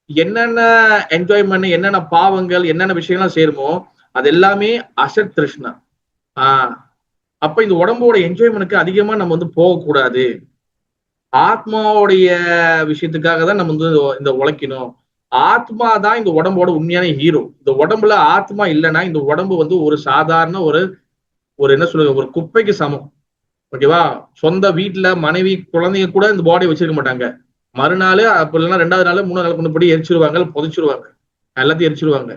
என்னென்ன என்ஜாய்மெண்ட், என்னென்ன பாவங்கள், என்னென்ன விஷயங்கள்லாம் சேருமோ அது எல்லாமே அசத் திருஷ்ணா. அப்ப இந்த உடம்போட என்ஜாய்மெண்ட்க்கு அதிகமா நம்ம வந்து போகக்கூடாது. ஆத்மாவுடைய விஷயத்துக்காக தான் நம்ம வந்து இந்த உழைக்கணும். ஆத்மா தான் இந்த உடம்போட உண்மையான ஹீரோ. இந்த உடம்புல ஆத்மா இல்லைன்னா இந்த உடம்பு வந்து ஒரு சாதாரண ஒரு என்ன சொல்றது, ஒரு குப்பைக்கு சமம், ஓகேவா? சொந்த வீட்டுல மனைவி குழந்தைங்க கூட இந்த பாடி வச்சிருக்க மாட்டாங்க. மறுநாள் அப்ப இல்லைன்னா 2வது நாள் 3 நாள் கொண்டு போய் எரிச்சிருவாங்க, புதைச்சிருவாங்க, எல்லாத்தையும் எரிச்சிருவாங்க.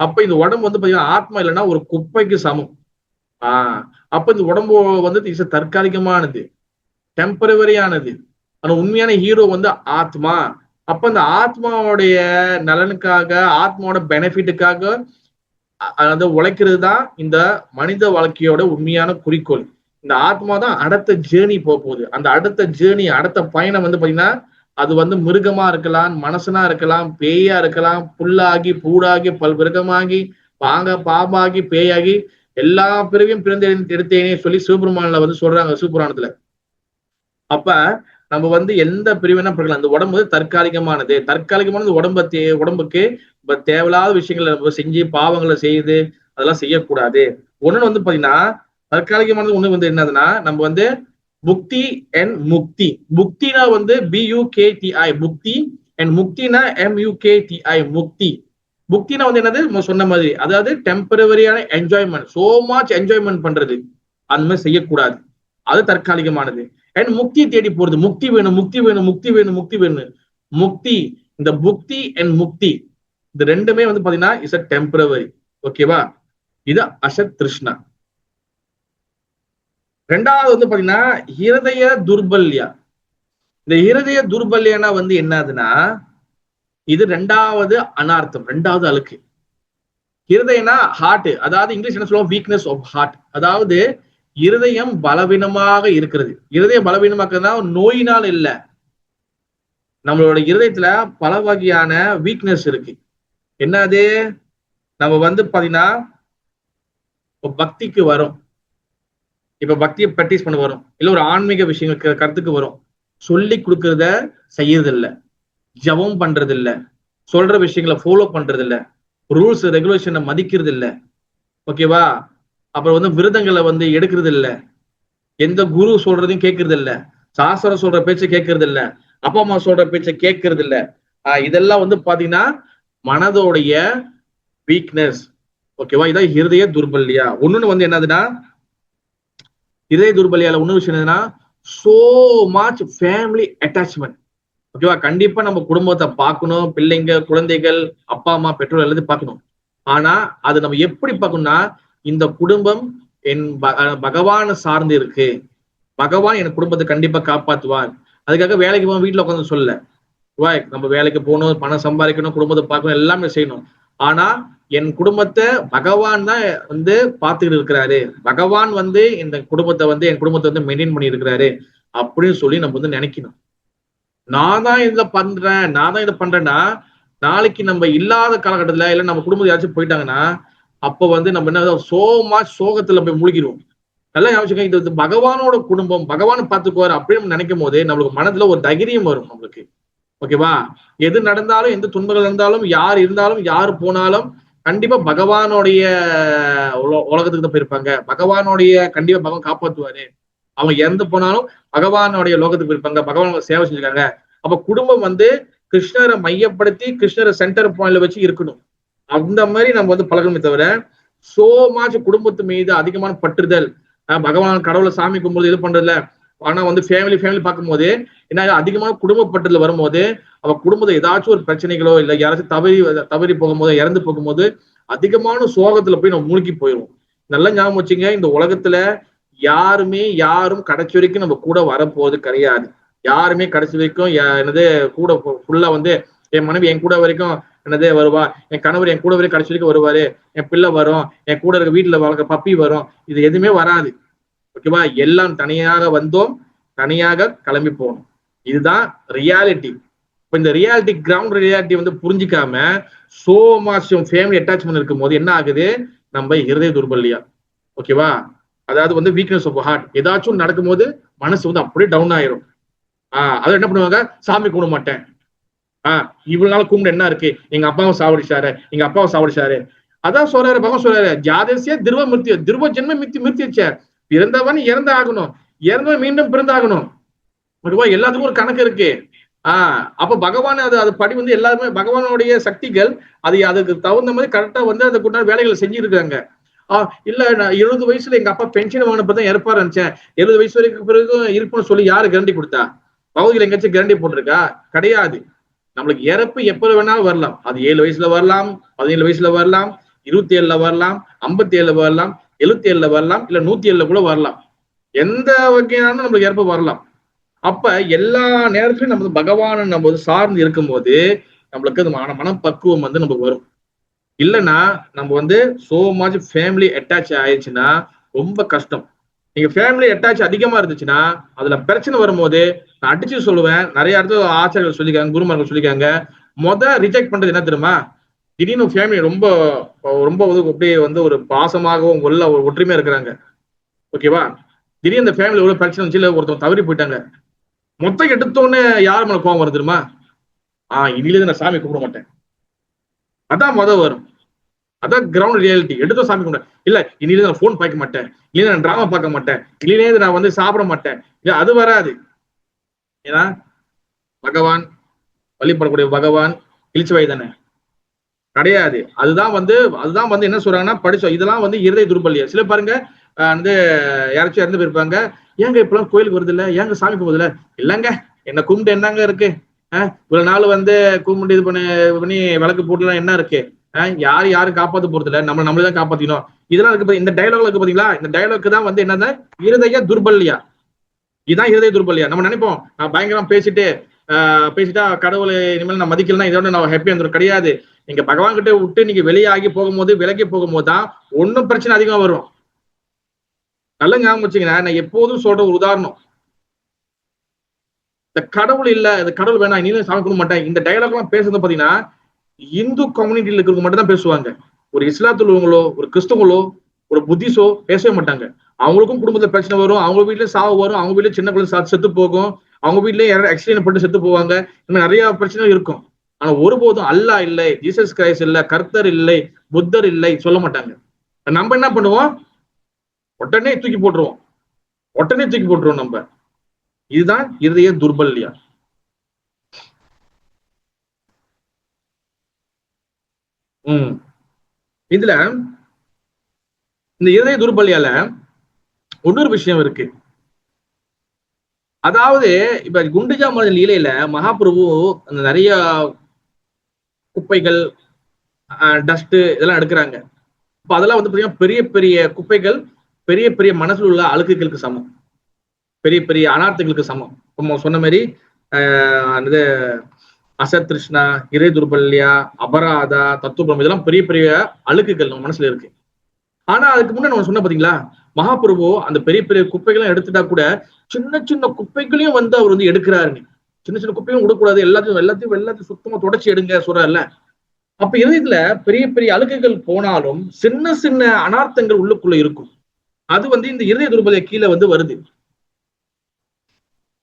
அப்ப இந்த உடம்பு வந்து பாத்தீங்கன்னா ஆத்மா இல்லைன்னா ஒரு குப்பைக்கு சமம். அப்ப இந்த உடம்பு வந்து தற்காலிகமானது, டெம்பரவரியானது. ஆனா உண்மையான ஹீரோ வந்து ஆத்மா. அப்ப இந்த ஆத்மாவுடைய நலனுக்காக, ஆத்மாவோட பெனிஃபிட்டுக்காக அதை உழைக்கிறது தான் இந்த மனித வாழ்க்கையோட உண்மையான குறிக்கோள். இந்த ஆத்மா தான் அடுத்த ஜேர்னி போகுது. அந்த அடுத்த ஜேர்னி, அடுத்த பயணம் வந்து பாத்தீங்கன்னா அது வந்து மிருகமா இருக்கலாம், மனசனா இருக்கலாம், பேயா இருக்கலாம், புல்லாகி பூடாகி பல்விருகமாகி பாம்பாகி பேயாகி எல்லா பிறவையும் பிறந்து எடுத்தேனே சொல்லி சிவபெருமான்ல வந்து சொல்றாங்க சிவபுராணத்துல. அப்ப நம்ம வந்து எந்த பிரிவினா பிறக்கலாம். இந்த உடம்பு தற்காலிகமானது. தற்காலிகமானது உடம்புக்கு தேவையில்லாத விஷயங்களை நம்ம செஞ்சு பாவங்களை செய்யுது, அதெல்லாம் செய்யக்கூடாது. ஒண்ணு வந்து பாத்தீங்கன்னா தற்காலிகமானது. ஒண்ணு வந்து என்னதுன்னா நம்ம வந்து புக்தி அண்ட் முக்தி. புக்தினா வந்து BUKTI புக்தி அண்ட் முக்தினா MUKTI முக்தி. புக்தினா வந்து என்னது நம்ம சொன்ன மாதிரி, அதாவது டெம்பரவரியான என்ஜாய்மெண்ட், சோ மச் என்ஜாய்மெண்ட் பண்றது, அந்த மாதிரி செய்யக்கூடாது, அது தற்காலிகமானது. அண்ட் முக்தி தேடி போறது, முக்தி வேணும் முக்தி வேணும் முக்தி வேணும் முக்தி வேணும். முக்தி, இந்த புக்தி அண்ட் முக்தி இது ரெண்டுமே வந்து பாத்தீங்கன்னா இஸ் அ டெம்பரவரி. ஓகேவா? இது அசத் திருஷ்ணா. ரெண்டாவது வந்து பாத்தீங்கன்னா ஹிருதய துர்பல்யா. இந்த ஹிருதய துர்பல்யனா வந்து என்னதுன்னா இது ரெண்டாவது அனார்த்தம், ரெண்டாவது அழுக்கு. ஹிருதயனா ஹார்ட், அதாவது இங்கிலீஷ் என்ன சொல்லுவோம், வீக்னஸ் ஆஃப் ஹார்ட். அதாவது இருதயம் பலவீனமாக இருக்கிறது. இருதயம் பலவீனமாக்குறதுனா நோயினால் இல்ல, நம்மளோட இருதயத்துல பல வகையான வீக்னஸ் இருக்கு. என்னது, நம்ம வந்து பாத்தீங்கன்னா பக்திக்கு வரும், இப்ப பக்தியை பிராக்டிஸ் பண்ண வரும், இல்ல ஒரு ஆன்மீக விஷயங்களுக்கு கருத்துக்கு வரும், சொல்லி கொடுக்கறத செய்யறது இல்ல, ஜபம் பண்றது இல்ல, சொல்ற விஷயங்களை ஃபாலோ பண்றது இல்ல, ரூல்ஸ் ரெகுலேஷனை மதிக்கிறது இல்ல. ஓகேவா? அப்புறம் வந்து விரதங்களை வந்து எடுக்கிறது இல்ல, எந்த குரு சொல்றதையும் கேட்கறது இல்ல, சாஸ்திரம் சொல்ற பேச்சை கேட்கறது இல்ல, அப்பா அம்மா சொல்ற பேச்சை கேட்கறது இல்ல. இதெல்லாம் வந்து பாத்தீங்கன்னா மனதோடைய வீக்னஸ். ஓகேவா? இதான் ஹிருதய துர்பல்யா. ஒண்ணுன்னு வந்து என்னதுன்னா இதய துர்பலியால இன்னொரு விஷயம் என்னன்னா சோ மச் ஃபேமிலி அட்டாச்மெண்ட். ஓகேவா? கண்டிப்பா நம்ம குடும்பத்தை பார்க்கணும், பிள்ளைங்க குழந்தைகள் அப்பா அம்மா பெற்றோர் எல்லாத்தையும் பார்க்கணும். ஆனா அது நம்ம எப்படி பார்க்கணும்னா, இந்த குடும்பம் என் பகவானை சார்ந்து இருக்கு, பகவான் என் குடும்பத்தை கண்டிப்பா காப்பாத்துவார். அதுக்காக வேலைக்கு போக வீட்டுல உட்காந்து சொல்லல, நம்ம வேலைக்கு போகணும், பணம் சம்பாதிக்கணும், குடும்பத்தை பார்க்கணும், எல்லாமே செய்யணும். ஆனா என் குடும்பத்தை பகவான் தான் வந்து பார்த்துக்கிட்டு இருக்கிறாரு, பகவான் வந்து இந்த குடும்பத்தை வந்து என் குடும்பத்தை வந்து மெயின்டைன் பண்ணி இருக்கிறாரு அப்படின்னு சொல்லி நம்ம வந்து நினைக்கணும். நான் தான் இதை பண்றேன், நான் தான் இதை பண்றேன்னா நாளைக்கு நம்ம இல்லாத காலகட்டத்துல இல்ல நம்ம குடும்பத்தை யாராச்சும் போயிட்டாங்கன்னா அப்ப வந்து நம்ம என்ன சோமா சோகத்துல போய் மூழ்கிடுவோம். நல்லா யோசிச்சுக்கோங்க, இது வந்து பகவானோட குடும்பம், பகவான் பார்த்துக்குவாரு அப்படின்னு நினைக்கும் போது நம்மளுக்கு மனதுல ஒரு தைரியம் வரும் நம்மளுக்கு. ஓகேவா? எது நடந்தாலும், எந்த துன்பங்கள் இருந்தாலும், யார் இருந்தாலும், யாரு போனாலும் கண்டிப்பா பகவானுடைய உலகத்துக்கு தான் போயிருப்பாங்க, பகவானுடைய கண்டிப்பா பகவான் காப்பாத்துவாரு, அவங்க இறந்து போனாலும் பகவானுடைய லோகத்துக்கு போயிருப்பாங்க, பகவான் சேவை செஞ்சிருக்காங்க. அப்ப குடும்பம் வந்து கிருஷ்ணரை மையப்படுத்தி கிருஷ்ணரை சென்டர் பாயிண்ட்ல வச்சு இருக்கணும். அந்த மாதிரி நம்ம வந்து பழகணுமே தவிர சோ மச் குடும்பத்து மீது அதிகமான பற்றுதல், பகவான் கடவுளை சாமி கும்பிடுறது இது பண்றதுல. ஆனா வந்து ஃபேமிலி பார்க்கும்போது என்ன அதிகமான குடும்ப பற்றுதல் வரும்போது அவ குடும்பத்தை ஏதாச்சும் ஒரு பிரச்சனைகளோ இல்ல யாராச்சும் தவறி போகும்போது இறந்து போகும்போது அதிகமான சோகத்துல போய் நம்ம மூழ்கி போயிடுவோம். நல்லா ஞாபகம் வச்சுங்க, இந்த உலகத்துல யாரும் கடைசி வரைக்கும் நம்ம கூட வரப்போவது கிடையாது. யாருமே கடைசி வரைக்கும் என்னது கூட ஃபுல்லா வந்து என் மனைவி என் கூட வரைக்கும் என்னதே வருவா, என் கணவர் என் கூட வரைக்கும் கடைசி வரைக்கும் வருவாரு, என் பிள்ளை வரும், என் கூட இருக்க வீட்டுல வளர்க்க பப்பி வரும், இது எதுவுமே வராது. ஓகேவா? எல்லாம் தனியாக வந்தோம், தனியாக கிளம்பி போகணும். இதுதான் ரியாலிட்டி. இப்ப இந்த ரியாலிட்டி, கிரவுண்ட் ரியாலிட்டி வந்து புரிஞ்சிக்காம சோ மச் ஃபேமிலி அட்டாச்மெண்ட் இருக்கும் போது என்ன ஆகுது, நம்ம இருதய துர்பல்யா. ஓகேவா? அதாவது வந்து வீக்னஸ் ஆஃப் ஹார்ட். ஏதாச்சும் நடக்கும்போது மனசு வந்து அப்படியே டவுன் ஆயிரும். அதை என்ன பண்ணுவாங்க, சாமி கும்பிட மாட்டேன், இவ்வளவு நாள் கும்பிட என்ன இருக்கு, எங்க அப்பாவும் சாவடிச்சாரு. அதான் சொல்றாரு பகவான், சொல்றாரு ஜாதசிய திருவ மிருத்திய, திருவ ஜென்ம மிருத்தியச்ச, பிறந்தவன் இறந்து ஆகணும், இறந்தவன் மீண்டும் பிறந்தாகணும். ஓகேவா? எல்லாத்துக்கும் ஒரு கணக்கு இருக்கு. அப்ப பகவான் அது படி வந்து எல்லாருமே பகவானுடைய சக்திகள் அதுக்கு தகுந்த மாதிரி கரெக்டா வந்து அந்த கூட்ட வேலைகளை செஞ்சிருக்காங்க. இல்ல நான் 70 வயசுல எங்க அப்பா பென்ஷன் வாங்கினப்பதான் இறப்பாரு நினைச்சேன், 70 வயசு வரைக்கும் பிறகு இருப்புன்னு சொல்லி யாரு கேரண்டி கொடுத்தா? பகுதியில் எங்கேயாச்சும் கேரண்டி போட்டிருக்கா? கிடையாது. நம்மளுக்கு இறப்பு எப்ப வேணாலும் வரலாம். அது 7 வயசுல வரலாம், 17 வயசுல வரலாம், 27ல வரலாம், 57ல வரலாம், 77ல வரலாம், இல்ல 107ல கூட வரலாம். எந்த வகையான நம்மளுக்கு இறப்பு வரலாம். அப்ப எல்லா நேரத்திலும் நம்ம பகவானை நம்ம சார்ந்து இருக்கும் போது நம்மளுக்கு அது மனப்பக்குவம் வந்து நமக்கு வரும். இல்லைன்னா நம்ம வந்து சோ மச் ஃபேமிலி அட்டாச் ஆயிடுச்சுன்னா ரொம்ப கஷ்டம். நீங்க ஃபேமிலி அட்டாச் அதிகமா இருந்துச்சுன்னா அதுல பிரச்சனை வரும்போது நான் அடிச்சு சொல்லுவேன், நிறைய இடத்துல ஆச்சாரியர்கள் சொல்லிக்காங்க, குருமார்கள் சொல்லிக்காங்க, ரிஜெக்ட் பண்றது என்ன தெரியுமா, திடீர்னு ஃபேமிலி ரொம்ப ரொம்ப அப்படியே வந்து ஒரு பாசமாகவும் உள்ள ஒரு ஒற்றுமையா இருக்கிறாங்க. ஓகேவா? திடீர்னு இந்த ஃபேமிலி எவ்வளவு பிரச்சனை வந்துச்சு, இல்ல ஒருத்தவங்க தவறி போயிட்டாங்க, மொத்தம் எடுத்தோடனே யார் மேல கோவம் வருது தெரியுமா? இனியில நான் சாமி கூப்பிட மாட்டேன், அதான் வரும். அதான் கிரவுண்ட் ரியாலிட்டி. எடுத்தோம் சாமி கும்பிட இல்ல, இனியில நான் போன் பார்க்க மாட்டேன், இல்ல நான் டிராமா பார்க்க மாட்டேன், இல்லையே நான் வந்து சாப்பிட மாட்டேன், இல்ல அது வராது. ஏன்னா பகவான் வழிபடக்கூடிய பகவான் இழிச்சுவை தானே கிடையாது. அதுதான் வந்து என்ன சொல்றாங்கன்னா படிச்சோம். இதெல்லாம் வந்து இருதய துர்பல்யம். சில பாருங்க வந்து யாராச்சும் இறந்து போயிருப்பாங்க, ஏங்க இப்பெல்லாம் கோயிலுக்கு வருது இல்ல, ஏங்க சாமி கும்பிடுது இல்ல, இல்லங்க என்ன கும்பிட்டு என்னங்க இருக்கு, இவ்வளவு நாள் வந்து கும்பிட்டு இது பண்ணி விளக்கு போட்டுலாம் என்ன இருக்கு, யாரும் காப்பாத்த போறது இல்ல, நம்மளதான் காப்பாத்திக்கணும். இதெல்லாம் இருக்கு. இந்த டைலாக் இருக்கு பாத்தீங்களா, இந்த டைலாக் தான் வந்து என்னது இருதய துர்பல்யா. இதுதான் இருதய துர்பல்யா. நம்ம நினைப்போம் நான் பயங்கரம் பேசிட்டா கடவுளை இனிமேல் நான் மதிக்கலாம், இதோட நான் ஹாப்பியா இருந்துடும். கிடையாது. நீங்க பகவான் கிட்ட விட்டு நீங்க வெளியாகி போகும்போது, விலகி போகும்போது தான் ஒன்னும் பிரச்சனை அதிகமா வரும். நல்ல ஞாபகம் வச்சுங்கன்னா, நான் எப்போதும் சொல்ற ஒரு உதாரணம், இந்த கடவுள் இல்ல, இந்த கடவுள் வேணாம், நீங்களும் சாமி கும்பிட மாட்டேன், இந்த டைலாக் எல்லாம் பேசுறது பாத்தீங்கன்னா இந்து கம்யூனிட்டியில இருக்கிறவங்க மட்டும் தான் பேசுவாங்க. ஒரு இஸ்லாத்துல உள்ளவங்களோ, ஒரு கிறிஸ்தவங்களோ, ஒரு புத்திஸோ பேசவே மாட்டாங்க. அவங்களுக்கும் குடும்பத்துல பிரச்சனை வரும், அவங்க வீட்டுல சாவு வரும், அவங்க வீட்டுல சின்ன குழந்தை செத்து போகும், அவங்க வீட்டுல யாராவது ஆக்சிடென்ட் பண்ணி செத்து போவாங்க, இந்த மாதிரி நிறைய பிரச்சனை இருக்கும். ஆனா ஒருபோதும் அல்லாஹ் இல்லை, ஜீசஸ் கிரைஸ்ட் இல்லை, கர்த்தர் இல்லை, புத்தர் இல்லை சொல்ல மாட்டாங்க. நம்ம என்ன பண்ணுவோம், உடனே தூக்கி போட்டுருவோம் நம்ம. இதுதான் இருதய துர்பல்யா. இதுல இந்த இருதய துர்பல்யால இன்னொரு விஷயம் இருக்கு. அதாவது இப்ப குண்டிஜா மலை லீலையில மகாபிரபு அந்த நிறைய குப்பைகள், டஸ்ட் இதெல்லாம் எடுக்கிறாங்க. இப்ப அதெல்லாம் வந்து பாத்தீங்கன்னா பெரிய பெரிய குப்பைகள், பெரிய பெரிய மனசுல உள்ள அழுக்குகளுக்கு சமம், பெரிய பெரிய அனார்த்தங்களுக்கு சமம். நம்ம சொன்ன மாதிரி அசத்ருஷ்ணா, இறை துர்பல்யா, அபராதா, தத்துவம், இதெல்லாம் பெரிய பெரிய அழுக்குகள் நம்ம மனசுல இருக்கு. ஆனா அதுக்கு முன்னாடி நம்ம சொன்ன பாத்தீங்களா, மகாபிரபு அந்த பெரிய பெரிய குப்பைகளும் எடுத்துட்டா கூட சின்ன சின்ன குப்பைகளையும் வந்து அவர் வந்து எடுக்கிறாருன்னு. சின்ன சின்ன குப்பையும் விடக்கூடாது, எல்லாத்தையும் சுத்தமா தொடச்சி எடுங்க சொல்றாருல்ல. அப்ப இதயத்துல பெரிய பெரிய அழுக்குகள் போனாலும் சின்ன சின்ன அனார்த்தங்கள் உள்ளுக்குள்ள இருக்கும். அது வந்து இந்த இருதய துர்பல்ய கீழே வந்து வருது.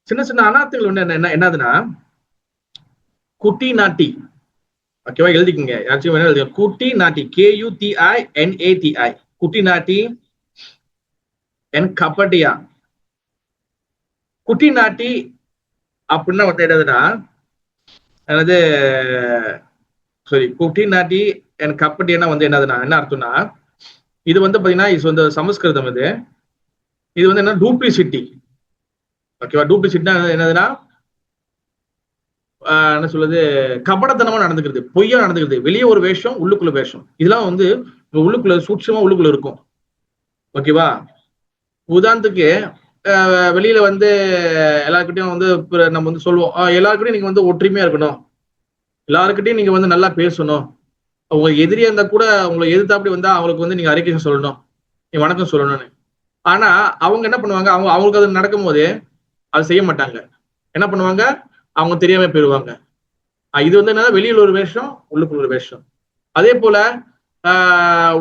சின்ன சின்ன அனார்த்தங்கள் வந்து என்னதுன்னா குட்டி நாட்டி. ஓகேவா, எழுதிக்கங்க. யாச்சும் வேணா எழுதிங்க. குட்டி நாட்டி, KUTINATI, குட்டி நாட்டி என் கபடியா. குட்டி நாட்டி அப்படின்னா வந்து என்னதுன்னா, குட்டி நாட்டி என் கபடியா வந்து என்னதுன்னா என்ன அர்த்தம்னா, இது வந்து பாத்தீங்கன்னா இது வந்து சமஸ்கிருதம். இது வந்து என்ன டூப்ளிசிட்டி. ஓகேவா, டூப்ளிசிட்டினா என்னதுன்னா என்ன சொல்றது, கபடத்தனமா நடந்துக்கிறது, பொய்யா நடந்துக்கிறது. வெளியே ஒரு வேஷம், உள்ளுக்குள்ள வேஷம். இதெல்லாம் வந்து உள்ளுக்குள்ள சூட்சமா உள்ளுக்குள்ள இருக்கும். ஓகேவா, உதாரணத்துக்கு வெளியில வந்து எல்லாருக்கிட்டையும் வந்து நம்ம வந்து சொல்லுவோம், எல்லாருக்கிட்டையும் நீங்க வந்து ஒற்றுமையா இருக்கணும், எல்லாருக்கிட்டையும் நீங்க வந்து நல்லா பேசணும், அவங்க எதிரியா இருந்தா கூட உங்களை எதிர்த்தாப்படி வந்தா அவங்களுக்கு வந்து நீங்க அறிக்கை சொல்லணும், நீ வணக்கம் சொல்லணும்னு. ஆனா அவங்க என்ன பண்ணுவாங்க, அவங்களுக்கு அது நடக்கும் போது அது செய்ய மாட்டாங்க. என்ன பண்ணுவாங்க, அவங்க தெரியாம போயிடுவாங்க. இது வந்து என்ன, வெளியில ஒரு வேஷம், உள்ளுக்குள்ள ஒரு வேஷம். அதே போல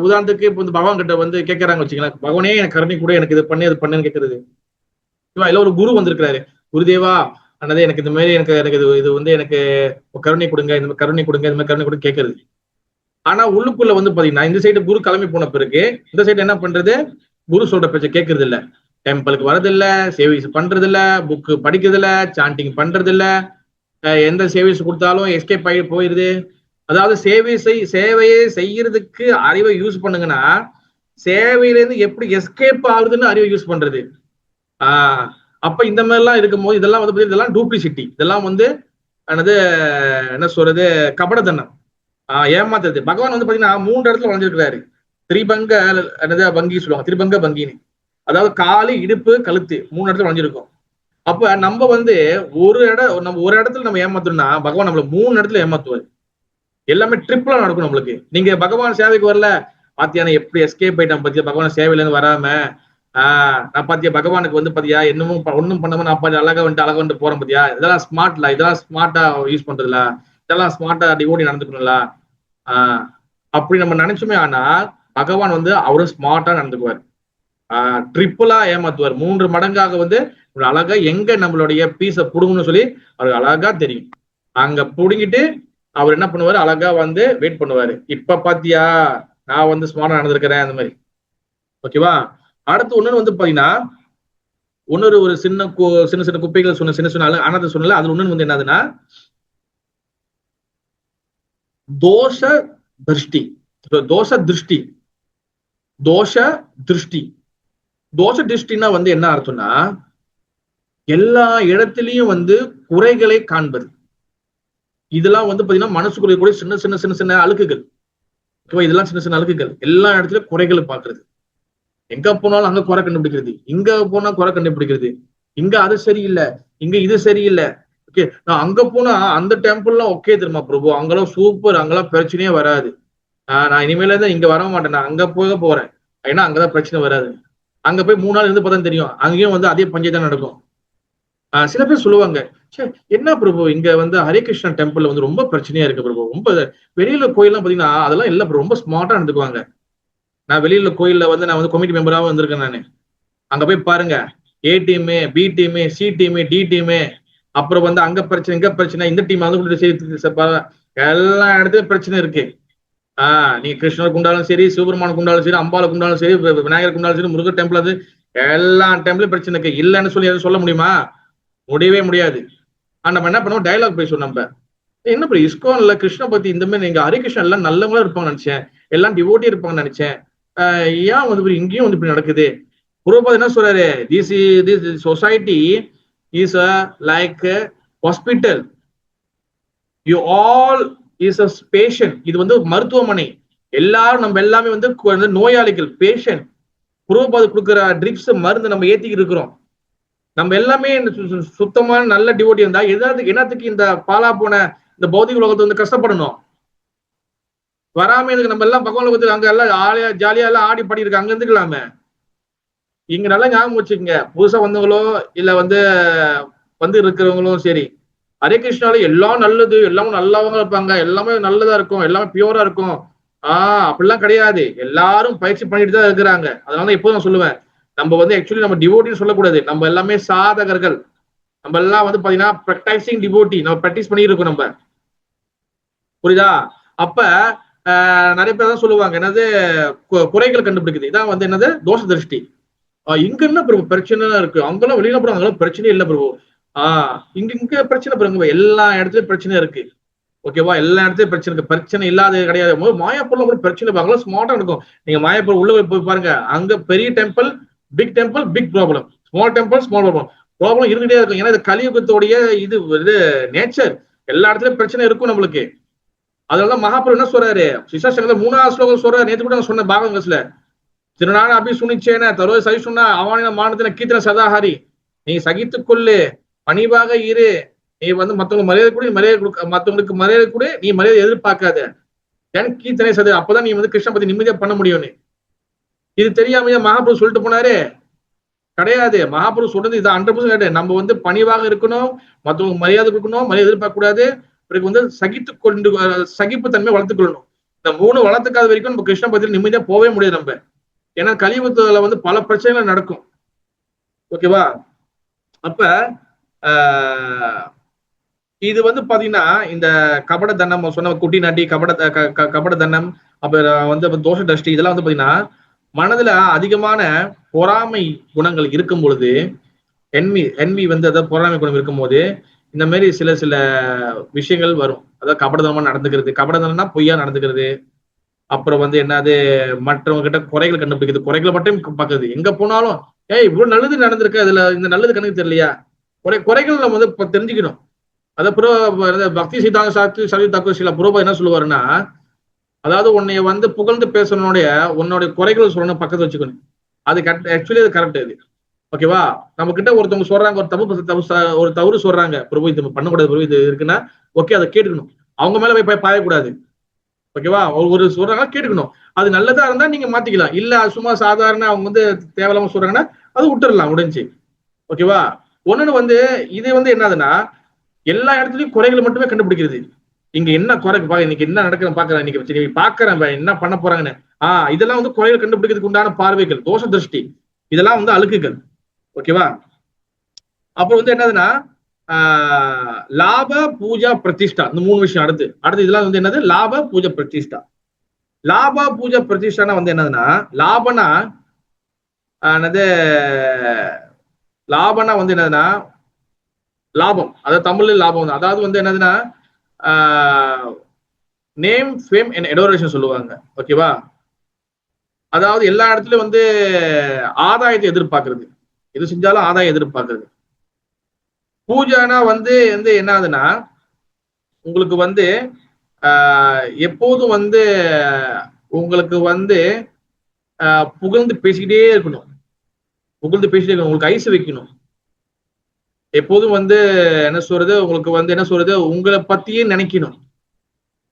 உதாரணத்துக்கு இப்ப வந்து பகவான் கிட்ட வந்து கேட்கறாங்க வச்சுக்கலாம், பகவானே எனக்கு கருணை கூட, எனக்கு இது பண்ணு இது பண்ணுன்னு கேட்கறது. இல்ல ஒரு குரு வந்திருக்கிறாரு, குருதேவா அண்ணதே எனக்கு இந்த மாதிரி எனக்கு இது வந்து எனக்கு கருணை கொடுங்க, இந்த மாதிரி கருணை கொடுங்க, இந்த மாதிரி கருணை கொடுங்க கேட்கறது. ஆனா உள்ளுக்குள்ள வந்து பாத்தீங்கன்னா இந்த சைடு குரு கிளம்பி போன பிறகு இந்த சைடு என்ன பண்றது, குரு சொல்ற பேச்ச கேட்கறது இல்ல, டெம்பிளுக்கு வரது இல்ல, சேவிஸ் பண்றது இல்ல, புக்கு படிக்கிறது இல்ல, சாண்டிங் பண்றது இல்ல, எந்த சேவிஸ் கொடுத்தாலும் எஸ்கேப் ஆகி போயிருது. அதாவது சேவையை செய்யறதுக்கு அறிவை யூஸ் பண்ணுங்கன்னா, சேவையிலேருந்து எப்படி எஸ்கேப் ஆகுதுன்னு அறிவை யூஸ் பண்றது. அப்ப இந்த மாதிரி எல்லாம் இருக்கும்போது இதெல்லாம் வந்து இதெல்லாம் டூப்ளிசிட்டி, இதெல்லாம் வந்து என்ன சொல்றது, கபடத்தனம், ஏமாத்துறது. பகவான் வந்து பாத்தீங்கன்னா 3 இடத்துல வளைஞ்சிருக்கிறாரு. திரிபங்க பங்கி சொல்லுவாங்க, திரிபங்க பங்கின்னு. அதாவது காலு, இடுப்பு, கழுத்து 3 இடத்துல வளைஞ்சிருக்கும். அப்ப நம்ம வந்து ஒரு இடத்துல நம்ம ஏமாத்தோம்னா பகவான் நம்மள 3 இடத்துல ஏமாத்துவாரு. எல்லாமே ட்ரிப்ளா நடக்கும் நம்மளுக்கு. நீங்க பகவான் சேவைக்கு வரல, பாத்தியா எப்படி எஸ்கேப் ஆயிட்டான் பாத்தியா, பகவான் சேவையில இருந்து வராம, நான் பாத்தியா பகவானுக்கு வந்து பாத்தியா என்னமும் ஒண்ணும் பண்ணாம நான் பாத்தியா அழகா வந்துட்டு போறேன் பாத்தியா, இதெல்லாம் ஸ்மார்ட்ல, இதெல்லாம் ஸ்மார்ட்டா யூஸ் பண்றதுல, இதெல்லாம் ஸ்மார்ட்டா டிவோடி நடந்துக்கணும்ல, அப்படி நம்ம நினைச்சுமே. ஆனா பகவான் வந்து அவரும் ஸ்மார்ட்டா நடந்துக்குவார், ட்ரிப்பிளா ஏமாத்துவார். 3 மடங்காக வந்து அழகா எங்க நம்மளுடைய பீஸை புடுங்கணும்னு சொல்லி அவருக்கு அழகா தெரியும். அங்க புடுங்கிட்டு அவர் என்ன பண்ணுவாரு, அழகா வந்து வெயிட் பண்ணுவாரு. இப்ப பாத்தியா நான் வந்து ஸ்மார்ட்டா நடந்திருக்கிறேன் அந்த மாதிரி. ஓகேவா? அடுத்து ஒண்ணு வந்து பாத்தீங்கன்னா இன்னொரு ஒரு சின்ன சின்ன குப்பைகள் சொன்ன சின்ன சின்ன அனாதை சொன்னல, அது ஒண்ணு வந்து என்னதுன்னா தோஷ திருஷ்டி. தோஷ திருஷ்டி தோஷ திருஷ்டி தோஷ திருஷ்டினா வந்து என்ன அர்த்தம்னா எல்லா இடத்திலையும் வந்து குறைகளை காண்பது. இதெல்லாம் வந்து பாத்தீங்கன்னா மனசுக்குள்ள கூட சின்ன சின்ன சின்ன சின்ன அழுக்குகள். இதெல்லாம் சின்ன சின்ன அழுக்குகள். எல்லா இடத்துலயும் குறைகளை பாக்குறது. எங்க போனாலும் அங்க குறை கண்டுபிடிக்கிறது, இங்க போனா குறை கண்டுபிடிக்கிறது, இங்க அது சரியில்லை, இங்க இது சரியில்லை. ஓகே, நான் அங்க போனா அந்த டெம்பிள்லாம் ஓகே தெரியுமா பிரபு, அங்கெல்லாம் சூப்பர், அங்கெல்லாம் பிரச்சனையே வராது. நான் இனிமேல தான் இங்க வர மாட்டேன், நான் அங்க போறேன், ஏன்னா அங்கதான் பிரச்சனை வராது. அங்க போய் 3 நாள் இருந்து பார்த்தா தெரியும், அங்கேயும் வந்து அதே பஞ்சாயத்து தான் நடக்கும். சில பேர் சொல்லுவாங்க, என்ன பிரபு இங்க வந்து ஹரே கிருஷ்ணா டெம்பிள் வந்து ரொம்ப பிரச்சனையா இருக்கு பிரபு, ரொம்ப வெளியில கோயில்லாம் பாத்தீங்கன்னா அதெல்லாம் இல்ல பிரபு, ரொம்ப ஸ்மார்ட்டா நடந்துக்குவாங்க. நான் வெளியில கோயில்ல வந்து நான் வந்து கமிட்டி மெம்பராகவும் வந்திருக்கேன். நானு அங்க போய் பாருங்க, A team, B team, C team, D team, அப்புறம் வந்து அங்க பிரச்சனை, இங்க பிரச்சனை, இந்த டீம் வந்து எல்லா இடத்துலயும் பிரச்சனை இருக்கு. நீ கிருஷ்ணர் குண்டாலும் சரி, சிவபெருமான குண்டாலும் சரி, அம்பால குண்டாலும் சரி, விநாயகர் குண்டாலும் சரி, முருகர் டெம்பிள், அது எல்லா டெம்பிளும் பிரச்சனை இருக்கு. இல்லைன்னு சொல்லி எதுவும் சொல்ல முடியுமா? முடியவே முடியாது. நம்ம என்ன பண்ணுவோம், டைலாக் பேசுவோம். நம்ம என்ன இப்ப இஸ்கான்ல கிருஷ்ண பத்தி இந்த மாதிரி நீங்க ஹரிகிருஷ்ணன் எல்லாம் நல்லவங்களா இருப்பாங்க நினைச்சேன், எல்லாம் டிவோட்டி இருப்பாங்கன்னு நினைச்சேன், ஏன் வந்து இங்கேயும் வந்து இப்படி நடக்குது? பிரபுபாத் என்ன சொல்றாரு, this society is like hospital, you all is a patient. இது வந்து மருத்துவமனை, எல்லாரும் நம்ம எல்லாமே வந்து நோயாளிகள், பேஷண்ட். பிரபுபாத் கொடுக்குற ட்ரிப்ஸ் மருந்து நம்ம ஏத்திக்கிட்டு இருக்கிறோம். நம்ம எல்லாமே சுத்தமான நல்ல டிவோட்டி இருந்தா என்னத்துக்கு இந்த பாலா போன இந்த பௌதிக உலகத்தை வந்து கஷ்டப்படணும்? வராம இதுக்கு நம்ம எல்லாம் பகவான் உலகத்துக்கு அங்க எல்லாம் ஜாலியா எல்லாம் ஆடி பாடி இருக்கு, அங்க இருந்துக்கலாமே. இங்க நல்லா ஞாபகம் வச்சுக்கோங்க, புதுசா வந்தவங்களோ இல்ல வந்து இருக்கிறவங்களும் சரி, ஹரே கிருஷ்ணால எல்லாம் நல்லது, எல்லாமே நல்லவங்க இருப்பாங்க, எல்லாமே நல்லதா இருக்கும், எல்லாமே பியூரா இருக்கும். அப்படிலாம் கிடையாது. எல்லாரும் பயிற்சி பண்ணிட்டு தான் இருக்கிறாங்க. அதனால எப்போதும் நான் சொல்லுவேன், நம்ம வந்து ஆக்சுவலி நம்ம டிவோட்டின்னு சொல்லக்கூடாது, நம்ம எல்லாமே சாதகர்கள். நம்ம எல்லாம் வந்து பாத்தீங்கன்னா பிராக்டிசிங் டிவோட்டி, நம்ம பிராக்டிஸ் பண்ணிட்டு இருக்கோம் நம்ம. புரியுதா? அப்ப நிறைய பேர் தான் சொல்லுவாங்க, என்னது குறைகள் கண்டுபிடிக்குது, இதான் வந்து என்னது தோஷ திருஷ்டி. இங்க என்ன பிரபு பிரச்சனை இருக்கு, அங்கெல்லாம் வெளியில போறோம், அங்கெல்லாம் பிரச்சனையே இல்லை பிரபு. இங்க பிரச்சனை பாருங்க, எல்லா இடத்துலயும் பிரச்சனை இருக்கு. ஓகேவா? எல்லா இடத்துலயும் பிரச்சனை இருக்கு, பிரச்சனை இல்லாத கிடையாது. மாயாப்பூர்ல கூட பிரச்சனை பார்க்கலாம், ஸ்மார்ட்டா இருக்கும். நீங்க மாயாப்பூர் உள்ள போய் பாருங்க, அங்க பெரிய temple, big problem, small temple, small problem இருந்துட்டே இருக்கும். ஏன்னா இது கலியுகத்தோடைய இது நேச்சர், எல்லா இடத்துலயும் பிரச்சனை இருக்கும் நம்மளுக்கு. அதனால மகாபுரம் என்ன சொல்றாரு, சிசாசங்கர் 3வது ஸ்லோகம் சொல்றாரு, நேற்று கூட நான் சொன்ன பாகவதத்துல, திருநாள் அபி சுனிச்சேன தருவ சரி சொன்னா அவன மானத்தின கீர்த்தன சதாஹாரி, நீ சகித்துக் கொள்ளு, பணிவாக இரு, நீ வந்து மத்தவங்களுக்கு மரியாதை கூட, மரியாதை கொடுக்க, மத்தவங்களுக்கு மரியாதை கூட நீ மரியாதை எதிர்பார்க்காத, என் கீர்த்தனை சது, அப்பதான் நீ வந்து கிருஷ்ண பத்தி நிம்மதியா பண்ண முடியும்னு. இது தெரியாம மகாபுரு சொல்லிட்டு போனாரு? கிடையாது. மகாபுரு சொல்றது இது 100% கிடையாது. நம்ம வந்து பணிவாக இருக்கணும், மத்தவங்களுக்கு மரியாதை கொடுக்கணும், மரியாதை எதிர்பார்க்க கூடாது, பிறகு வந்து சகிப்பு தன்மை வளர்த்துக் கொள்ளணும். இந்த 3 வளர்த்துக்காத வரைக்கும் நம்ம கிருஷ்ண பத்தி நிம்மதியா போவே முடியாது நம்ம. ஏன்னா கலியுகத்துல வந்து பல பிரச்சனைகள் நடக்கும். ஓகேவா? அப்ப இது வந்து பாத்தீங்கன்னா இந்த கபட தன்னம் சொன்ன, குட்டி நாட்டி கபட தன்னம், அப்புறம் வந்து தோஷ தஷ்டி, இதெல்லாம் வந்து பாத்தீங்கன்னா மனதுல அதிகமான பொறாமை குணங்கள் இருக்கும் பொழுது, என்வி வந்து அதாவது பொறாமை குணம் இருக்கும் போது இந்த மாதிரி சில விஷயங்கள் வரும். அதாவது கபடதனமா நடந்துக்கிறது, கபடதனம்னா பொய்யா நடந்துக்கிறது, அப்புறம் வந்து என்னது மற்றவங்க கிட்ட குறைகள் கண்டுபிடிக்கிறது, குறைகளை மட்டும் பாக்குறது. எங்க போனாலும் இவ்வளவு நல்லது நடந்திருக்கு, அதுல இந்த நல்லது கணக்கு தெரியலையா, குறைகள் நம்ம வந்து தெரிஞ்சுக்கணும். அப்புறம் பக்தி சித்தாந்த சாஸ்திரி சரி தக்கு சில புரோபா என்ன சொல்லுவாருன்னா, அதாவது உன்னைய வந்து புகழ்ந்து பேசணுடைய உன்னுடைய குறைகள் சொல்லணும் பக்கத்து வச்சுக்கணும். அது ஆக்சுவலி அது கரெக்ட். அது ஓகேவா? நம்ம கிட்ட ஒருத்தவங்க சொல்றாங்க, ஒரு தவறு சொல்றாங்க, பிரபு இது பண்ணக்கூடாது, பிரபு இது இருக்குன்னா ஓகே, அதை கேட்டுக்கணும். அவங்க மேல போய் பாயக்கூடாது. ஓகேவா? ஒரு சொல்றாங்க, கேட்டுக்கணும். அது நல்லதா இருந்தா நீங்க மாத்திக்கலாம், இல்ல சும்மா சாதாரண அவங்க வந்து தேவையில்லாம சொல்றாங்கன்னா அது விட்டுறலாம், முடிஞ்சு. ஓகேவா? ஒண்ணுன்னு வந்து இது வந்து என்னதுன்னா எல்லா இடத்துலயும் குறைகளை மட்டுமே கண்டுபிடிக்கிறது. இங்க என்ன குறை, இன்னைக்கு என்ன நடக்குதுன்னு பாக்குறேன், இன்னைக்கு பாக்குறேன் என்ன பண்ண போறாங்கன்னு. இதெல்லாம் வந்து குறைகள் கண்டுபிடிக்கிறதுக்கு உண்டான பார்வைகள், தோஷ திருஷ்டி, இதெல்லாம் வந்து அழுக்குகள். ஓகேவா? அப்புறம் வந்து என்னதுன்னா லாப பூஜா பிரதிஷ்டா, இந்த 3 விஷயம். அடுத்து இதெல்லாம் வந்து என்னது, லாப பூஜா பிரதிஷ்டா. லாப பூஜை பிரதிஷ்டானா வந்து என்னதுன்னா, லாபனா என்னது, லாபனா வந்து என்னதுன்னா லாபம், அதாவது தமிழ்ல லாபம் தான். அதாவது வந்து என்னதுன்னா நேம் ஃபேம் அண்ட் எடோரேஷன் சொல்லுவாங்க. ஓகேவா? அதாவது எல்லா இடத்துலயும் வந்து ஆதாயத்தை எதிர்பார்க்கறது, எது செஞ்சாலும் ஆதாயம் எதிர்பார்க்கறது. பூஜைனா வந்து வந்து என்ன ஆகுதுன்னா, உங்களுக்கு வந்து எப்போதும் வந்து உங்களுக்கு வந்து புகழ்ந்து பேசிக்கிட்டே இருக்கணும், புகழ்ந்து பேசிட்டே இருக்கணும், உங்களுக்கு ஐஸ் வைக்கணும். எப்போதும் வந்து என்ன சொல்றது, உங்களுக்கு வந்து என்ன சொல்றது, உங்களை பத்தியே நினைக்கணும்.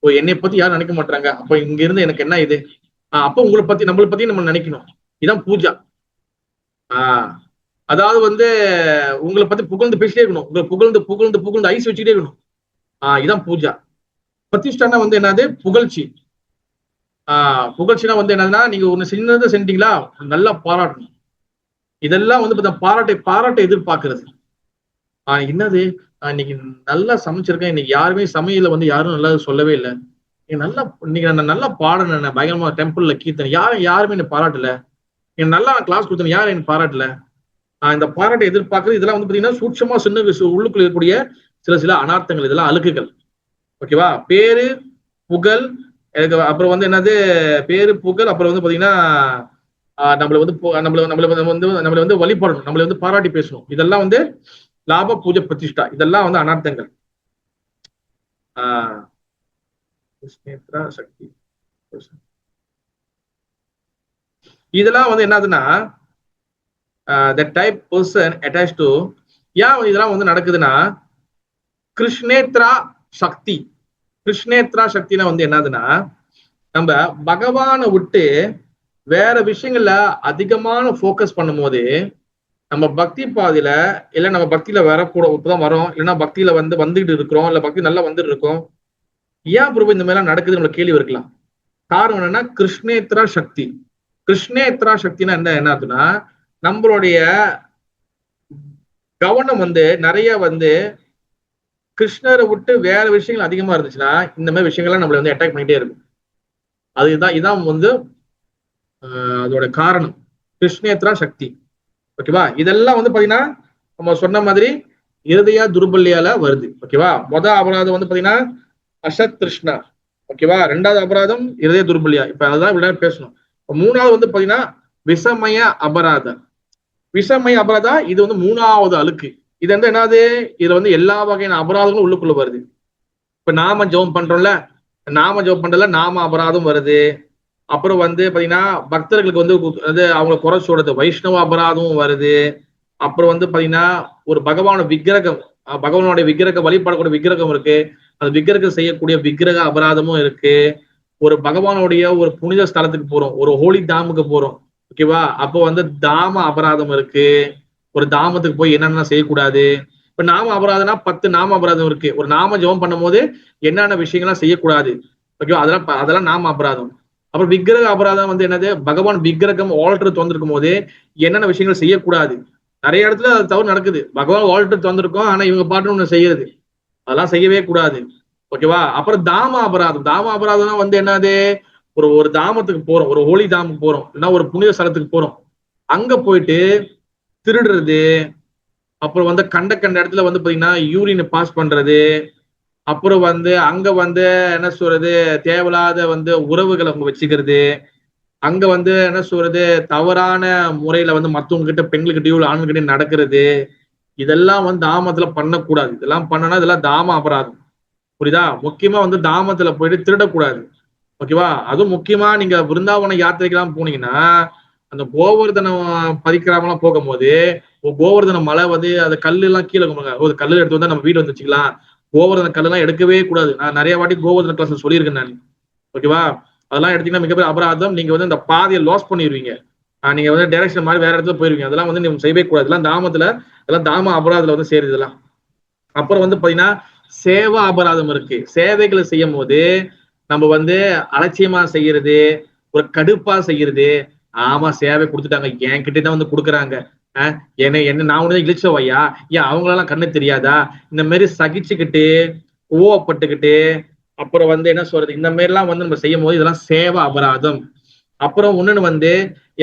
ஓ, என்னை பத்தி யாரும் நினைக்க மாட்டாங்க, அப்ப இங்க இருந்து எனக்கு என்ன இது, அப்ப உங்களை பத்தி நம்மளை பத்தி நம்ம நினைக்கணும். இதான் பூஜா. அதாவது வந்து உங்களை பத்தி புகழ்ந்து பேசிட்டே இருக்கணும், உங்களை புகழ்ந்து புகழ்ந்து புகழ்ந்து ஐஸ் வச்சுட்டே இருக்கணும். இதான் பூஜா. பிரதிஷ்டானா வந்து என்னது, புகழ்ச்சி. புகழ்ச்சினா வந்து என்னதுன்னா, நீங்க ஒண்ணு சின்னதை செஞ்சீங்களா நல்லா பாராட்டணும். இதெல்லாம் வந்து பாராட்டை எதிர்பார்க்கறது. என்னது, இன்னைக்கு நல்லா சமைச்சிருக்கேன், இன்னைக்கு யாருமே சமையல வந்து யாரும் நல்லா சொல்லவே இல்லை, நீங்க நல்லா பாடணும், பயங்கரமா டெம்பிள்ல கீர்த்தனை, யாருமே என்ன பாராட்டல, நல்லா கிளாஸ் கொடுத்தேன், யாரும் என்ன பாராட்டல. இந்த பாராட்டை எதிர்பார்க்கறது. இதெல்லாம் வந்து பாத்தீங்கன்னா சூட்சமா சின்ன உள்ளுக்குள்ள இருக்கக்கூடிய சில அனார்த்தங்கள், இதெல்லாம் அழுக்குகள். ஓகேவா? பேரு புகழ், அப்புறம் வந்து என்னது, பேரு புகழ், அப்புறம் வந்து பாத்தீங்கன்னா நம்மளை வந்து வழிபடணும், நம்மளை வந்து பாராட்டி பேசணும். இதெல்லாம் வந்து லாப பூஜை பிரதிஷ்டா. இதெல்லாம் வந்து அனார்த்தங்கள். சக்தி, இதெல்லாம் வந்து என்னதுன்னா the type person attached to, ஏன் இதெல்லாம் வந்து நடக்குதுன்னா, கிருஷ்ணேத்ரா சக்தி. கிருஷ்ணேத்ரா சக்தினா வந்து என்னதுன்னா, நம்ம பகவானை விட்டு வேற விஷயங்கள்ல அதிகமான போக்கஸ் பண்ணும் போது நம்ம பக்தி பாதையில, இல்ல நம்ம பக்தியில வரக்கூட இப்பதான் வரோம், இல்லைன்னா பக்தியில வந்து வந்துகிட்டு இருக்கிறோம், இல்ல பக்தி நல்லா வந்துட்டு இருக்கோம், ஏன் பிரபு இந்த மாதிரிலாம் நடக்குது நம்ம கேள்வி இருக்கலாம். காரணம் என்னன்னா, கிருஷ்ணேத்ரா சக்தி. கிருஷ்ணேத்ரா சக்தினா என்னதுன்னா, நம்மளுடைய கவனம் வந்து நிறைய வந்து கிருஷ்ணரை விட்டு வேற விஷயங்கள் அதிகமா இருந்துச்சுன்னா, இந்த மாதிரி விஷயங்கள்லாம் நம்மளை வந்து அட்டாக் பண்ணிட்டே இருக்கும். இதான் வந்து அதோட காரணம், கிருஷ்ணேத்ரா சக்தி. ஓகேவா? இதெல்லாம் வந்து பாத்தீங்கன்னா நம்ம சொன்ன மாதிரி இருதய துர்பல்யால வருது. ஓகேவா? முதல் அபராதம் வந்து பாத்தீங்கன்னா அசத் கிருஷ்ணா. ஓகேவா? ரெண்டாவது அபராதம் இருதய துர்பல்யா. இப்ப அதுதான் இவ்வளவு பேசணும். மூணாவது வந்து பாத்தீங்கன்னா விஷமய அபராத. விஷமய அபராதா, இது வந்து மூணாவது அழுக்கு. இது வந்து என்னது, இதுல வந்து எல்லா வகையான அபராதங்களும் உள்ளுக்குள்ள வருது. இப்ப நாம ஜெபம் பண்றோம்ல, நாம ஜெபம் பண்றதுல நாம அபராதம் வருது. அப்புறம் வந்து பாத்தீங்கன்னா பக்தர்களுக்கு வந்து அவங்க குறை சொல்றது வைஷ்ணவ அபராதமும் வருது. அப்புறம் வந்து பாத்தீங்கன்னா ஒரு பகவானுடைய விக்கிரகம் வழிபாடக்கூடிய விக்கிரகம் இருக்கு, அந்த விக்கிரகம் செய்யக்கூடிய விக்கிரக அபராதமும் இருக்கு. ஒரு பகவானுடைய ஒரு புனித ஸ்தலத்துக்கு போறோம், ஒரு ஹோலி தாமுக்கு போறோம். ஓகேவா? அப்போ வந்து தாம அபராதம் இருக்கு. ஒரு தாமத்துக்கு போய் என்னென்ன செய்யக்கூடாது. இப்ப நாம அபராதம்னா 10 நாம அபராதம் இருக்கு. ஒரு நாம ஜெபம் பண்ணும் போது என்னென்ன விஷயங்கள்லாம் செய்யக்கூடாது. ஓகேவா? அதெல்லாம் நாம அபராதம். அப்புறம் விக்கிரக அபராதம் வந்து என்னது, பகவான் விக்கிரகம் ஆல்டர் திறந்திருக்கும் போது என்னென்ன விஷயங்கள் செய்யக்கூடாது. நிறைய இடத்துல அது தவறு நடக்குது. பகவான் ஆல்டர் திறந்திருக்கோம், ஆனா இவங்க பாட்டு ஒண்ணு செய்யறது, அதெல்லாம் செய்யவே கூடாது. ஓகேவா? அப்புறம் தாம அபராதம். தாம அபராதம் வந்து என்னது, ஒரு தாமத்துக்கு போறோம், ஒரு ஹோலி தாமுக்கு போறோம், இல்லைன்னா ஒரு புனித ஸ்தலத்துக்கு போறோம், அங்க போயிட்டு திருடுறது, அப்புறம் வந்து கண்ட இடத்துல வந்து பாத்தீங்கன்னா யூரின் பாஸ் பண்றது, அப்புறம் வந்து அங்க வந்து என்ன சொல்றது, தேவையில்லாத வந்து உறவுகளை அவங்க வச்சுக்கிறது, அங்க வந்து என்ன சொல்றது தவறான முறையில வந்து மத்தவங்க கிட்ட, பெண்கள்கிட்டயோ ஆண்கிட்டயும் நடக்கிறது, இதெல்லாம் வந்து தாமத்துல பண்ணக்கூடாது. இதெல்லாம் பண்ணனா இதெல்லாம் தாம அபராதம். புரியுதா? முக்கியமா வந்து தாமத்துல போயிட்டு திருடக்கூடாது. ஓகேவா? அதுவும் முக்கியமா நீங்க விருந்தாவன யாத்திரைக்கெல்லாம் போனீங்கன்னா, அந்த கோவர்தனம் பதிக்கிராமலாம் போகும்போது கோவர்தன மலை வந்து அந்த கல்லு எல்லாம் கீழே ஒரு கல்லு எடுத்து வந்தா நம்ம வீடு வந்து வச்சுக்கலாம். கோவர்தன கல்லெல்லாம் எடுக்கவே கூடாது. நான் நிறைய வாட்டி கோவர்தன கிளாஸ் சொல்லியிருக்கேன் நான். ஓகேவா? அதெல்லாம் எடுத்தீங்கன்னா மிகப்பெரிய அபராதம். நீங்க வந்து அந்த பாதையை லாஸ் பண்ணிடுவீங்க. நீங்க வந்து டைரக்ஷன் மாதிரி வேற இடத்துல போயிருவீங்க. அதெல்லாம் வந்து நீங்க செய்யவே கூடாது. இதெல்லாம் தாம அபராதத்துல வந்து சேருது இதெல்லாம். அப்புறம் வந்து பாத்தீங்கன்னா சேவா அபராதம் இருக்கு. சேவைகளை செய்யும் போது நம்ம வந்து அலட்சியமா செய்யறது, ஒரு கடுப்பா செய்யறது. ஆமா, சேவை கொடுத்துட்டாங்க, என்கிட்ட தான் வந்து கொடுக்குறாங்க, என்ன நான் ஒண்ணுதான் இழிச்சவையா, ஏன் அவங்களெல்லாம் கண்ணு தெரியாதா, இந்த மாதிரி சகிச்சுக்கிட்டு கோவப்பட்டுக்கிட்டு அப்புறம் வந்து என்ன சொல்றது, இந்த மாதிரி எல்லாம் வந்து நம்ம செய்யும் போது இதெல்லாம் சேவ அபராதம். அப்புறம் ஒண்ணுன்னு வந்து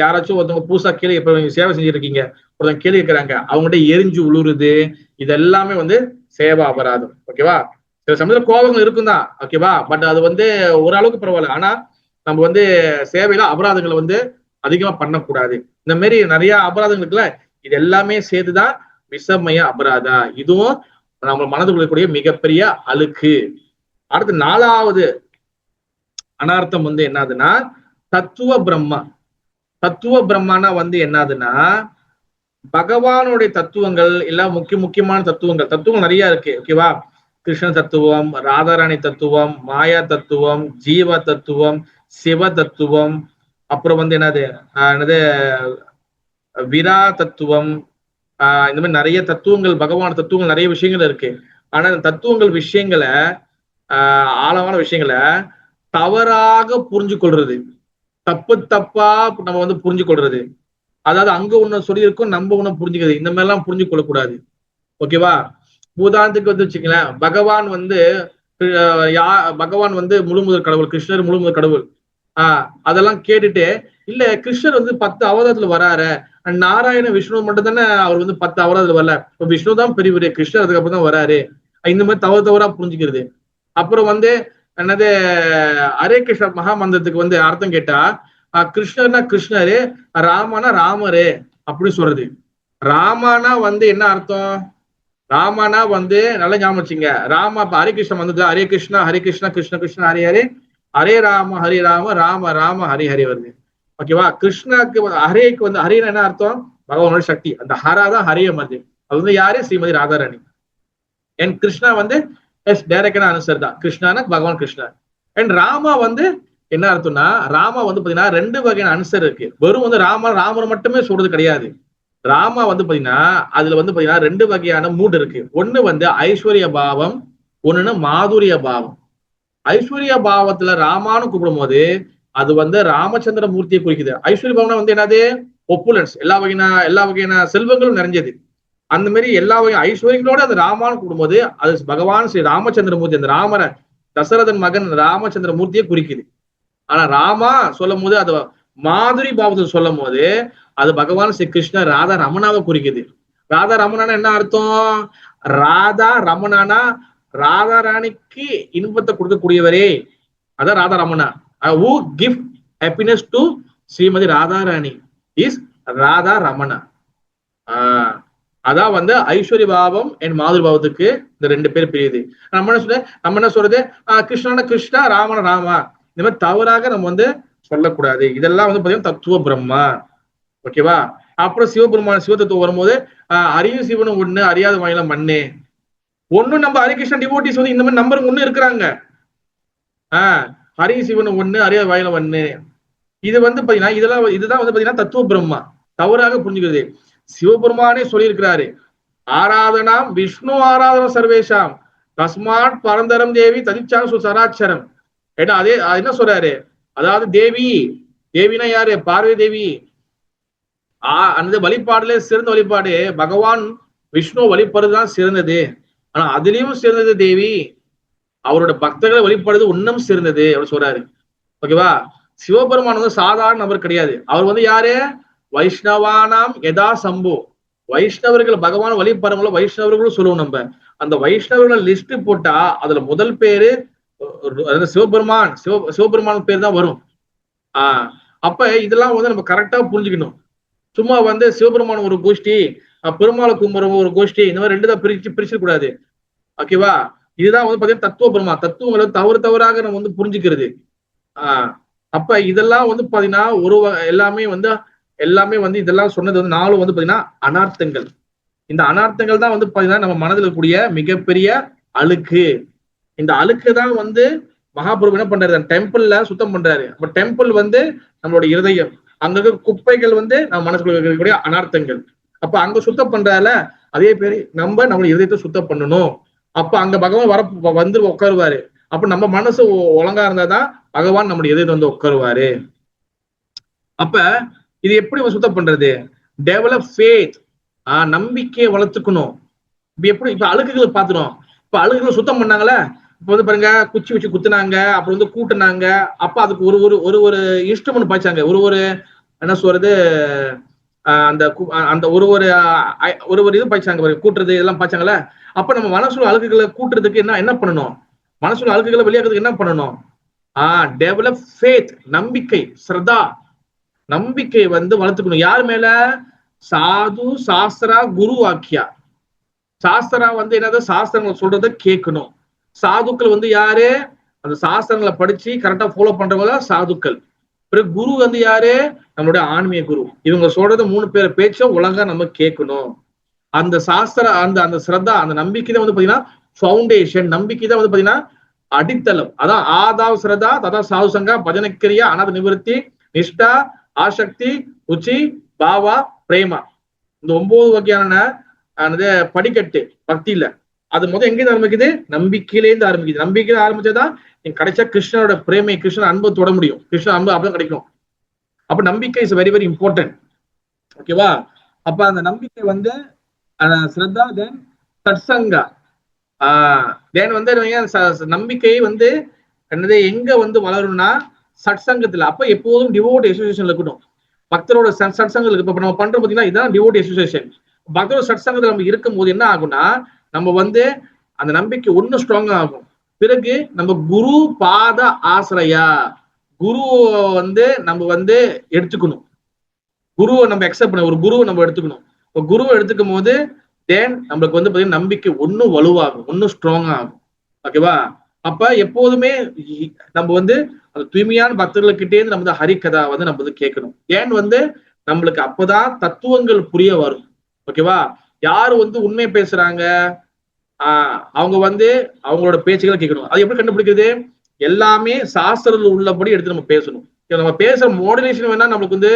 யாராச்சும் ஒருத்தவங்க பூசா கீழே இப்ப நீங்க சேவை செஞ்சிருக்கீங்க, ஒருத்தவங்க கேள்வி இருக்கிறாங்க, அவங்ககிட்ட எரிஞ்சு உழுவுறது, இது எல்லாமே வந்து சேவா அபராதம். ஓகேவா? சில சமயத்துல கோபங்கள் இருக்கும் தான், ஓகேவா? பட் அது வந்து ஓரளவுக்கு பரவாயில்ல. ஆனா நம்ம வந்து சேவையில அபராதங்களை வந்து அதிகமா பண்ணக்கூடாது. இந்த மாதிரி நிறைய அபராதங்கள் இருக்குல்ல, இது எல்லாமே சேர்த்துதான் விஷமய அபராதா. இதுவும் நம்ம மனதுக்குள்ள கூடிய மிகப்பெரிய அழுக்கு. அடுத்து 4வது அனார்த்தம் வந்து என்னதுன்னா தத்துவ பிரம்மா. தத்துவ பிரம்மானா வந்து என்னதுன்னா பகவானுடைய தத்துவங்கள் எல்லாம் முக்கியமான தத்துவங்கள் நிறைய இருக்கு. ஓகேவா? கிருஷ்ண தத்துவம், ராதாராணி தத்துவம், மாயா தத்துவம், ஜீவ தத்துவம், சிவ தத்துவம், அப்புறம் வந்து என்னது விரா தத்துவம். இந்த மாதிரி நிறைய தத்துவங்கள், பகவான் தத்துவங்கள் நிறைய விஷயங்கள் இருக்கு. ஆனா இந்த தத்துவங்கள் விஷயங்களை ஆழமான விஷயங்களை தவறாக புரிஞ்சு கொள்றது, தப்பா நம்ம வந்து புரிஞ்சு கொள்றது, அதாவது அங்க ஒண்ணு சொல்லியிருக்கோம் நம்ம ஒண்ணு புரிஞ்சுக்கிறது, இந்த மாதிரி எல்லாம் புரிஞ்சு கொள்ளக்கூடாது. ஓகேவா? உதாரணத்துக்கு வந்து வச்சுக்கலாம், பகவான் வந்து முழுமுதற் கடவுள், கிருஷ்ணர் முழுமுதற் கடவுள். அதெல்லாம் கேட்டுட்டு இல்ல கிருஷ்ணர் வந்து 10 அவதாரத்துல வராரு, நாராயண விஷ்ணு மட்டும் தானே அவர் வந்து 10 அவதாரத்துல வரல, இப்ப விஷ்ணு தான் பெரிய கிருஷ்ணர் அதுக்கப்புறம் தான் வராரு, இந்த மாதிரி தவறா புரிஞ்சுக்கிறது. அப்புறம் வந்து என்னது ஹரே கிருஷ்ண மகாமந்திரத்துக்கு வந்து அர்த்தம் கேட்டா கிருஷ்ணர்னா கிருஷ்ணரு, ராமனா ராமரு அப்படி சொல்றது. ராமானா வந்து என்ன அர்த்தம்? ராமானா வந்து நல்லா ஞாபகம் வச்சுங்க, ராமா இப்ப ஹரே கிருஷ்ண மந்திரத்துல ஹரே கிருஷ்ணா கிருஷ்ண கிருஷ்ண ஹரே ஹரே, ஹரே ராம ராம ராம ஹரி ஹரி வருது. ஓகேவா? கிருஷ்ணாக்கு ஹரேக்கு வந்து ஹரினா என்ன அர்த்தம்? பகவானோட சக்தி. அந்த ஹரா தான் ஹரிய மதி, அது வந்து யாரு? ஸ்ரீமதி ராதாராணி. அண்ட் கிருஷ்ணா வந்து டைரக்டான ஆன்சர் தான், கிருஷ்ணானா பகவான் கிருஷ்ணர். அண்ட் ராமா வந்து என்ன அர்த்தம்னா, ராமா வந்து பாத்தீங்கன்னா 2 வகையான ஆன்சர் இருக்கு. வெறும் வந்து ராமர் மட்டுமே சொல்றது கிடையாது. ராமா வந்து பாத்தீங்கன்னா அதுல வந்து பாத்தீங்கன்னா 2 வகையான மூட் இருக்கு. ஒண்ணு வந்து ஐஸ்வர்ய பாவம், ஒண்ணுன்னு மாதுரிய பாவம். ஐஸ்வர்ய பாவத்துல ராமான்னு கூப்பிடும் போது அது வந்து ராமச்சந்திர மூர்த்தியை குறிக்குது. ஐஸ்வர்ய பாவம்னா வந்து என்னது? ஒப்புலன்ஸ், எல்லா வகையான செல்வங்களும் நிறைஞ்சது. அந்த மாதிரி எல்லா வகையான ஐஸ்வர்யங்களோட அந்த ராமான்னு கூடும்போது அது பகவான் ஸ்ரீ ராமச்சந்திர மூர்த்தி, அந்த ராமரை தசரதன் மகன் ராமச்சந்திர மூர்த்தியை குறிக்குது. ஆனா ராமா சொல்லும் போது அது மாதுரி பாவத்தை சொல்லும் போது அது பகவான் ஸ்ரீ கிருஷ்ணர் ராதா ரமணாவை குறிக்குது. ராதா ரமணானா என்ன அர்த்தம்? ராதா ரமணானா ராதா ராணிக்கு இன்பத்தை கொடுக்கக்கூடியவரே, அதான் Radha Ramana. who give happiness to Shrimati Radha Rani is Radha Ramana. அதான் வந்து ஐஸ்வர்ய பாவம் என் மாதுரி பாவத்துக்கு இந்த 2 பேர் பிரியுது. நம்ம என்ன சொல்றது, கிருஷ்ணான கிருஷ்ணா, ராமன ராமா, இந்த மாதிரி தவறாக நம்ம வந்து சொல்லக்கூடாது. இதெல்லாம் வந்து பாத்தீங்கன்னா தத்துவ பிரம்மா. ஓகேவா? அப்புறம் சிவபெருமான சிவதத்துவம் வரும்போது அறியும் சிவனும் ஒண்ணு, அறியாத வாயில மண்ணு ஒண்ணு. நம்ம ஹரிகிருஷ்ண டிவோட்டிஸ் வந்து இந்த மாதிரி நம்பர் 1 இருக்கிறாங்க. ஹரி சிவனும் ஒண்ணு, அறியாத வாயில மண்ணு. இது வந்து பாத்தீங்கன்னா இதுதான் வந்து பாத்தீங்கன்னா தத்துவ பிரம்மா, தவறாக புரிஞ்சுக்கிறது. சிவபெருமானே சொல்லியிருக்கிறாரு, ஆராதனாம் விஷ்ணு ஆராதனம் சர்வேஷாம் தஸ்மாட் பரந்தரம் தேவி ததிச்சான் சுசராட்சரம். ஏன்னா அதே என்ன சொல்றாரு, அதாவது தேவினா யாரு? பார்வதி தேவி. அந்த வழிபாடுல சிறந்த வழிபாடு பகவான் விஷ்ணு வழிபடுறதுதான் சிறந்தது. ஆனா அதுலயும் சிறந்தது தேவி, அவரோட பக்தர்களை வழிபடுறது இன்னும் சிறந்தது அப்படின்னு சொல்றாரு. ஓகேவா? சிவபெருமான் வந்து சாதாரண நபர் கிடையாது. அவர் வந்து யாரு? வைஷ்ணவானாம் யதா சம்போ. வைஷ்ணவர்கள் பகவான் வழிபடுறவங்கள வைஷ்ணவர்களும் சொல்லுவோம். நம்ம அந்த வைஷ்ணவர்கள் லிஸ்ட் போட்டா அதுல முதல் பேரு சிவபெருமான் பேர் தான் வரும். அப்ப இதெல்லாம் வந்து நம்ம கரெக்டா புரிஞ்சுக்கணும். சும்மா வந்து சிவபெருமான் ஒரு கோஷ்டி, பெருமாளை கும்புறவங்க ஒரு கோஷ்டி, இந்த மாதிரி 2 தான் பிரிச்சிட கூடாது. ஓகேவா? இதுதான் வந்து பாத்தீங்கன்னா தத்துவ பிரம்மா. தத்துவங்களை தவறாக நம்ம வந்து புரிஞ்சுக்கிறது. அப்ப இதெல்லாம் வந்து பாத்தீங்கன்னா எல்லாமே வந்து இதெல்லாம் சொன்னது வந்து 4 வந்து பாத்தீங்கன்னா அனார்த்தங்கள். இந்த அனார்த்தங்கள் தான் வந்து பாத்தீங்கன்னா நம்ம மனதில் இருக்கக்கூடிய மிகப்பெரிய அழுக்கு. இந்த அழுக்கு தான் வந்து மகாபிரபு என்ன பண்றாரு, டெம்பிள்ல சுத்தம் பண்றாரு. அப்ப டெம்பிள் வந்து நம்மளோட இருதயம், அங்க இருக்க குப்பைகள் வந்து நம்ம மனசுக்குள்ள இருக்கக்கூடிய அனார்த்தங்கள். அப்ப அங்க சுத்தம் பண்றால அதே பேரு நம்ம இருதயத்தை சுத்தம் பண்ணணும். அப்ப அங்க பகவான் வந்து உட்காருவாரு. அப்ப நம்ம மனசு ஒழுங்கா இருந்தாதான் பகவான் நம்முடைய இதயத்தை வந்து உட்காருவாரு. அப்ப இது எப்படி சுத்தம் பண்றது? டெவலப் ஃபேத், நம்பிக்கையை வளர்த்துக்கணும். இப்ப எப்படி இப்ப அழுக்குகளை பாத்துரும். இப்ப அழுகுகளை சுத்தம் பண்ணாங்களே, இப்ப வந்து பாருங்க, குச்சி வச்சு குத்துனாங்க, அப்புறம் வந்து கூட்டுனாங்க. அப்ப அதுக்கு ஒரு ஒரு ஒரு ஒரு இன்ஸ்ட்ருமெண்ட் பாய்ச்சாங்க. ஒரு ஒரு என்ன சொல்றது, அந்த ஒரு ஒரு ஒரு ஒரு இது பாய்ச்சாங்க பாருங்க, கூட்டுறது இதெல்லாம் பாய்ச்சாங்கல்ல. அப்ப நம்ம மனசுல அழுக்குகளை கூட்டுறதுக்கு என்ன என்ன பண்ணணும்? மனசுல அழுக்குகளை வெளியாக்குறதுக்கு என்ன பண்ணணும்? டெவலப் ஃபேத், நம்பிக்கை, ஸ்ரதா, நம்பிக்கை வந்து வளர்த்துக்கணும். யார் மேல? சாது சாஸ்திரா குரு வாக்கியா. சாஸ்திரா வந்து என்னது? சாஸ்திரங்கள் சொல்றத கேட்கணும். சாதுக்கள் வந்து யாரு? அந்த சாஸ்திரங்களை படிச்சு கரெக்டா ஃபாலோ பண்றவங்க சாதுக்கள். பிறகு குரு வந்து யாரு? நம்மளுடைய ஆன்மீக குரு. இவங்க சொல்றது 3 பேர் பேச்சும் ஒழுங்கா நம்ம கேட்கணும். அந்த சாஸ்திர அந்த அந்த ஸ்ரத்தா, அந்த நம்பிக்கை தான் வந்து பாத்தீங்கன்னா ஃபவுண்டேஷன். நம்பிக்கை தான் வந்து பாத்தீங்கன்னா அடித்தளம். அதான் ஆதாவ் ஸ்ரதா ததா சாது சங்கா பஜனக்கிரியா அநாத நிவர்த்தி நிஷ்டா ஆசக்தி உச்சி பாவா பிரேமா. இந்த 9 வகையான படிக்கட்டு பக்தியில. அது முதல் எங்கிருந்து ஆரம்பிக்குது? நம்பிக்கையிலேருந்து ஆரம்பிக்குது. நம்பிக்கையில ஆரம்பிச்சதான் நீங்க கிடைச்சா கிருஷ்ணனோட பிரேமை, கிருஷ்ணன் அன்பை தொட முடியும். கிருஷ்ணன் அன்பு அப்பதான் கிடைக்கும். அப்ப நம்பிக்கை இஸ் வெரி வெரி இம்பார்ட்டன்ட். ஓகேவா? அப்ப அந்த நம்பிக்கை வந்து ஸ்ரத்தா, தென் சத்சங்கா, தென் வந்து நம்பிக்கை வந்து என்னது எங்க வந்து வளரும்னா சத்சங்கத்துல. அப்ப எப்போதும் டிவோட் அசோசியேஷன்ல இருக்கட்டும். பக்தரோட சத்சங்கங்களுக்கு இப்ப நம்ம பண்றோம் பாத்தீங்கன்னா இதுதான் டிவோட் அசோசியேஷன். பக்தரோட சத்சங்கத்துல நம்ம இருக்கும் போது என்ன ஆகும்னா நம்ம வந்து அந்த நம்பிக்கை ஒன்னும் ஸ்ட்ராங்கா ஆகும். பிறகு நம்ம குரு பாத ஆசிரியா, குருவை வந்து நம்ம வந்து எடுத்துக்கணும். குருவை நம்ம அக்செப்ட் பண்ண, ஒரு குருவை நம்ம எடுத்துக்கணும். குருவை எடுத்துக்கும் போது தேன் நம்மளுக்கு வந்து பாத்தீங்கன்னா நம்பிக்கை ஒன்னும் வலுவாகும், ஒன்னும் ஸ்ட்ராங்கா ஆகும். ஓகேவா? அப்ப எப்போதுமே நம்ம வந்து அந்த தூய்மையான பக்தர்கள்கிட்டே இருந்து நம்ம ஹரிகதா வந்து நம்ம வந்து கேட்கணும். ஏன் வந்து நம்மளுக்கு அப்பதான் தத்துவங்கள் புரிய வரும். ஓகேவா? யாரு வந்து உண்மை பேசுறாங்க, அவங்க வந்து அவங்களோட பேச்சுகளை கேட்கணும். அது எப்படி கண்டுபிடிக்கிறது? எல்லாமே சாஸ்திரத்தில் உள்ளபடி எடுத்து நம்ம பேசணும். நம்ம பேசுற மாடுலேஷன் வேணா நம்மளுக்கு வந்து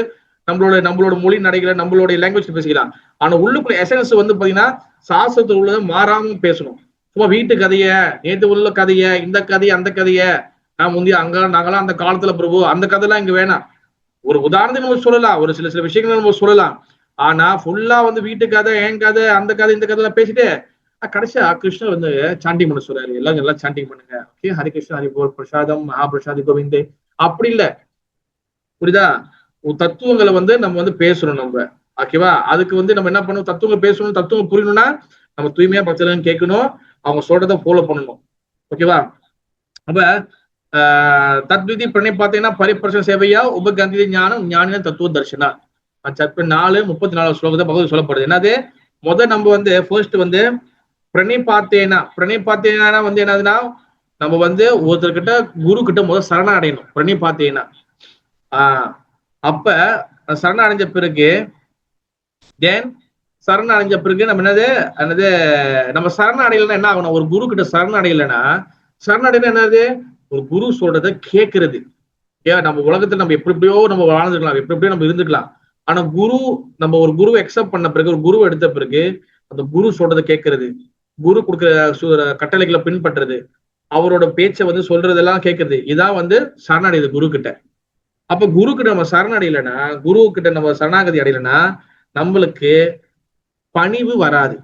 நம்மளோட மொழி நடைகளை நம்மளுடைய லாங்குவேஜ் பேசிக்கலாம். ஆனா உள்ளுக்குள்ள எசன்ஸ் வந்து பாத்தீங்கன்னா சாஸ்திரத்தில் உள்ளதை மாறாம பேசணும். சும்மா வீட்டு கதைய, நேற்று உள்ள கதைய, இந்த கதைய, அந்த கதைய, நான் முந்தைய நாங்களாம் அந்த காலத்துல பிரபு, அந்த கதைலாம் இங்க வேணாம். ஒரு உதாரணத்துக்கு நம்ம சொல்லலாம், ஒரு சில விஷயங்கள் நம்ம சொல்லலாம். ஆனா ஃபுல்லா வந்து வீட்டு கதை, என் கதை, அந்த கதை, இந்த கதை எல்லாம் பேசிட்டு கடைசியா கிருஷ்ணர் வந்து சாண்டிங் பண்ண சொல்றாரு. எல்லாரும் எல்லாம் சாண்டிங் பண்ணுங்க. ஓகே, ஹரி கிருஷ்ண ஹரி போல் பிரசாதம் மகாபிரசாதி கோவிந்தே. அப்படி இல்ல, புரியுதா? தத்துவங்களை வந்து நம்ம வந்து பேசணும் நம்ம. ஓகேவா? அதுக்கு வந்து நம்ம என்ன பண்ணணும்? தத்துவங்கள் பேசணும். தத்துவம் புரியணும்னா நம்ம தூய்மையா பக்தர்கள் கேட்கணும், அவங்க சொல்றதை ஃபாலோ பண்ணணும். ஓகேவா? அப்ப தத்விதி பிரணை பார்த்தீங்கன்னா பரிபர்ஷன சேவையா உபகந்தி ஞானம் ஞானின தத்துவ தர்ஷனா. 4:34 ஸ்லோகத்தை பகவத் சொல்லப்படுது. என்னது? நம்ம வந்து ஃபர்ஸ்ட் வந்து பிரணை பார்த்தேனா வந்து என்னதுன்னா நம்ம வந்து ஒருத்தர்கிட்ட குரு கிட்ட முதல் சரணம் அடையணும். பிரணை பார்த்தேனா அப்ப சரண அடைஞ்ச பிறகு சரண அடைஞ்ச பிறகு நம்ம என்னது நம்ம சரண அடையலைன்னா என்ன ஆகணும்? ஒரு குரு கிட்ட சரண அடையலைன்னா என்னது? ஒரு குரு சொல்றத கேட்கறது. ஏன் நம்ம உலகத்துல நம்ம எப்படியோ நம்ம வாழ்ந்துக்கலாம், எப்படியோ நம்ம இருந்துக்கலாம். ஆனா நம்ம ஒரு குருவை அக்செப்ட் பண்ண பிறகு, ஒரு குருவை எடுத்த பிறகு அந்த குரு சொல்றதை கேட்கறது, குரு கொடுக்குற கட்டளைகளை பின்பற்றுறது, அவரோட பேச்சை வந்து சொல்றதெல்லாம் கேட்கறது. இதான் வந்து சரணடையுது குரு கிட்ட. அப்ப குரு கிட்ட நம்ம சரணடையலைன்னா, குரு கிட்ட நம்ம சரணாகதி அடையலைன்னா நம்மளுக்கு பணிவு வராது.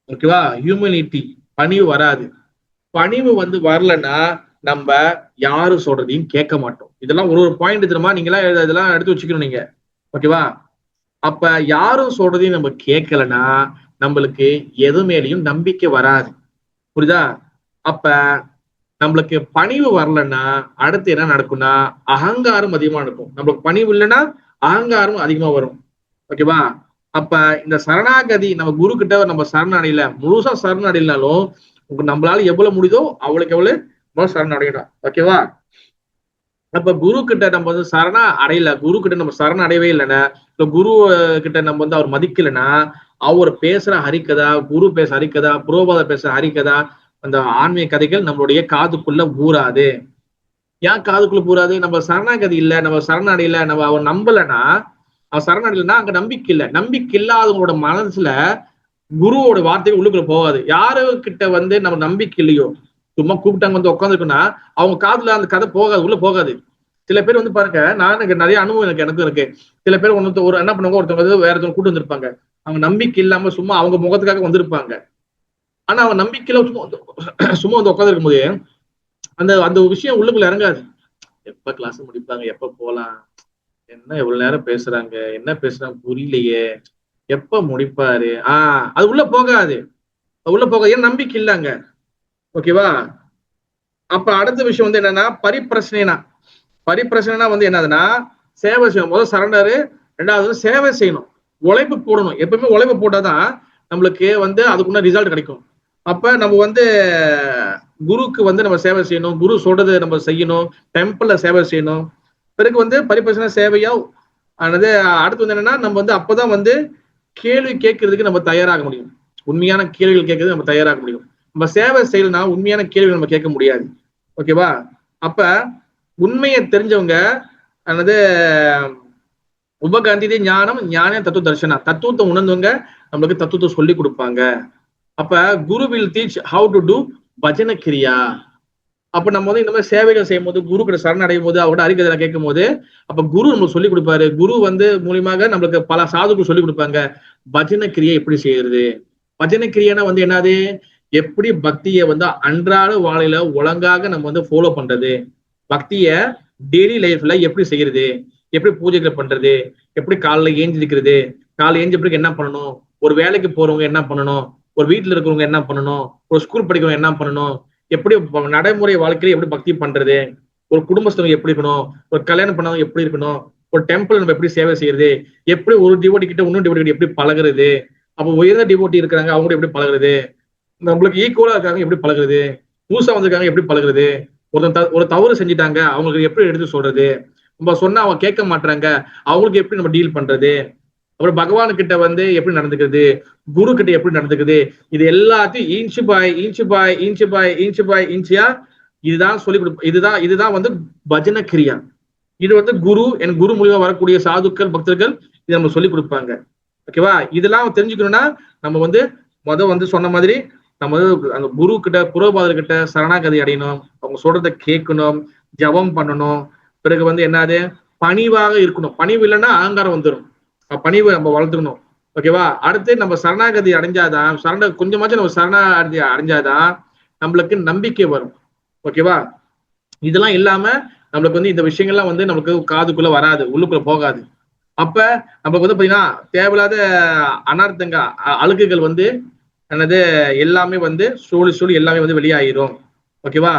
ஓகேவா? ஹியூமனிட்டி, பணிவு வராது. பணிவு வந்து வரலன்னா நம்ம யாரும் சொல்றதையும் கேட்க மாட்டோம். இதெல்லாம் ஒரு பாயிண்ட் தெரியுமா? நீங்களாம் இதெல்லாம் எடுத்து வச்சுக்கணும் நீங்க. ஓகேவா? அப்ப யாரும் சொல்றதையும் நம்ம கேட்கலன்னா நம்மளுக்கு எது மேலேயும் நம்பிக்கை வராது. புரியுதா? அப்ப நம்மளுக்கு பணிவு வரலன்னா அடுத்து என்ன நடக்கும்னா அகங்காரம் அதிகமா நடக்கும். நம்மளுக்கு பணிவு இல்லைன்னா அகங்காரம் அதிகமா வரும். ஓகேவா? அப்ப இந்த சரணாகதி நம்ம குரு கிட்ட நம்ம சரணடையில, முழுசா சரணடையினாலும் நம்மளால எவ்வளவு முடியுதோ அவளுக்கு எவ்வளவு சரண அடையணும். ஓகேவா? அப்ப குரு கிட்ட நம்ம வந்து சரண அடையல, குரு கிட்ட நம்ம சரண அடையவே இல்லைன்னா, குரு கிட்ட நம்ம வந்து அவர் மதிக்கலைன்னா அவர் பேசுற ஹரிக்கதா, குரு பேச ஹரிக்கதா, புரோபாத பேசுற ஹரிக்கதா, அந்த ஆன்மீக கதைகள் நம்மளுடைய காதுக்குள்ள ஊறாது. ஏன் காதுக்குள்ள ஊறாது? நம்ம சரணாகதி இல்லை, நம்ம சரண அடையல, நம்ம அவர் நம்பலைன்னா, அவன் சரணடையிலன்னா அங்க நம்பிக்கை இல்லை. நம்பிக்கை இல்லாதவங்களோட மனசுல குருவோட வார்த்தைகள் உள்ளுக்குள்ள போகாது. யாரு கிட்ட வந்து நம்ம நம்பிக்கை இல்லையோ, சும்மா கூப்பிட்டாங்க வந்து உட்காந்துருக்குன்னா அவங்க காதுல அந்த கதை போகாது, உள்ள போகாது. சில பேர் வந்து பாருங்க, எனக்கு நிறைய அனுபவம் எனக்கும் இருக்கு. சில பேர் ஒரு என்ன பண்ணுவாங்க, ஒருத்தவங்க வந்து வேற ஒருத்தவங்க கூட்டு வந்திருப்பாங்க. அவங்க நம்பிக்கை இல்லாம சும்மா அவங்க முகத்துக்காக வந்திருப்பாங்க. ஆனா அவங்க நம்பிக்கையில சும்மா வந்து உட்காந்துருக்கும் போது அந்த அந்த விஷயம் உள்ளுக்குள்ள இறங்காது. எப்ப கிளாஸ் முடிப்பாங்க, எப்ப போலாம், என்ன எவ்வளவு நேரம் பேசுறாங்க, என்ன பேசுறாங்க புரியலையே, எப்ப முடிப்பாரு, அது உள்ள போகாது. உள்ள போக ஏன் நம்பிக்கை இல்லைங்க. ஓகேவா? அப்ப அடுத்த விஷயம் வந்து என்னன்னா பரிப்பிரச்சனைனா. பரிப்பிரச்சனைனா வந்து என்னதுன்னா சேவை செய்யணும். முதல் சரண்டரு, ரெண்டாவது சேவை செய்யணும், உழைப்பு போடணும். எப்பவுமே உழைப்பு போட்டாதான் நம்மளுக்கு வந்து அதுக்குள்ள ரிசல்ட் கிடைக்கும். அப்ப நம்ம வந்து குருக்கு வந்து நம்ம சேவை செய்யணும், குரு சொல்றது நம்ம செய்யணும், டெம்பிள்ல சேவை செய்யணும். பிறகு வந்து பரிப்பிரச்சனை சேவையா ஆனது. அடுத்து வந்து என்னன்னா நம்ம வந்து அப்பதான் வந்து கேள்வி கேட்கறதுக்கு நம்ம தயாராக முடியும். உண்மையான கேள்விகள் கேட்கறதுக்கு நம்ம தயாராக முடியும். நம்ம சேவை செய்யலனா உண்மையான கேள்விகள் நம்ம கேட்க முடியாது. ஓகேவா? அப்ப உண்மையை தெரிஞ்சவங்க அல்லது உபகாந்தி ஞானம் ஞான தத்துவ தர்ஷனா, தத்துவத்தை உணர்ந்தவங்க நம்மளுக்கு தத்துவத்தை சொல்லி கொடுப்பாங்க. அப்ப guru will teach how to do bhajana kriya. அப்ப நம்ம வந்து இந்த மாதிரி சேவைகள் செய்யும் போது, குரு கிட்ட சரண் அடையும் போது, அவரோட அறிக்கை கேட்கும் போது, அப்ப குரு நம்மளுக்கு சொல்லி கொடுப்பாரு. குரு வந்து மூலியமாக நம்மளுக்கு பல சாதுக்கள் சொல்லி கொடுப்பாங்க. பஜன கிரியை எப்படி செய்யறது, பஜன கிரியைனா வந்து என்னது, எப்படி பக்தியை வந்து அன்றாட வாழையில ஒழுங்காக நம்ம வந்து ஃபாலோ பண்றது, பக்திய டெய்லி லைஃப்ல எப்படி செய்யறது, எப்படி பூஜைகள் பண்றது, எப்படி காலைல ஏஞ்சிருக்கிறது, காலைல ஏஞ்ச பிறகு என்ன பண்ணணும், ஒரு வேலைக்கு போறவங்க என்ன பண்ணணும், ஒரு வீட்டுல இருக்கிறவங்க என்ன பண்ணணும், ஒரு ஸ்கூல் படிக்கிறவங்க என்ன பண்ணணும், எப்படி நடைமுறை வாழ்க்கையில எப்படி பக்தி பண்றது, ஒரு குடும்பஸ்தவங்க எப்படி இருக்கணும், ஒரு கல்யாணம் பண்ணவங்க எப்படி இருக்கணும், ஒரு டெம்பிள் நம்ம எப்படி சேவை செய்யறது, எப்படி ஒரு டிவோட்டி கிட்ட இன்னும் டிவோட்டி கிட்ட எப்படி பழகுறது, அப்ப உயர்ந்த டிவோட்டி இருக்கிறாங்க அவங்க எப்படி பழகுறது, நம்மளுக்கு ஈக்குவலா இருக்காங்க எப்படி பழகுறது, புதுசா வந்திருக்காங்க எப்படி பழகுறது, ஒரு தவறு செஞ்சுட்டாங்க அவங்களுக்கு எப்படி எடுத்து சொல்றது, நம்ம சொன்னா அவங்க கேட்க மாட்டாங்க அவங்களுக்கு எப்படி நம்ம டீல் பண்றது, அப்புறம் பகவான் கிட்ட வந்து எப்படி நடந்துக்கிறது, குரு கிட்ட எப்படி நடந்துக்குது, இது எல்லாத்தையும் இன்ச்சு பாய் இன்ச்சு பாய் இன்ச்சு பாய் இன்ச்சு பாய் இன்ச்சியா இதுதான் சொல்லி கொடுப்போம். இதுதான் வந்து பஜன கிரியா. இது வந்து என் குரு மூலியமா வரக்கூடிய சாதுக்கள் பக்தர்கள் இதை நம்ம சொல்லி கொடுப்பாங்க. ஓகேவா? இதெல்லாம் தெரிஞ்சுக்கணும்னா நம்ம வந்து வந்து சொன்ன மாதிரி நம்ம அந்த குரு கிட்ட புரோபாதர் கிட்ட சரணாகதி அடையணும், அவங்க சொல்றத கேட்கணும், ஜபம் பண்ணணும். பிறகு வந்து என்னது பணிவாக இருக்கணும். பணிவு இல்லைன்னா அகங்காரம் வந்துடும். பணிவை நம்ம வளர்த்துக்கணும். ஓகேவா? அடுத்து நம்ம சரணாகதி அடைஞ்சாதான் கொஞ்சமாச்சும் நம்ம சரணாகதி அடைஞ்சாதான் நம்மளுக்கு நம்பிக்கை வரும். ஓகேவா? இதெல்லாம் இல்லாம நம்மளுக்கு வந்து இந்த விஷயங்கள்லாம் வந்து நமக்கு காதுக்குள்ள வராது, உள்ளுக்குள்ள போகாது. அப்ப நமக்கு வந்து பாத்தீங்கன்னா தேவையில்லாத அனர்த்தங்க அழுக்குகள் வந்து என்னது எல்லாமே வந்து சூழி எல்லாமே வந்து வெளியாயிரும். ஓகேவா?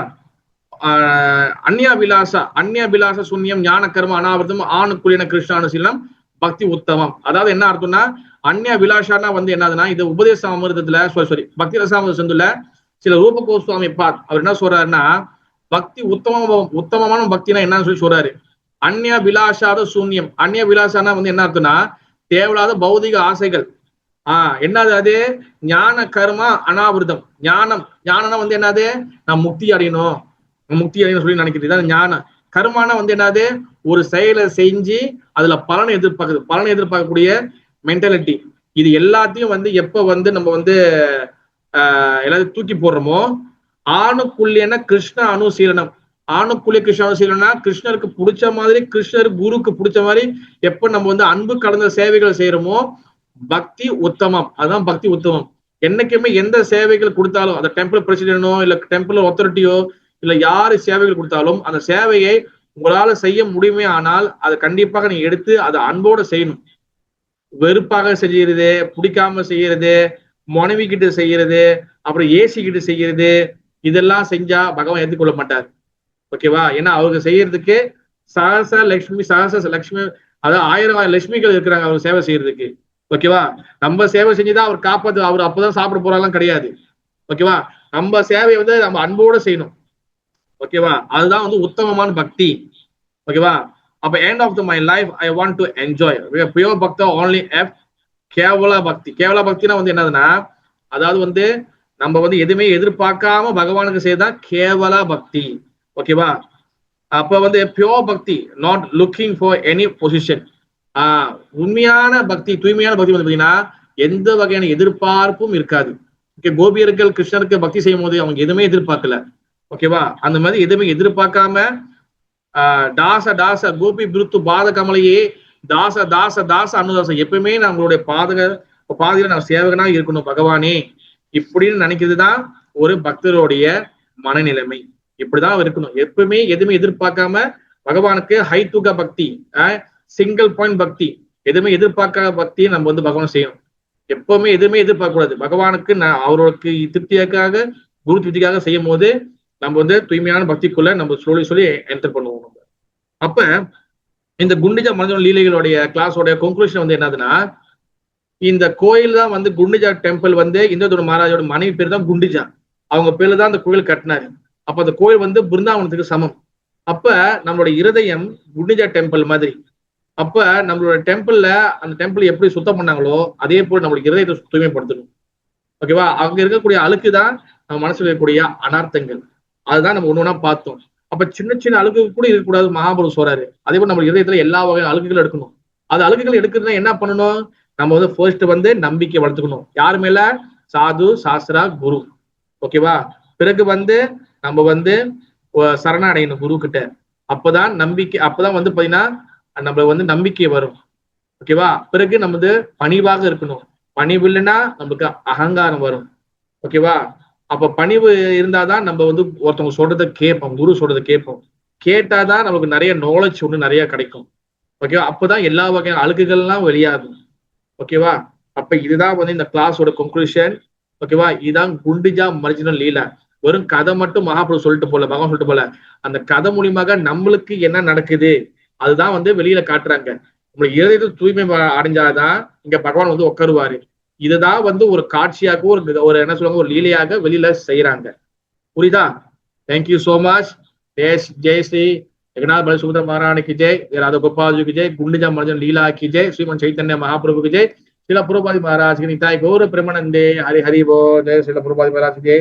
அந்நியாபிலாச சூன்யம் ஞான கர்ம அனாவர்த்தம் ஆணுக்குலின கிருஷ்ணானுசீலம் பக்தி உத்தமம். அதாவது என்ன அர்த்தம்னா அந்நிய விலாசானா வந்து என்னதுன்னா இது உபதேச அமிர்தத்துல பக்தி ரசாமிர்த சந்துல சில ரூப கோஸ்வாமி அவர் என்ன சொல்றாருன்னா பக்தி உத்தமமான பக்தினா என்னன்னு சொல்லி சொல்றாரு. அந்நிய விலாசாத சூன்யம். அந்நிய விலாசானா வந்து என்ன அர்த்தம்னா தேவையில்லாத பௌதிக ஆசைகள். என்னது அது ஞான கர்மா அனாவிரதம். ஞானம்னா வந்து என்னது நான் முக்தி அடையணும் சொல்லி நினைக்கிறது ஞானம். கர்மானா வந்து என்னது ஒரு செயலை செஞ்சு அதுல பலனை எதிர்பார்க்கக்கூடிய மென்டாலிட்டி. இது எல்லாத்தையும் வந்து எப்ப வந்து நம்ம வந்து எல்லாத்தையும் தூக்கி போடுறோமோ ஆணுக்குள்ளியன கிருஷ்ண அனுசீலனம். ஆணுக்குள்ளிய கிருஷ்ண அனுசீலனா கிருஷ்ணருக்கு பிடிச்ச மாதிரி, கிருஷ்ணர் குருக்கு பிடிச்ச மாதிரி எப்ப நம்ம வந்து அன்பு கலந்த சேவைகள் செய்யறோமோ பக்தி உத்தமம். அதுதான் பக்தி உத்தமம். என்னைக்குமே எந்த சேவைகள் கொடுத்தாலும் அந்த டெம்பிள் பிரசிடென்டோ இல்ல டெம்பிள் அத்தாரிட்டியோ இல்ல யாரு சேவைகள் கொடுத்தாலும் அந்த சேவையை உங்களால செய்ய முடியுமே ஆனால் அதை கண்டிப்பாக நீங்க எடுத்து அதை அன்போட செய்யணும். வெறுப்பாக செய்யறது, பிடிக்காம செய்யறது, மனைவி கிட்ட செய்யறது, அப்புறம் ஏசி கிட்ட செய்யறது, இதெல்லாம் செஞ்சா பகவான் ஏற்றுக்கொள்ள மாட்டார். ஓகேவா? ஏன்னா அவருக்கு செய்யறதுக்கு சகச லட்சுமி அதாவது 1000 லட்சுமிகள் இருக்கிறாங்க அவர் சேவை செய்யறதுக்கு. ஓகேவா? நம்ம சேவை செஞ்சுதான் அவர் காப்பாத்து, அவர் அப்பதான் சாப்பிட போறாலாம் கிடையாது. ஓகேவா? நம்ம சேவையை வந்து நம்ம அன்போட செய்யணும். ஓகேவா? அதுதான் வந்து உத்தமமான பக்தி. ஓகேவா? அப்ப end of my life I want to enjoy pure bhakta only if kevala bhakti. கேவலா பக்தினா வந்து என்னதுன்னா அதாவது வந்து நம்ம வந்து எதுவுமே எதிர்பார்க்காம பகவானுக்கு செய்யதான் கேவலா பக்தி. ஓகேவா? அப்ப வந்து பியோர் பக்தி not looking for any position. உண்மையான பக்தி, தூய்மையான பக்தி வந்து பாத்தீங்கன்னா எந்த வகையான எதிர்பார்ப்பும் இருக்காது. கோபியர்கள் கிருஷ்ணருக்கு பக்தி செய்யும் போது அவங்க எதுவுமே எதிர்பார்க்கல. ஓகேவா? அந்த மாதிரி எதுவுமே எதிர்பார்க்காம தாச கோபி பிருத்து பாத கமலையே தாச அனுதாச எப்பவுமே நம்மளுடைய பாதையில நான் சேவகனா இருக்கணும் பகவானே இப்படின்னு நினைக்கிறதுதான் ஒரு பக்தருடைய மனநிலைமை. இப்படிதான் இருக்கணும். எப்பவுமே எதுவுமே எதிர்பார்க்காம பகவானுக்கு ஹை தூக்க பக்தி, சிங்கிள் பாயிண்ட் பக்தி, எதுவுமே எதிர்பார்க்காத பக்தியை நம்ம வந்து பகவான் செய்யணும். எப்பவுமே எதுவுமே எதிர்பார்க்க கூடாது. பகவானுக்கு அவருக்கு திருப்தியாக குரு திருப்திக்காக செய்யும் போது நம்ம வந்து தூய்மையான பக்திக்குள்ள நம்ம சொல்லி என்டர் பண்ணுவோம். நம்ம அப்ப இந்த குண்டிஜா மனிதன் லீலைகளுடைய கிளாஸோட கன்க்ளூஷன் வந்து என்னதுன்னா, இந்த கோயில் தான் வந்து குண்டிஜா டெம்பிள் வந்து இந்திரதோட மகாராஜோட மனைவி பேர் தான் குண்டிஜா, அவங்க பேர்ல தான் அந்த கோயில் கட்டினாரு. அப்ப அந்த கோயில் வந்து பிருந்தாவனத்துக்கு சமம். அப்ப நம்மளோட இருதயம் குண்டிஜா டெம்பிள் மாதிரி. அப்ப நம்மளோட டெம்பிள்ல அந்த டெம்பிள் எப்படி சுத்தம் பண்ணாங்களோ அதே போல் நம்மளுடைய இருதயத்தை தூய்மைப்படுத்தணும். ஓகேவா? அங்க இருக்கக்கூடிய அழுக்கு தான் நம்ம மனசுல இருக்கக்கூடிய அனார்த்தங்கள். அதுதான் நம்ம ஒண்ணு ஒண்ணா பார்த்தோம். அப்ப சின்ன சின்ன அழுக்கு கூட இருக்கக்கூடாது மகாபுருஷர் சொல்றாரு. அதே போல நம்ம இருதயத்துல எல்லா வகையான அழுக்குகளும் எடுக்கணும். அது அழுக்குகள் எடுக்கிறதுனா என்ன பண்ணணும்? நம்ம வந்து ஃபர்ஸ்ட் வந்து நம்பிக்கை வளர்த்துக்கணும். யாரு மேல? சாது, சாஸ்திரா, குரு. ஓகேவா? பிறகு வந்து நம்ம வந்து சரணடையணும் குரு கிட்ட. அப்பதான் நம்பிக்கை, அப்பதான் வந்து பாத்தீங்கன்னா நம்ம வந்து நம்பிக்கை வரும். ஓகேவா? பிறகு நம்ம வந்து பணிவாக இருக்கணும். பணிவு இல்லைன்னா நமக்கு அகங்காரம் வரும். ஓகேவா? அப்ப பணிவு இருந்தாதான் நம்ம வந்து ஒருத்தவங்க சொல்றதை கேட்போம், குரு சொல்றதை கேட்போம். கேட்டாதான் நமக்கு நிறைய நாலேஜ் ஒண்ணு நிறைய கிடைக்கும். ஓகேவா? அப்பதான் எல்லா வகையான அழுக்குகள்லாம் வெளியாகும். ஓகேவா? அப்ப இதுதான் வந்து இந்த கிளாஸோட கன்க்ளூஷன். ஓகேவா? இதுதான் குண்டிஜா மர்ஜினல் லீலா. வெறும் கதை மட்டும் மகாபுரு சொல்லிட்டு போல, பகவான் சொல்லிட்டு போல, அந்த கதை மூலியமாக நம்மளுக்கு என்ன நடக்குது அதுதான் வந்து வெளியில காட்டுறாங்க. நம்மளுடைய இதயத்தில் தூய்மை அடைஞ்சாதான் இங்க பகவான் வந்து உட்காருவாரு. இதுதான் வந்து ஒரு காட்சியாக ஒரு என்ன சொல்லுவாங்க, ஒரு லீலையாக வெளியில செய்யறாங்க. புரியுதா? Thank you so much. ஜெய் ஸ்ரீ जगन्नाथ बल सुभद्रा महारानी की जय, राधा गोपाल जी की जय, गुंडिजा मर्जन लीला की जय, श्रीमन चैतन्य महाप्रभु की जय, श्रीला प्रभुपाद महाराज की निताय गौर प्रेमानंदे, हरि हरि बोल, जय श्रीला प्रभुपाद महाराज की जय।